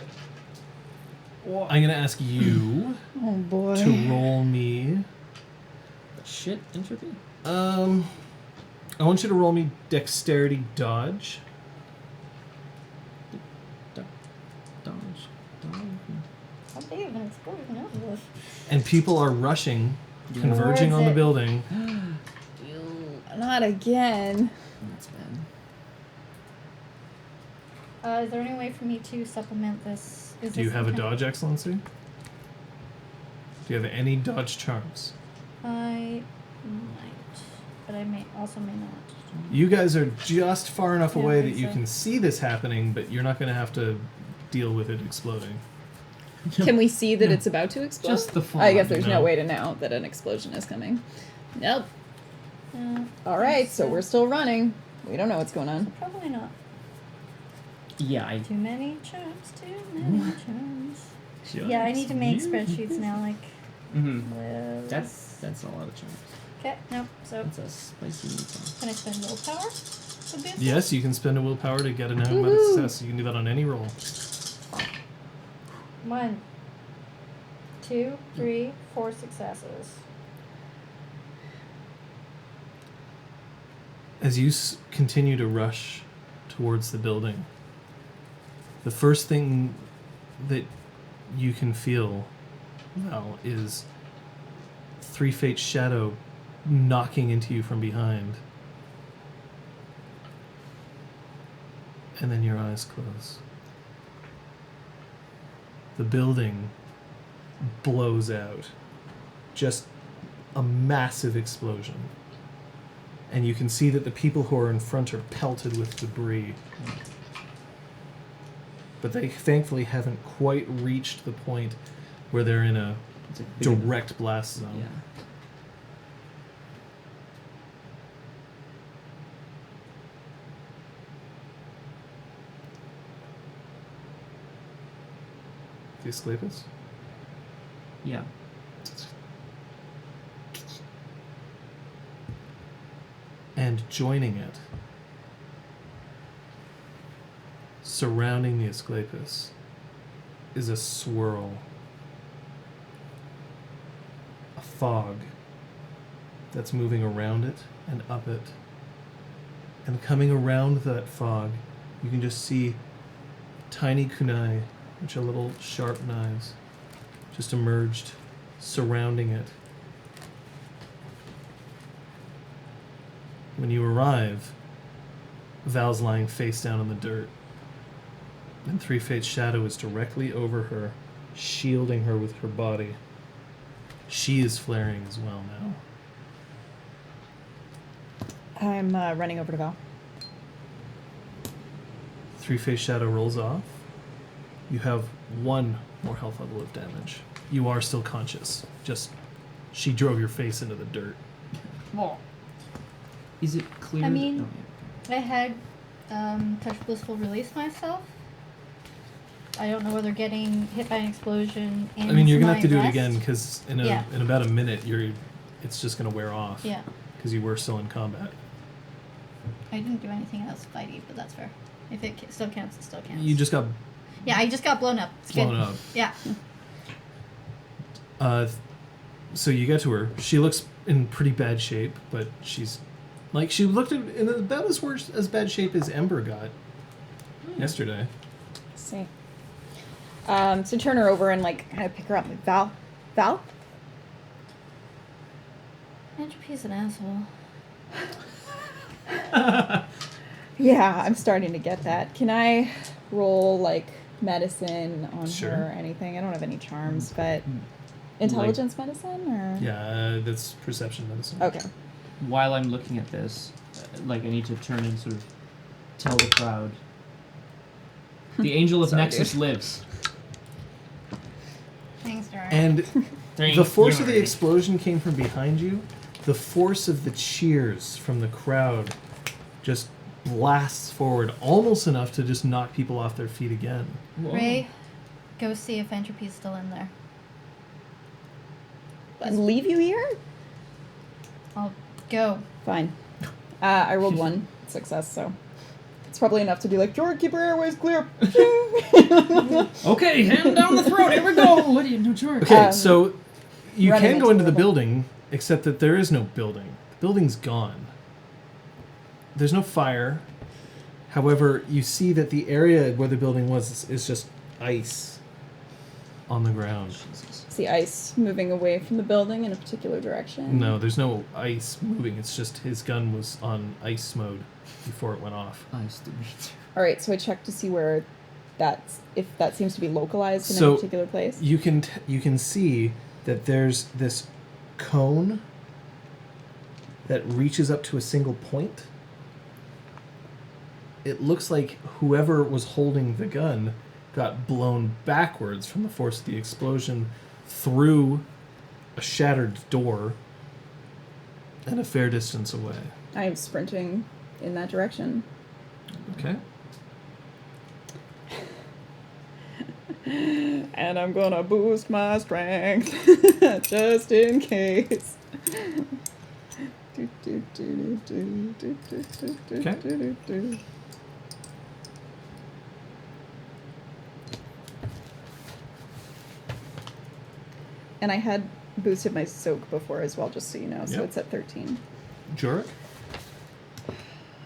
going to ask you Oh boy. to roll me. shit entropy. I want you to roll me dexterity dodge. How big of an explosion is this? And people are rushing, converging Where on is the it? building. Not again. That's bad. Is there any way for me to supplement this? Do you have a dodge excellency? Do you have any dodge charms? I might, but I may not. You guys are just far enough Yeah, I away think that you so. can see this happening, but you're not going to have to deal with it exploding. Can we see that it's about to explode? Just the fun. I guess there's No. no way to know that an explosion is coming. Nope. No, All right, so we're still running. We don't know what's going on. probably not. Yeah, I. Too many charms. Too many charms. Yeah, I need to make spreadsheets now. Like, Mm-hmm. well, That's a lot of charms. okay. Nope. So That's a spicy meatball. can I spend willpower to boost it? Yes, you can spend a willpower to get an automatic Woohoo. success. You can do that on any roll. 1, 2, 3, 4 successes. As you continue to rush towards the building, the first thing that you can feel, well, is 3 Fates shadow knocking into you from behind. And then your eyes close. The building blows out. Just a massive explosion. And you can see that the people who are in front are pelted with debris. But they thankfully haven't quite reached the point where they're in a It's like big enough. direct blast zone. Yeah. The Asclepius? Yeah. And joining it, surrounding the Asclepius, is a swirl, a fog that's moving around it and up it. And coming around that fog, you can just see tiny kunai, which are little sharp knives, just emerged, surrounding it. When you arrive, Val's lying face down in the dirt, and Three Fate's shadow is directly over her, shielding her with her body. She is flaring as well now. I'm running over to Val. Three Fate's shadow rolls off. You have 1 more health level of damage. You are still conscious. Just, she drove your face into the dirt. Well, is it clear? I mean, that, I had touch blissful release myself. I don't know whether getting hit by an explosion and I mean, you're gonna have to do it rest- again because in about a minute, it's just gonna wear off. Yeah. Because you were still in combat. I didn't do anything else fighty, but that's fair. If it still counts, it still counts. You just got Yeah, I just got blown up. It's blown good. up. Yeah. So you get to her. She looks in pretty bad shape, but she's like she looked in about as bad shape as Ember got yesterday. Let's see. So turn her over and like kind of pick her up. Like, Val? Entropy's an asshole. Yeah, I'm starting to get that. Can I roll like medicine on Sure. her or anything? I don't have any charms, but intelligence medicine or Yeah, that's perception medicine. okay. while I'm looking at this, like I need to turn and sort of tell the crowd. The Angel of Sorry, Nexus dude. lives. Thanks, Jorek. And Thank the force of you. the explosion came from behind you. The force of the cheers from the crowd just blasts forward almost enough to just knock people off their feet again. Whoa. Ray, go see if Entropy's still in there. And leave you here? I'll go. Fine. I rolled 1 success, so it's probably enough to be like, Jorek, keep your airways clear. Okay, hand down the throat. Here we go. What do you do, Jorek? Okay, so you running can go into into the the- building, except that there is no building. The building's gone. There's no fire. However, you see that the area where the building was is just ice on the ground. See ice moving away from the building in a particular direction. No, there's no ice moving. It's just his gun was on ice mode before it went off. All right, so I checked to see where if that seems to be localized in So a particular place. you can see that there's this cone that reaches up to a single point. It looks like whoever was holding the gun got blown backwards from the force of the explosion through a shattered door and a fair distance away. I am sprinting in that direction. Okay. And I'm gonna boost my strength just in case. Okay. And I had boosted my soak before as well, just so you know, so Yep. it's at 13. Jorek?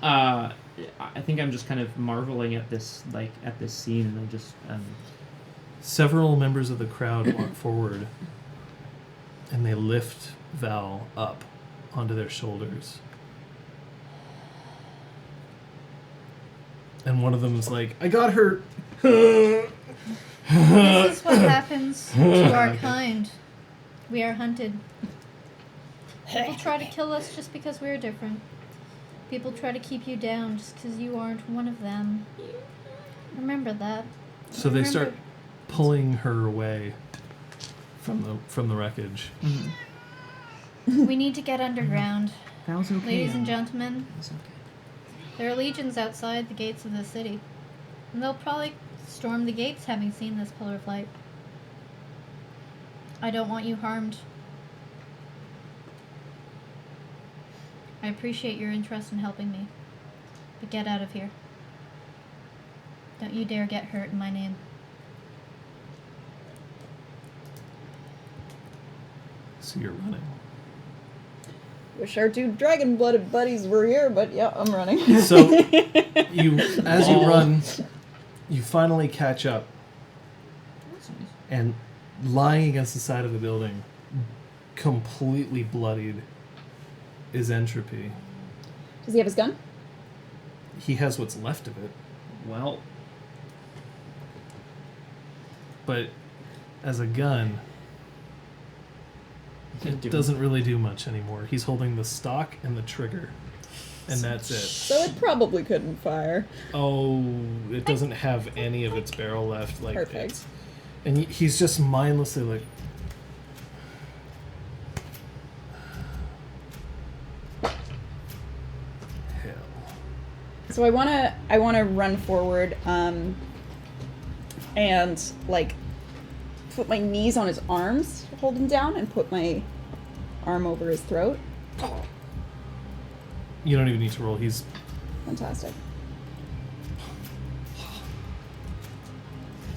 I think I'm just kind of marveling at this, at this scene, and I just, Several members of the crowd walk forward and they lift Val up onto their shoulders. And one of them is like, I got her. This is what happens to our kind. We are hunted. People try to kill us just because we're different. People try to keep you down just because you aren't one of them. Remember that. So they start pulling her away from the wreckage. We need to get underground. that was okay. Ladies and gentlemen, That was okay. there are legions outside the gates of the city. And they'll probably storm the gates having seen this pillar of light. I don't want you harmed. I appreciate your interest in helping me. But get out of here. Don't you dare get hurt in my name. So you're running. Wish our 2 dragon-blooded buddies were here, but yeah, I'm running. So as you run, you finally catch up, and lying against the side of the building, completely bloodied, is Entropy. Does he have his gun? He has what's left of it, Well, but as a gun, can't do it doesn't really do much anymore. He's holding the stock and the trigger, and that's it. So it probably couldn't fire. Oh, it doesn't have any of its barrel left. Like, Perfect. And he's just mindlessly like, hell. So I wanna run forward, and like put my knees on his arms, hold him down, and put my arm over his throat. You don't even need to roll. He's Fantastic.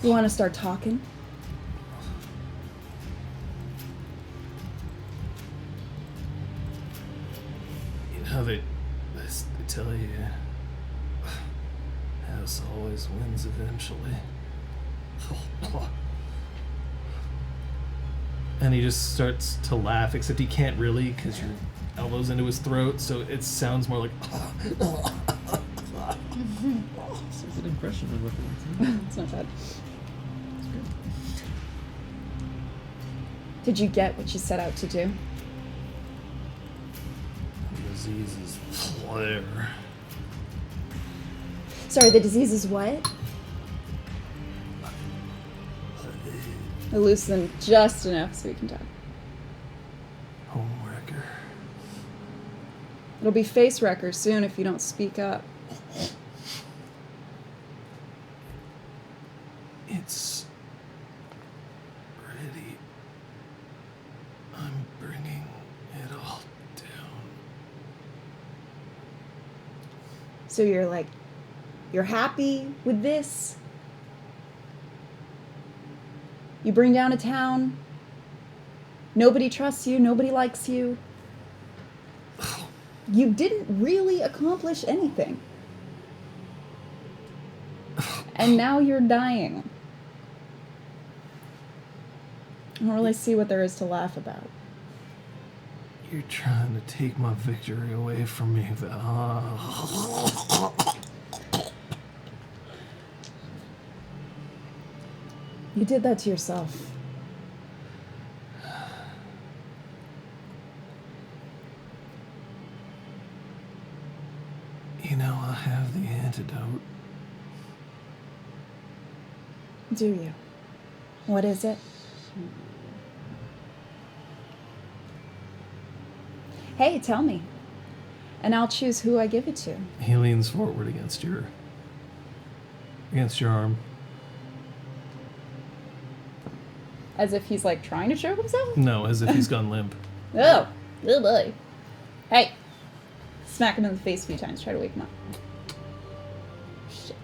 You want to start talking? you know they tell you house always wins eventually. And he just starts to laugh, except he can't really because your elbow's into his throat, so it sounds more like. It's a good impression of what it is. It's not bad. Did you get what you set out to do? Disease is flare. Sorry, the disease is what? I loosen just enough so we can talk. Homewrecker. It'll be face wrecker soon if you don't speak up. It's ready. I'm bringing it all down. So you're happy with this? You bring down a town. Nobody trusts you. Nobody likes you. You didn't really accomplish anything. And now you're dying. I don't really see what there is to laugh about. You're trying to take my victory away from me, Val. You did that to yourself. You know, I have the antidote. Do you? What is it? Hey, tell me. And I'll choose who I give it to. He leans forward against your arm. As if he's like trying to choke himself? No, as if he's gone limp. Oh, little boy. Hey. Smack him in the face a few times. Try to wake him up. Shit.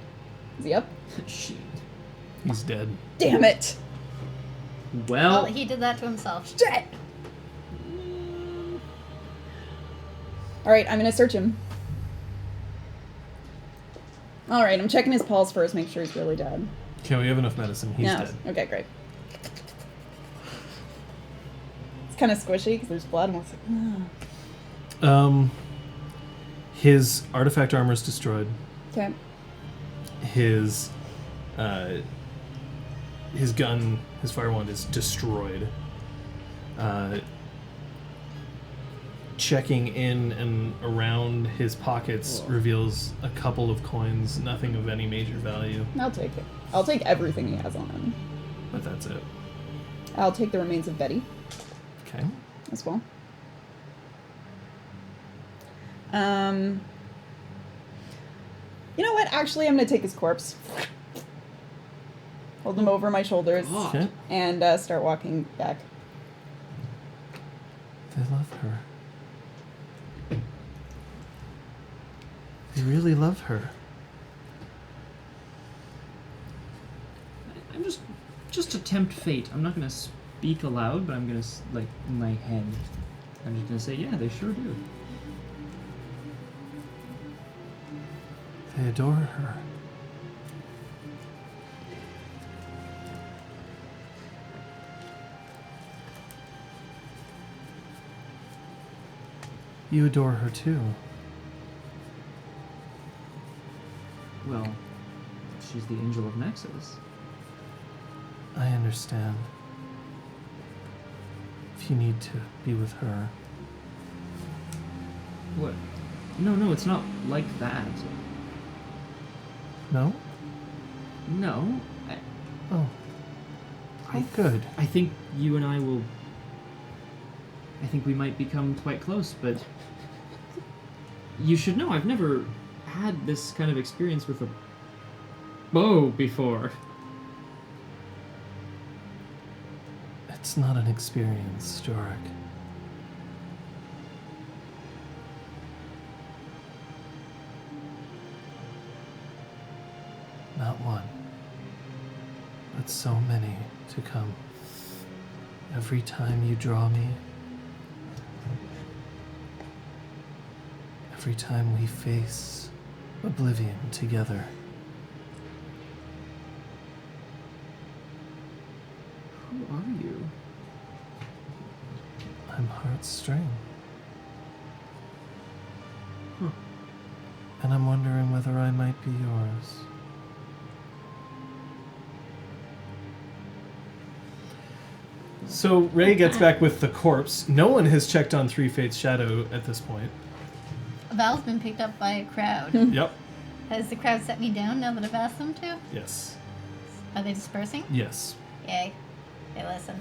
Is he up? Shit. He's dead. Damn it. Well, Well, he did that to himself. Shit. Alright, I'm gonna search him. Alright, I'm checking his pulse first, make sure he's really dead. Okay, we have enough medicine. He's dead. Okay, great. It's kind of squishy because there's blood and it's like, ugh. His artifact armor is destroyed. Okay. His gun, his fire wand is destroyed. Checking in and around his pockets reveals a couple of coins, nothing of any major value, I'll take it. I'll take everything he has on him. but that's it. I'll take the remains of Betty Okay. as well. You know what? Actually, I'm gonna take his corpse, hold him over my shoulders, God. Okay. and start walking back. They love her. They really love her. I'm just to tempt fate. I'm not gonna speak aloud, but I'm gonna like in my head. I'm just gonna say, yeah, they sure do. They adore her. You adore her too. Well, she's the angel of Nexus. I understand. If you need to be with her. What? No, it's not like that. No? No. Oh. Oh, good. I think you and I will... I think we might become quite close, but... You should know, I've never had this kind of experience with a bow before. It's not an experience, Jorek. Not one, but so many to come. Every time you draw me, every time we face oblivion together. Who are you? I'm Heartstring. Huh. And I'm wondering whether I might be yours. So Ray gets back with the corpse. No one has checked on Three Fates' shadow at this point. Val's been picked up by a crowd. Yep. Has the crowd set me down now that I've asked them to? Yes. Are they dispersing? Yes. Yay. Hey, listen.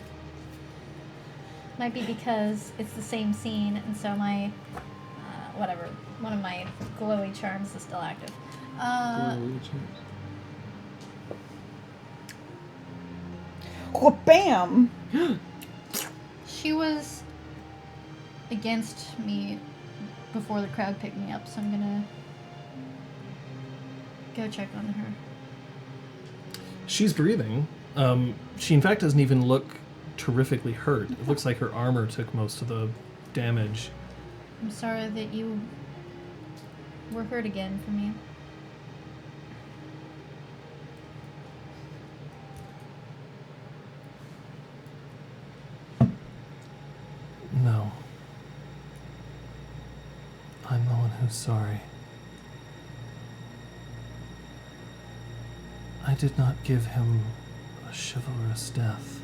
Might be because it's the same scene, and so my, whatever, one of my glowy charms is still active. Oh, bam! She was against me before the crowd picked me up, so I'm gonna go check on her. She's breathing. She in fact doesn't even look terrifically hurt. It looks like her armor took most of the damage. I'm sorry that you were hurt again for me. No. I'm the one who's sorry. I did not give him a chivalrous death.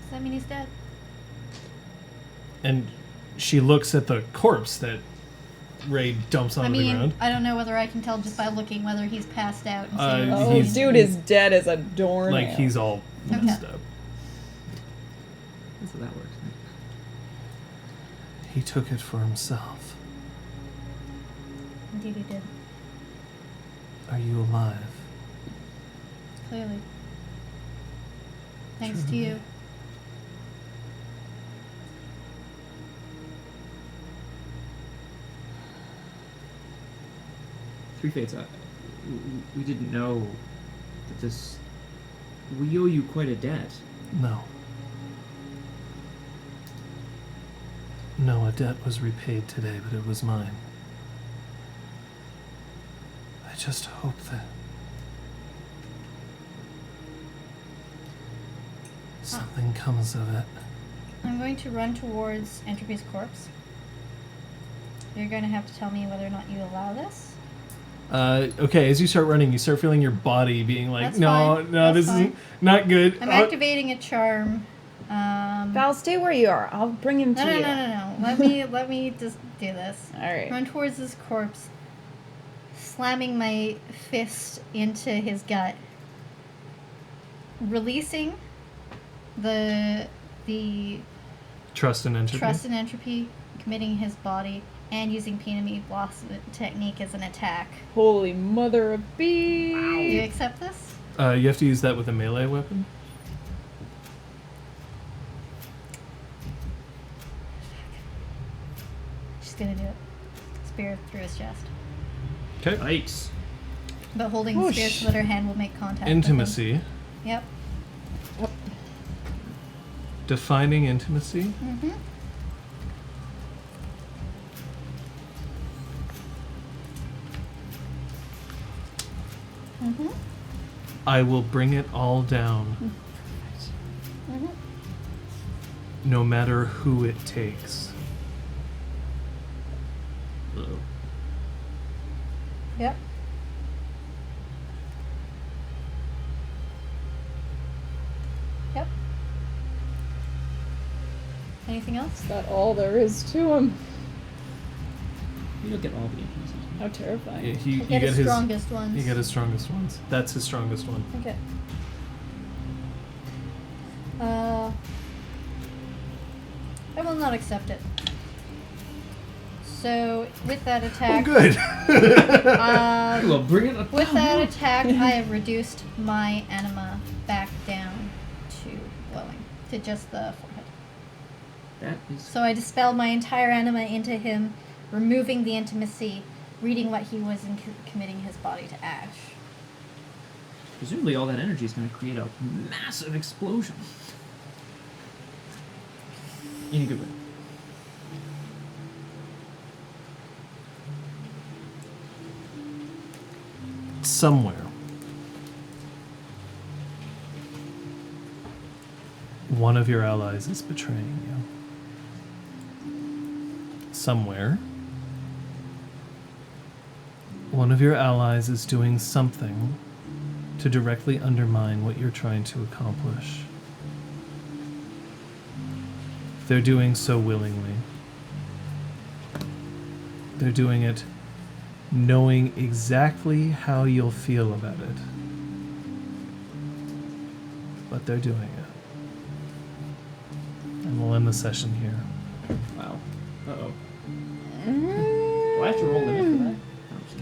Does that mean he's dead? And she looks at the corpse that Ray dumps onto the ground. I don't know whether I can tell just by looking whether he's passed out. And see Oh, He's- dude is dead as a doornail. Like he's all messed up. That's how that works. He took it for himself. Indeed he did. Are you alive? Clearly. Thanks to Truly. you. Three Fates, we didn't know that this... We owe you quite a debt. No. No, a debt was repaid today, but it was mine. I just hope that something comes of it. I'm going to run towards Entropy's corpse. You're going to have to tell me whether or not you allow this. Okay, as you start running, you start feeling your body being like, That's no, fine. no, That's this fine. isn't not good. I'm Oh, activating a charm. Val, stay where you are. I'll bring him to No. you. Let me just do this. All right. Run towards this corpse, slamming my fist into his gut, releasing the trust and entropy. trust and entropy, committing his body, and using Pinami Blossom technique as an attack. Holy mother of Do you B! accept this? You have to use that with a melee weapon. She's gonna do it. Spear through his chest. Okay. Yikes. But holding the spear so that her hand will make contact. Intimacy. With him. Yep. Defining intimacy. Mm-hmm. Mm-hmm. I will bring it all down. Mm-hmm. No matter who it takes. Uh-oh. Yep. Yep. Anything else? That's all there is to him. You don't get all the intimacies. How terrifying. Yeah, You get his strongest ones. You get his strongest ones. That's his strongest one. Okay. I will not accept it. So, with that attack... good. Well, bring it up. With that attack, I have reduced my anima back down to glowing, to just the forehead. That is. So I dispelled my entire anima into him, removing the intimacy, reading what he was and committing his body to ash. Presumably, all that energy is going to create a massive explosion. In a good way. Somewhere. One of your allies is betraying you. Somewhere. One of your allies is doing something to directly undermine what you're trying to accomplish. They're doing so willingly. They're doing it knowing exactly how you'll feel about it. But they're doing it. And we'll end the session here. Wow. Uh-oh. Do I have to roll limit for that? No, I'm just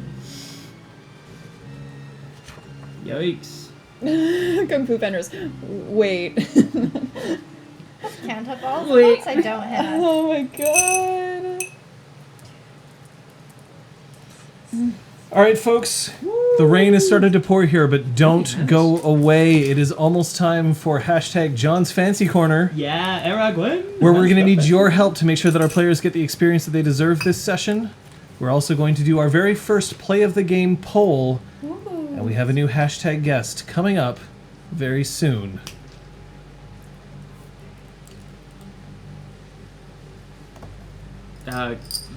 kidding. Yikes. Kung Fu Fenders. Wait. Count up all the Wait. votes I don't have. Oh my god. All right, folks. The rain has started to pour here, but don't go away. It is almost time for hashtag John's Fancy Corner, Yeah, Aragwen. where we're going to need your help to make sure that our players get the experience that they deserve this session. We're also going to do our very first play of the game poll, and we have a new hashtag guest coming up very soon.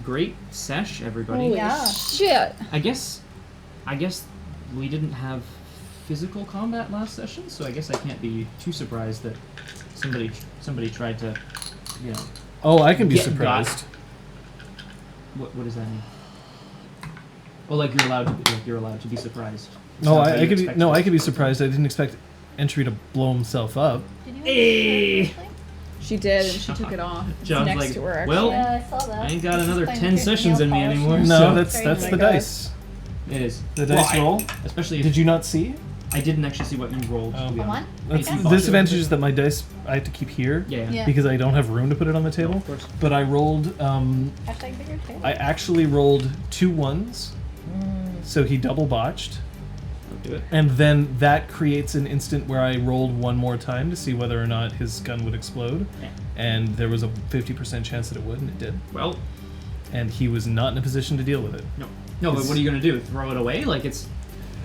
Great sesh, everybody. Holy Yeah. shit. I guess we didn't have physical combat last session, so I guess I can't be too surprised that somebody tried to, you know. Oh, I can be Get surprised. What does that mean? Well, like you're allowed to be surprised. No, Sounds like I you could be. expect No, it. I could be surprised. I didn't expect Entry to blow himself up. Did you Hey. She did, and she took it off. It's John's next like, to her, actually. well, Yeah, I saw that. I ain't got another Playing 10 with your sessions nail in me polish. anymore. No, so that's Oh the my God. dice. it is. The dice Well, roll. Especially if Did you not see? I didn't actually see what you rolled. Oh. To be A honest. one? That's Yeah. the disadvantage is that my dice I have to keep here Yeah. Yeah. because I don't have room to put it on the table. Of course. But I rolled. Hashtag bigger tail. I actually rolled 2 1s, so he double botched, Don't do it. and then that creates an instant where I rolled one more time to see whether or not his gun would explode, Yeah. and there was a 50% chance that it would, and it did. Well, And he was not in a position to deal with it. no, but what are you gonna do? Throw it away? Like it's.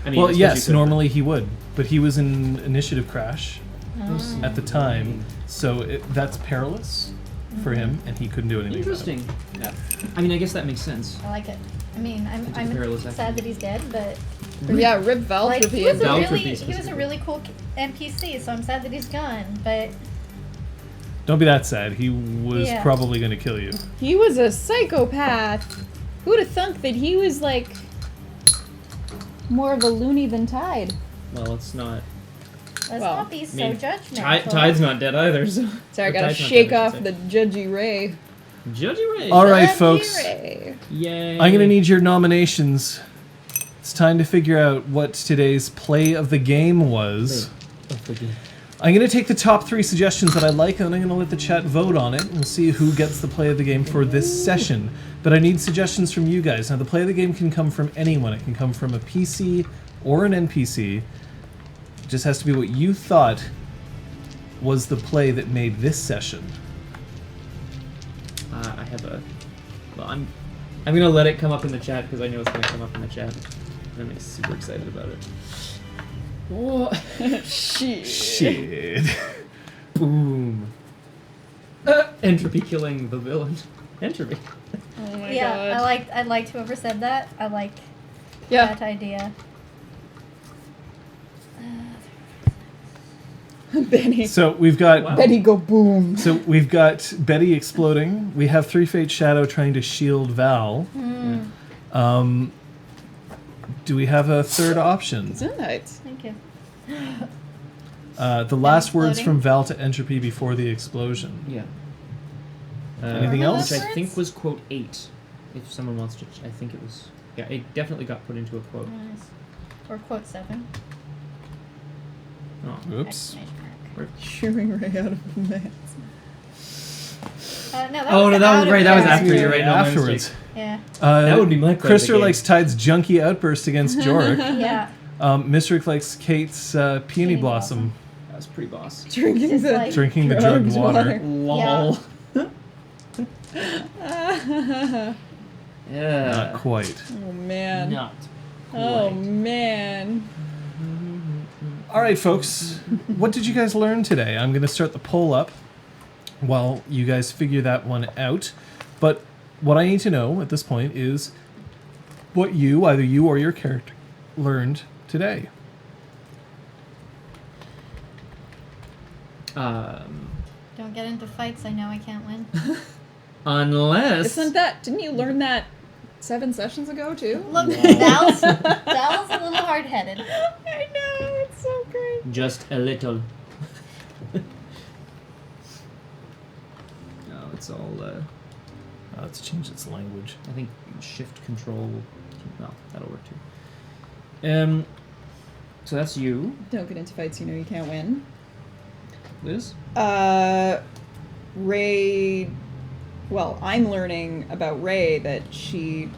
I mean, Well, I suppose yes, you could, normally he would, but he was in initiative crash Oh. at the time, so that's perilous for him, and he couldn't do but- anything. about it. Interesting. Yeah. I mean, I guess that makes sense. I like it. I mean, It's a I'm perilous sad action. that he's dead, but Yeah, rip like Valtropy he was and a Valtropy really he was a specifically. really cool NPC, so I'm sad that he's gone. But Don't be that sad. He was Yeah. probably going to kill you. He was a psychopath. Who'd have thunk that he was like more of a loony than Tide? Well, it's not. let's Well, not be so I mean, judgmental. Tide's not dead either, so. So I Or gotta Tide's not shake dead, I off should the say. judgy ray. Judgy Ray. All right, Judgy folks. Ray. Yay. I'm going to need your nominations. It's time to figure out what today's play of the game was. Of the game. I'm going to take the top 3 suggestions that I like, and I'm going to let the chat vote on it, and we'll see who gets the play of the game for this session. But I need suggestions from you guys. Now, the play of the game can come from anyone. It can come from a PC or an NPC. It just has to be what you thought was the play that made this session. I have a... Well, I'm going to let it come up in the chat, because I know it's going to come up in the chat. And I'm super excited about it. Oh. Shit. Boom. Entropy killing the villain. Entropy. Oh my Yeah, god. I liked whoever said that. I like Yeah. that idea. Benny. So we've got... Wow. Benny go boom. So we've got Betty exploding. We have Three Fate Shadow trying to shield Val. Do we have a third option? Tonight. Thank you. The last words exploding? from Val to Entropy before the explosion. Yeah. Anything else? Which I think was quote 8. If someone wants to... I think it was... Yeah, it definitely got put into a quote. Nice. Or quote 7. Oh. Oops. Exclamation mark. Shooting right out of the mask. No, that Oh, was no, that out was of right. That was character. after. You're right. No, my Afterwards. mistake. Yeah. That would be my play of the Krister game. likes Tide's junky outburst against Jorek. Yeah. Mysteric likes Kate's peony Peony blossom. That was pretty boss. Drinking Just the like- Drinking the drugged water. Lol. Yeah. Not quite. Oh man. Not Oh quite. man. All right, folks. What did you guys learn today? I'm going to start the poll up while you guys figure that one out. But what I need to know at this point is what either you or your character, learned today. Don't get into fights. I know I can't win. Unless... Didn't you learn that 7 sessions ago too? Look, Val's a little hard-headed. I know, it's so great. Just a little. No, it's all... Let's change its language. I think shift control... Well, that'll work too. So that's you, Don't get into fights you know you can't win. Liz? Ray... Well, I'm learning about Ray that she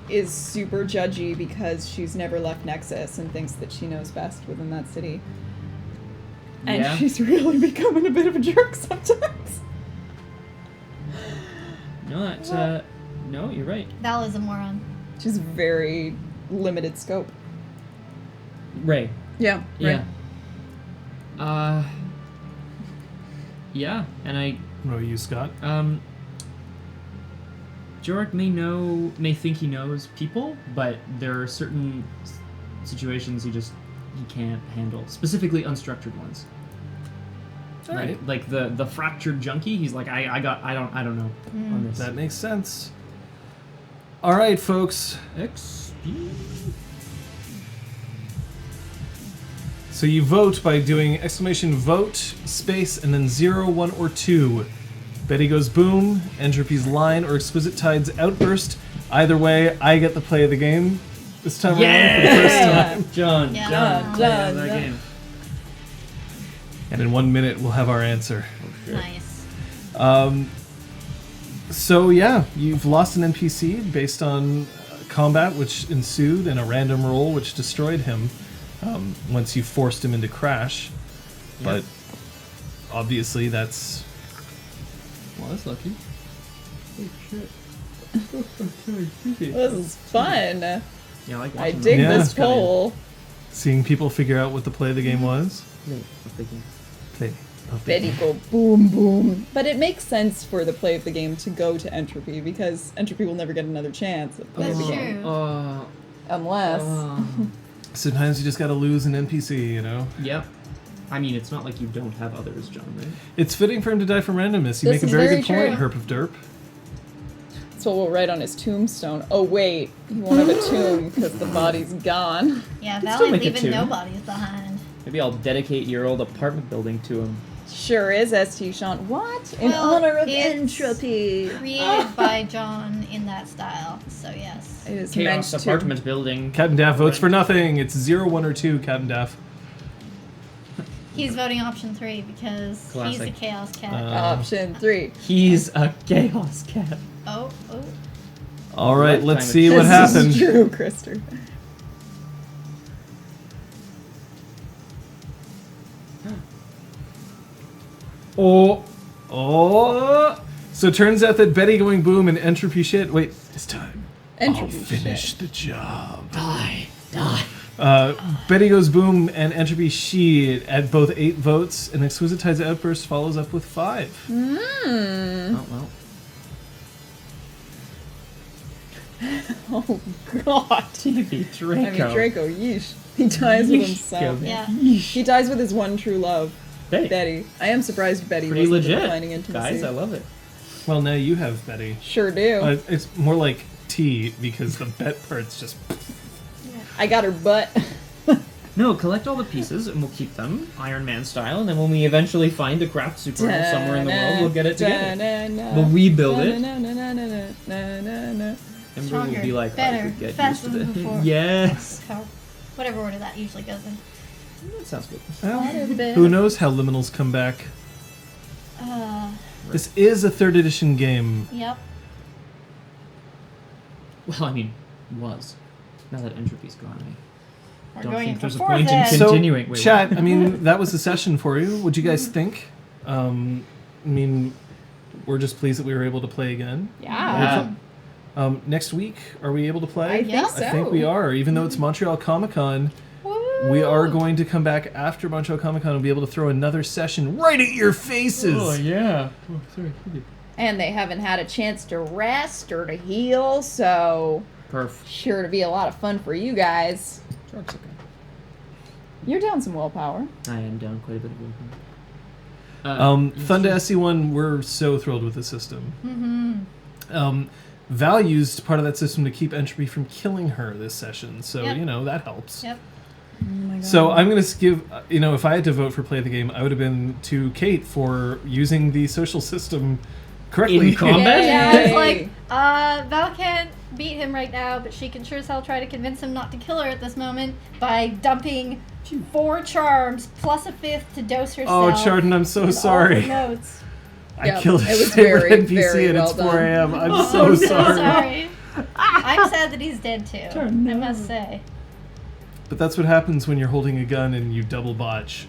is super judgy because she's never left Nexus and thinks that she knows best within that city. And Yeah. she's really becoming a bit of a jerk sometimes. No, that's... No, you're right. Val is a moron. She's very limited scope. Ray. Yeah. Yeah. Yeah, and I... What about you, Scott? Jorek may think he knows people, but there are certain situations he can't handle. Specifically unstructured ones. All right. Like the fractured junkie, he's like, I don't know on this. That makes sense. All right, folks. XP. So you vote by doing exclamation vote, space, and then 0, 1, or 2. Betty goes boom, Entropy's line, or Exquisite Tide's outburst. Either way, I get the play of the game this time around for the first time. John. Yeah. John. John, that John. game. And in 1 minute, we'll have our answer. Nice. So yeah, you've lost an NPC based on combat which ensued and a random roll which destroyed him once you forced him into Crash. But obviously that's... Well, that's lucky. Oh shit. This is fun. Yeah, I like I watching dig Yeah. this poll. seeing people figure out what the play of the game was. Play of the game. Play of the Betty game. go boom boom. But it makes sense for the play of the game to go to Entropy because Entropy will never get another chance at play of the That's game. true. Unless Sometimes you just gotta lose an NPC, you know? Yep. I mean, it's not like you don't have others, John, right? It's fitting for him to die from randomness. You This make a is very very good point, true. Herp of Derp. that's what we'll write on his tombstone. Oh wait, he won't have a tomb because the body's gone. Yeah, Can Val still ain't make it leaving too. no bodies behind. Maybe I'll dedicate your old apartment building to him. Sure is, ST Sean. What? In Well, honor of it's Entropy. Created by John in that style, so yes. It is Chaos meant apartment building. Captain Daff votes for nothing. It's 0, 1, or 2, Captain Daff. He's voting option 3 because he's a Classic. chaos cat. Option 3. He's a chaos cat. Oh. All right, Lifetime let's see what This happened. is true, Krister. Oh. So it turns out that Betty going boom and entropy shit. Wait, this time Entropy I'll finish shit. the job. Die. Betty goes boom and entropy shit at both 8 votes, and Exquisite Tide's outburst follows up with 5. Oh, well. Oh, God. TV Draco. I mean, Draco, yeesh. He dies with himself. Yeah. He dies with his one true love, Betty. Betty. I am surprised Betty Pretty wasn't legit. declining intimacy. Guys, I love it. Well, now you have Betty. Sure do. It's more like T because the bet part's just. I got her butt. No, collect all the pieces and we'll keep them Iron Man style, and then when we eventually find the craft supernova somewhere in the world, we'll get it together. We'll rebuild it. Ember will Stronger, be like, better, I could get faster used to than it. before. Yes. So, whatever order that usually goes in. That sounds good. Well, who knows how liminals come back? This is a 3rd edition game. Yep. Well, I mean, was. Now that entropy's gone, We're don't going think for there's a 4th point in then. continuing. Wait, Chat, what? I mean, that was the session for you. What'd you guys think? I mean, we're just pleased that we were able to play again. Yeah. Next week, are we able to play? I think so. I think we are. Even though it's Montreal Comic-Con, we are going to come back after Montreal Comic-Con and be able to throw another session right at your faces. Oh, yeah. Oh, sorry. And they haven't had a chance to rest or to heal, so Perf. sure to be a lot of fun for you guys. Drugs, okay. You're down some willpower. I am down quite a bit of willpower. Thunder SC1, we're so thrilled with the system. Val used part of that system to keep entropy from killing her this session, so Yep. that helps. Yep. Oh my God. So I'm going to give, if I had to vote for play of the game, I would have been to Kate for using the social system correctly. In combat? Yeah, it's Yay. like, Val can't beat him right now, but she can sure as hell try to convince him not to kill her at this moment by dumping 4 charms plus a 5th to dose herself. Oh, Chardon, I'm so with all sorry. her notes. I Yep, killed it his was favorite very, NPC very and well it's 4 done. a.m. I'm Oh, so no. sorry. Sorry. I'm sad that he's dead too, I must say. But that's what happens when you're holding a gun and you double botch.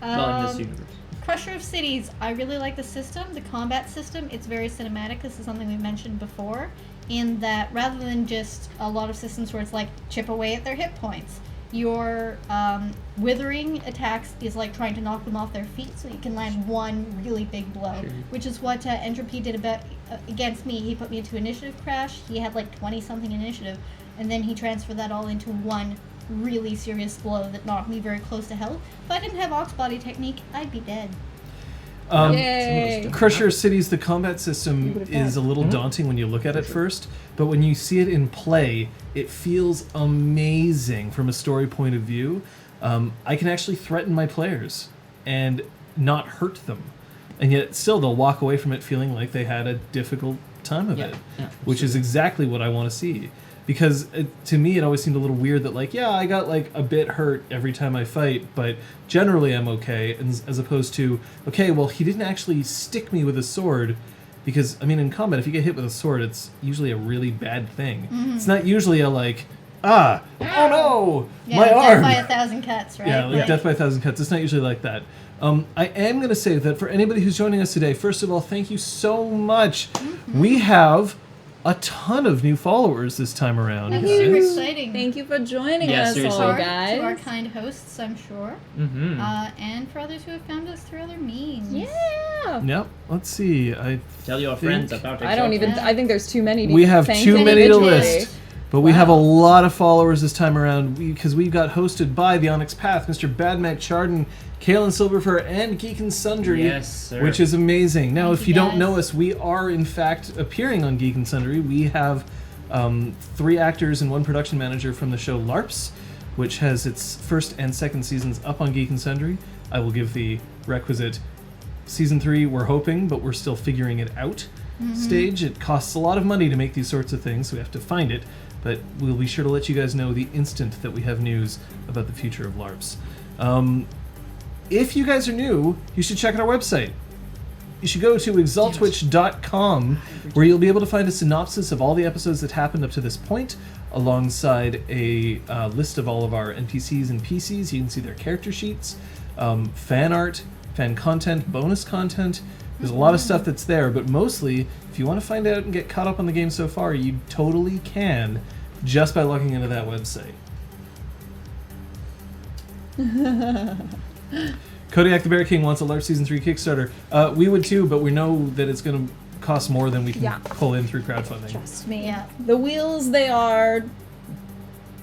Well, in this universe. Crusher of Cities, I really like the system, the combat system. It's very cinematic. This is something we mentioned before, in that rather than just a lot of systems where it's like chip away at their hit points, your withering attacks is like trying to knock them off their feet so you can land one really big blow, which is what Entropy did against me. He put me into initiative crash. He had like 20-something initiative, and then he transferred that all into one really serious blow that knocked me very close to hell. If I didn't have Ox Body technique, I'd be dead. Yay. Crusher Cities, the combat system would've is a little daunting when you look at it first, but when you see it in play, it feels amazing from a story point of view. I can actually threaten my players and not hurt them, and yet still they'll walk away from it feeling like they had a difficult time of Yeah, it, yeah, which is exactly what I want to see. Because to me, it always seemed a little weird that, like, yeah, I got, like, a bit hurt every time I fight, but generally I'm okay, and as opposed to, okay, well, he didn't actually stick me with a sword, because, I mean, in combat, if you get hit with a sword, it's usually a really bad thing. It's not usually a, like, oh no, Yeah, my death arm! by 1,000 cuts, right? Yeah, like death by 1,000 cuts. It's not usually like that. I am going to say that for anybody who's joining us today, first of all, thank you so much. We have a ton of new followers this time around. That's guys. super exciting. Thank you for joining Yeah, us, seriously. all To our guys. kind hosts, I'm sure. Mm-hmm. And for others who have found us through other means. Yeah. Yep. Let's see. Tell your friends about I don't even. I think there's too many. To We have thank too many to individually. list. But we have a lot of followers this time around because we got hosted by the Onyx Path, Mr. Badmac Chardon, Kalen Silverfur, and Geek and Sundry, Yes, sir. which is amazing. Now, Thank if you you don't guys. know us, we are in fact appearing on Geek and Sundry. We have 3 actors and 1 production manager from the show LARPs, which has its first and second seasons up on Geek and Sundry. I will give the requisite season 3, we're hoping, but we're still figuring it out stage. It costs a lot of money to make these sorts of things, so we have to find it. But we'll be sure to let you guys know the instant that we have news about the future of LARPs. if you guys are new, you should check out our website. You should go to ExalTwitch.com, where you'll be able to find a synopsis of all the episodes that happened up to this point, alongside a list of all of our NPCs and PCs. You can see their character sheets, fan art, fan content, bonus content. There's a lot of stuff that's there, but mostly, if you want to find out and get caught up on the game so far, you totally can just by logging into that website. Kodiak the Bear King wants a large Season 3 Kickstarter. We would too, but we know that it's going to cost more than we can pull in through crowdfunding. Trust me. Yeah. The wheels, they are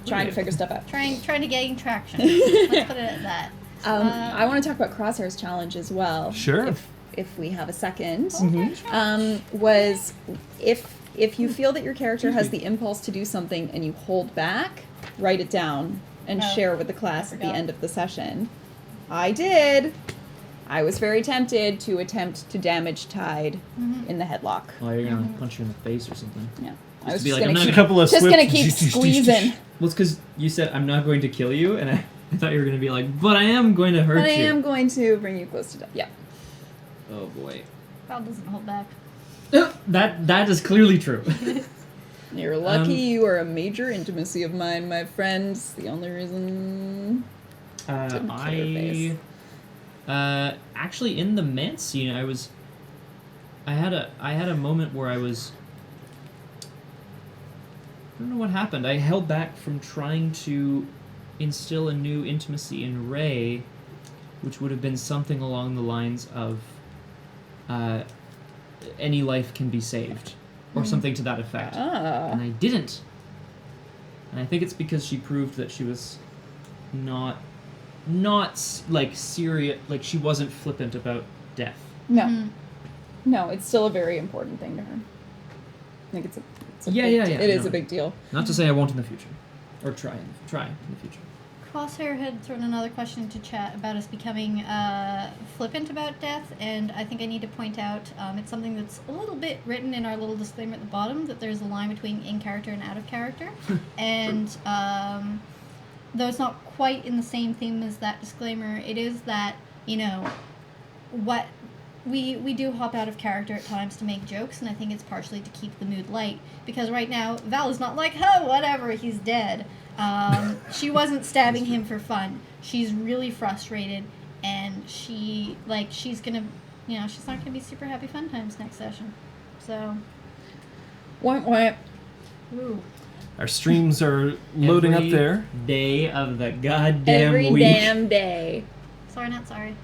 trying to figure stuff out. Trying to gain traction. Let's put it at that. I want to talk about Crosshair's challenge as well. Sure. If we have a second. Okay, Was if you feel that your character has the impulse to do something and you hold back, write it down and share with the class at the end of the session. I did. I was very tempted to attempt to damage Tide in the headlock. Oh, you're gonna punch her in the face or something. Yeah. I was be just like, I'm gonna not keep, a couple of just swift gonna keep squeezing. Well, it's because you said I'm not going to kill you, and I thought you were gonna be like, but I am going to hurt But I you. am going to bring you close to death. Yeah. Oh boy. Val doesn't hold back. That is clearly true. You're lucky you are a major intimacy of mine, my friend. It's the only reason. Didn't kill your face. Actually, in the manse scene, I had a moment where I don't know what happened. I held back from trying to instill a new intimacy in Ray, which would have been something along the lines of, any life can be saved, or something to that effect. And I didn't. And I think it's because she proved that she was not like serious, like she wasn't flippant about death. No. No, it's still a very important thing to her. I think it's a Yeah, big yeah, It is no. a big deal. Not to say I won't in the future, or try in the future. Crosshair had thrown another question into chat about us becoming flippant about death, and I think I need to point out it's something that's a little bit written in our little disclaimer at the bottom, that there's a line between in character and out of character. And though it's not quite in the same theme as that disclaimer, it is that, you know, what we do hop out of character at times to make jokes, and I think it's partially to keep the mood light, because right now Val is not like, oh, whatever, he's dead. She wasn't stabbing him for fun. She's really frustrated, and she's gonna, you know, she's not gonna be super happy fun times next session. So, What? ooh. Our streams are loading Every up there. day of the goddamn Every week. damn day. Sorry, not sorry.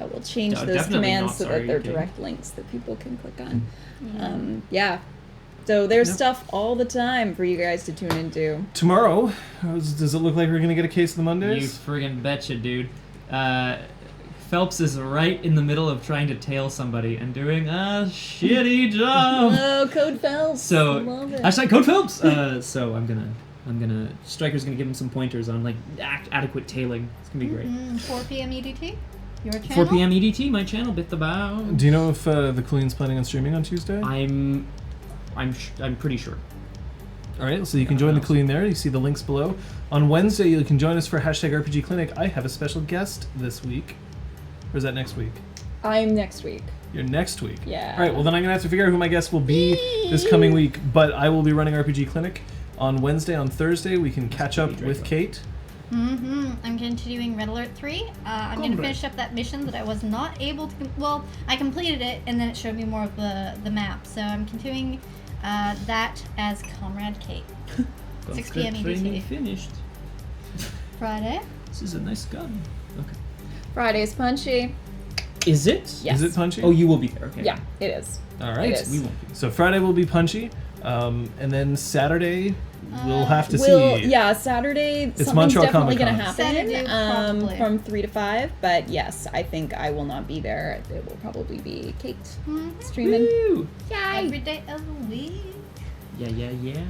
I will change No, those definitely commands not so sorry, that they're okay. direct links that people can click on. Yeah. Yeah. So there's Yep. stuff all the time for you guys to tune into. Tomorrow, does it look like we're going to get a case of the You Mondays? friggin' betcha, dude. Phelps is right in the middle of trying to tail somebody and doing a shitty job. Oh, Code Phelps. So Love it. hashtag Code Phelps. So I'm gonna Striker's gonna give him some pointers on like adequate tailing. It's gonna be great. 4 p.m. EDT? Your channel? 4 p.m. EDT, my channel, bit the bow. Do you know if the Queen's planning on streaming on Tuesday? I'm pretty sure. All right, so you can join the Queen there. You see the links below. On Wednesday, you can join us for hashtag RPG Clinic. I have a special guest this week. Or is that next week? I'm next week. You're next week. Yeah. All right, well then I'm going to have to figure out who my guest will be this coming week. But I will be running RPG Clinic on Wednesday. On Thursday, we can catch up with Kate. I'm continuing Red Alert 3. I'm going to finish up that mission that I was not able to... Well, I completed it, and then it showed me more of the map. So I'm continuing that as Comrade Kate. 6 p.m. Training EDT. finished. Friday. This is a nice gun. Okay. Friday's punchy. Is it? Yes. Is it punchy? Oh, you will be there. Okay. Yeah, it is. All right. It is. We won't be. So Friday will be punchy. And then Saturday, we'll have to Well, see. yeah, Saturday something's Montreal definitely Comic-Con. going to Saturday, happen probably. from 3 to 5. But yes, I think I will not be there. It will probably be Kate streaming. Woo! Every day of the week. Yeah.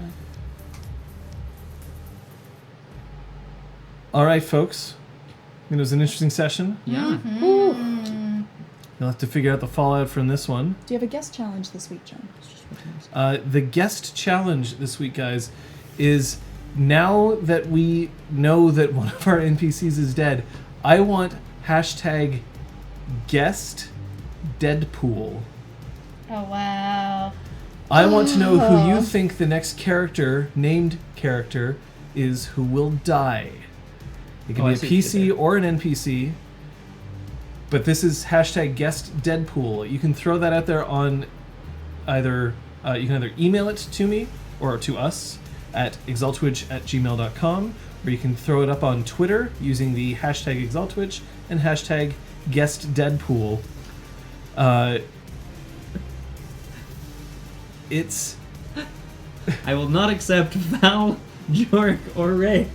All right, folks. It was an interesting session. Yeah. You'll have to figure out the fallout from this one. Do you have a guest challenge this week, John? The guest challenge this week, guys, is now that we know that one of our NPCs is dead, I want hashtag guest Deadpool. Oh wow. I want to know who you think the next named character is who will die. It can Oh, be I a see what you did PC or an NPC. But this is hashtag guest Deadpool. You can throw that out there on either, you can either email it to me or to us at ExalTwitch@gmail.com, or you can throw it up on Twitter using the hashtag ExalTwitch and hashtag guest Deadpool. It's... I will not accept Val, Jorek, or Ray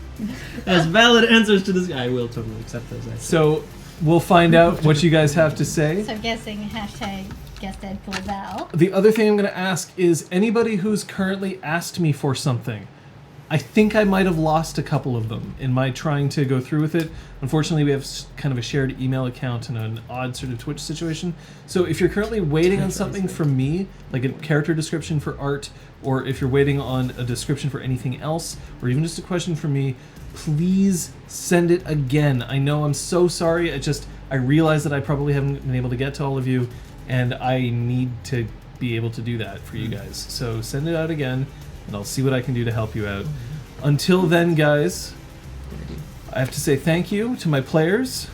as valid answers to this. I will totally accept those. Actually. So we'll find out what you guys have to say. So I'm guessing hashtag guess Deadpool Val. The other thing I'm going to ask is anybody who's currently asked me for something. I think I might have lost a couple of them in my trying to go through with it. Unfortunately, we have kind of a shared email account and an odd sort of Twitch situation. So if you're currently waiting on something from me, like a character description for art, or if you're waiting on a description for anything else, or even just a question from me, please send it again. I know I'm so sorry. I realize that I probably haven't been able to get to all of you, and I need to be able to do that for you guys. So send it out again, and I'll see what I can do to help you out. Until then, guys, I have to say thank you to my players.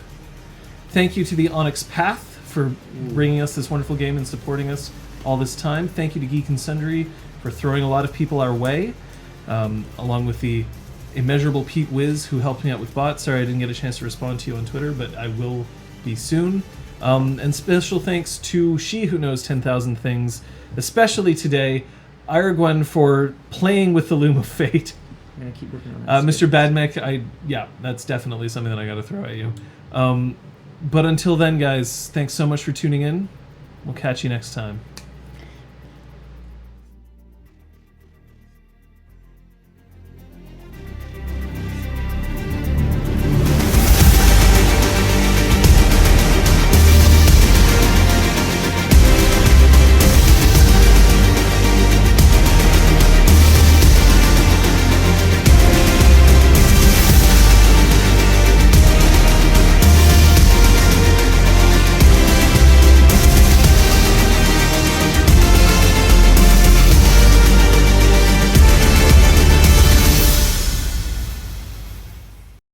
Thank you to the Onyx Path for bringing us this wonderful game and supporting us all this time. Thank you to Geek and Sundry for throwing a lot of people our way, along with the immeasurable Pete Wiz who helped me out with bots. Sorry I didn't get a chance to respond to you on Twitter, but I will be soon. And special thanks to She Who Knows 10,000 Things, especially today, Iragwen for playing with the Loom of Fate. I'm gonna keep working on that. Mr. Badmech, that's definitely something that I got to throw at you. But until then, guys, thanks so much for tuning in. We'll catch you next time.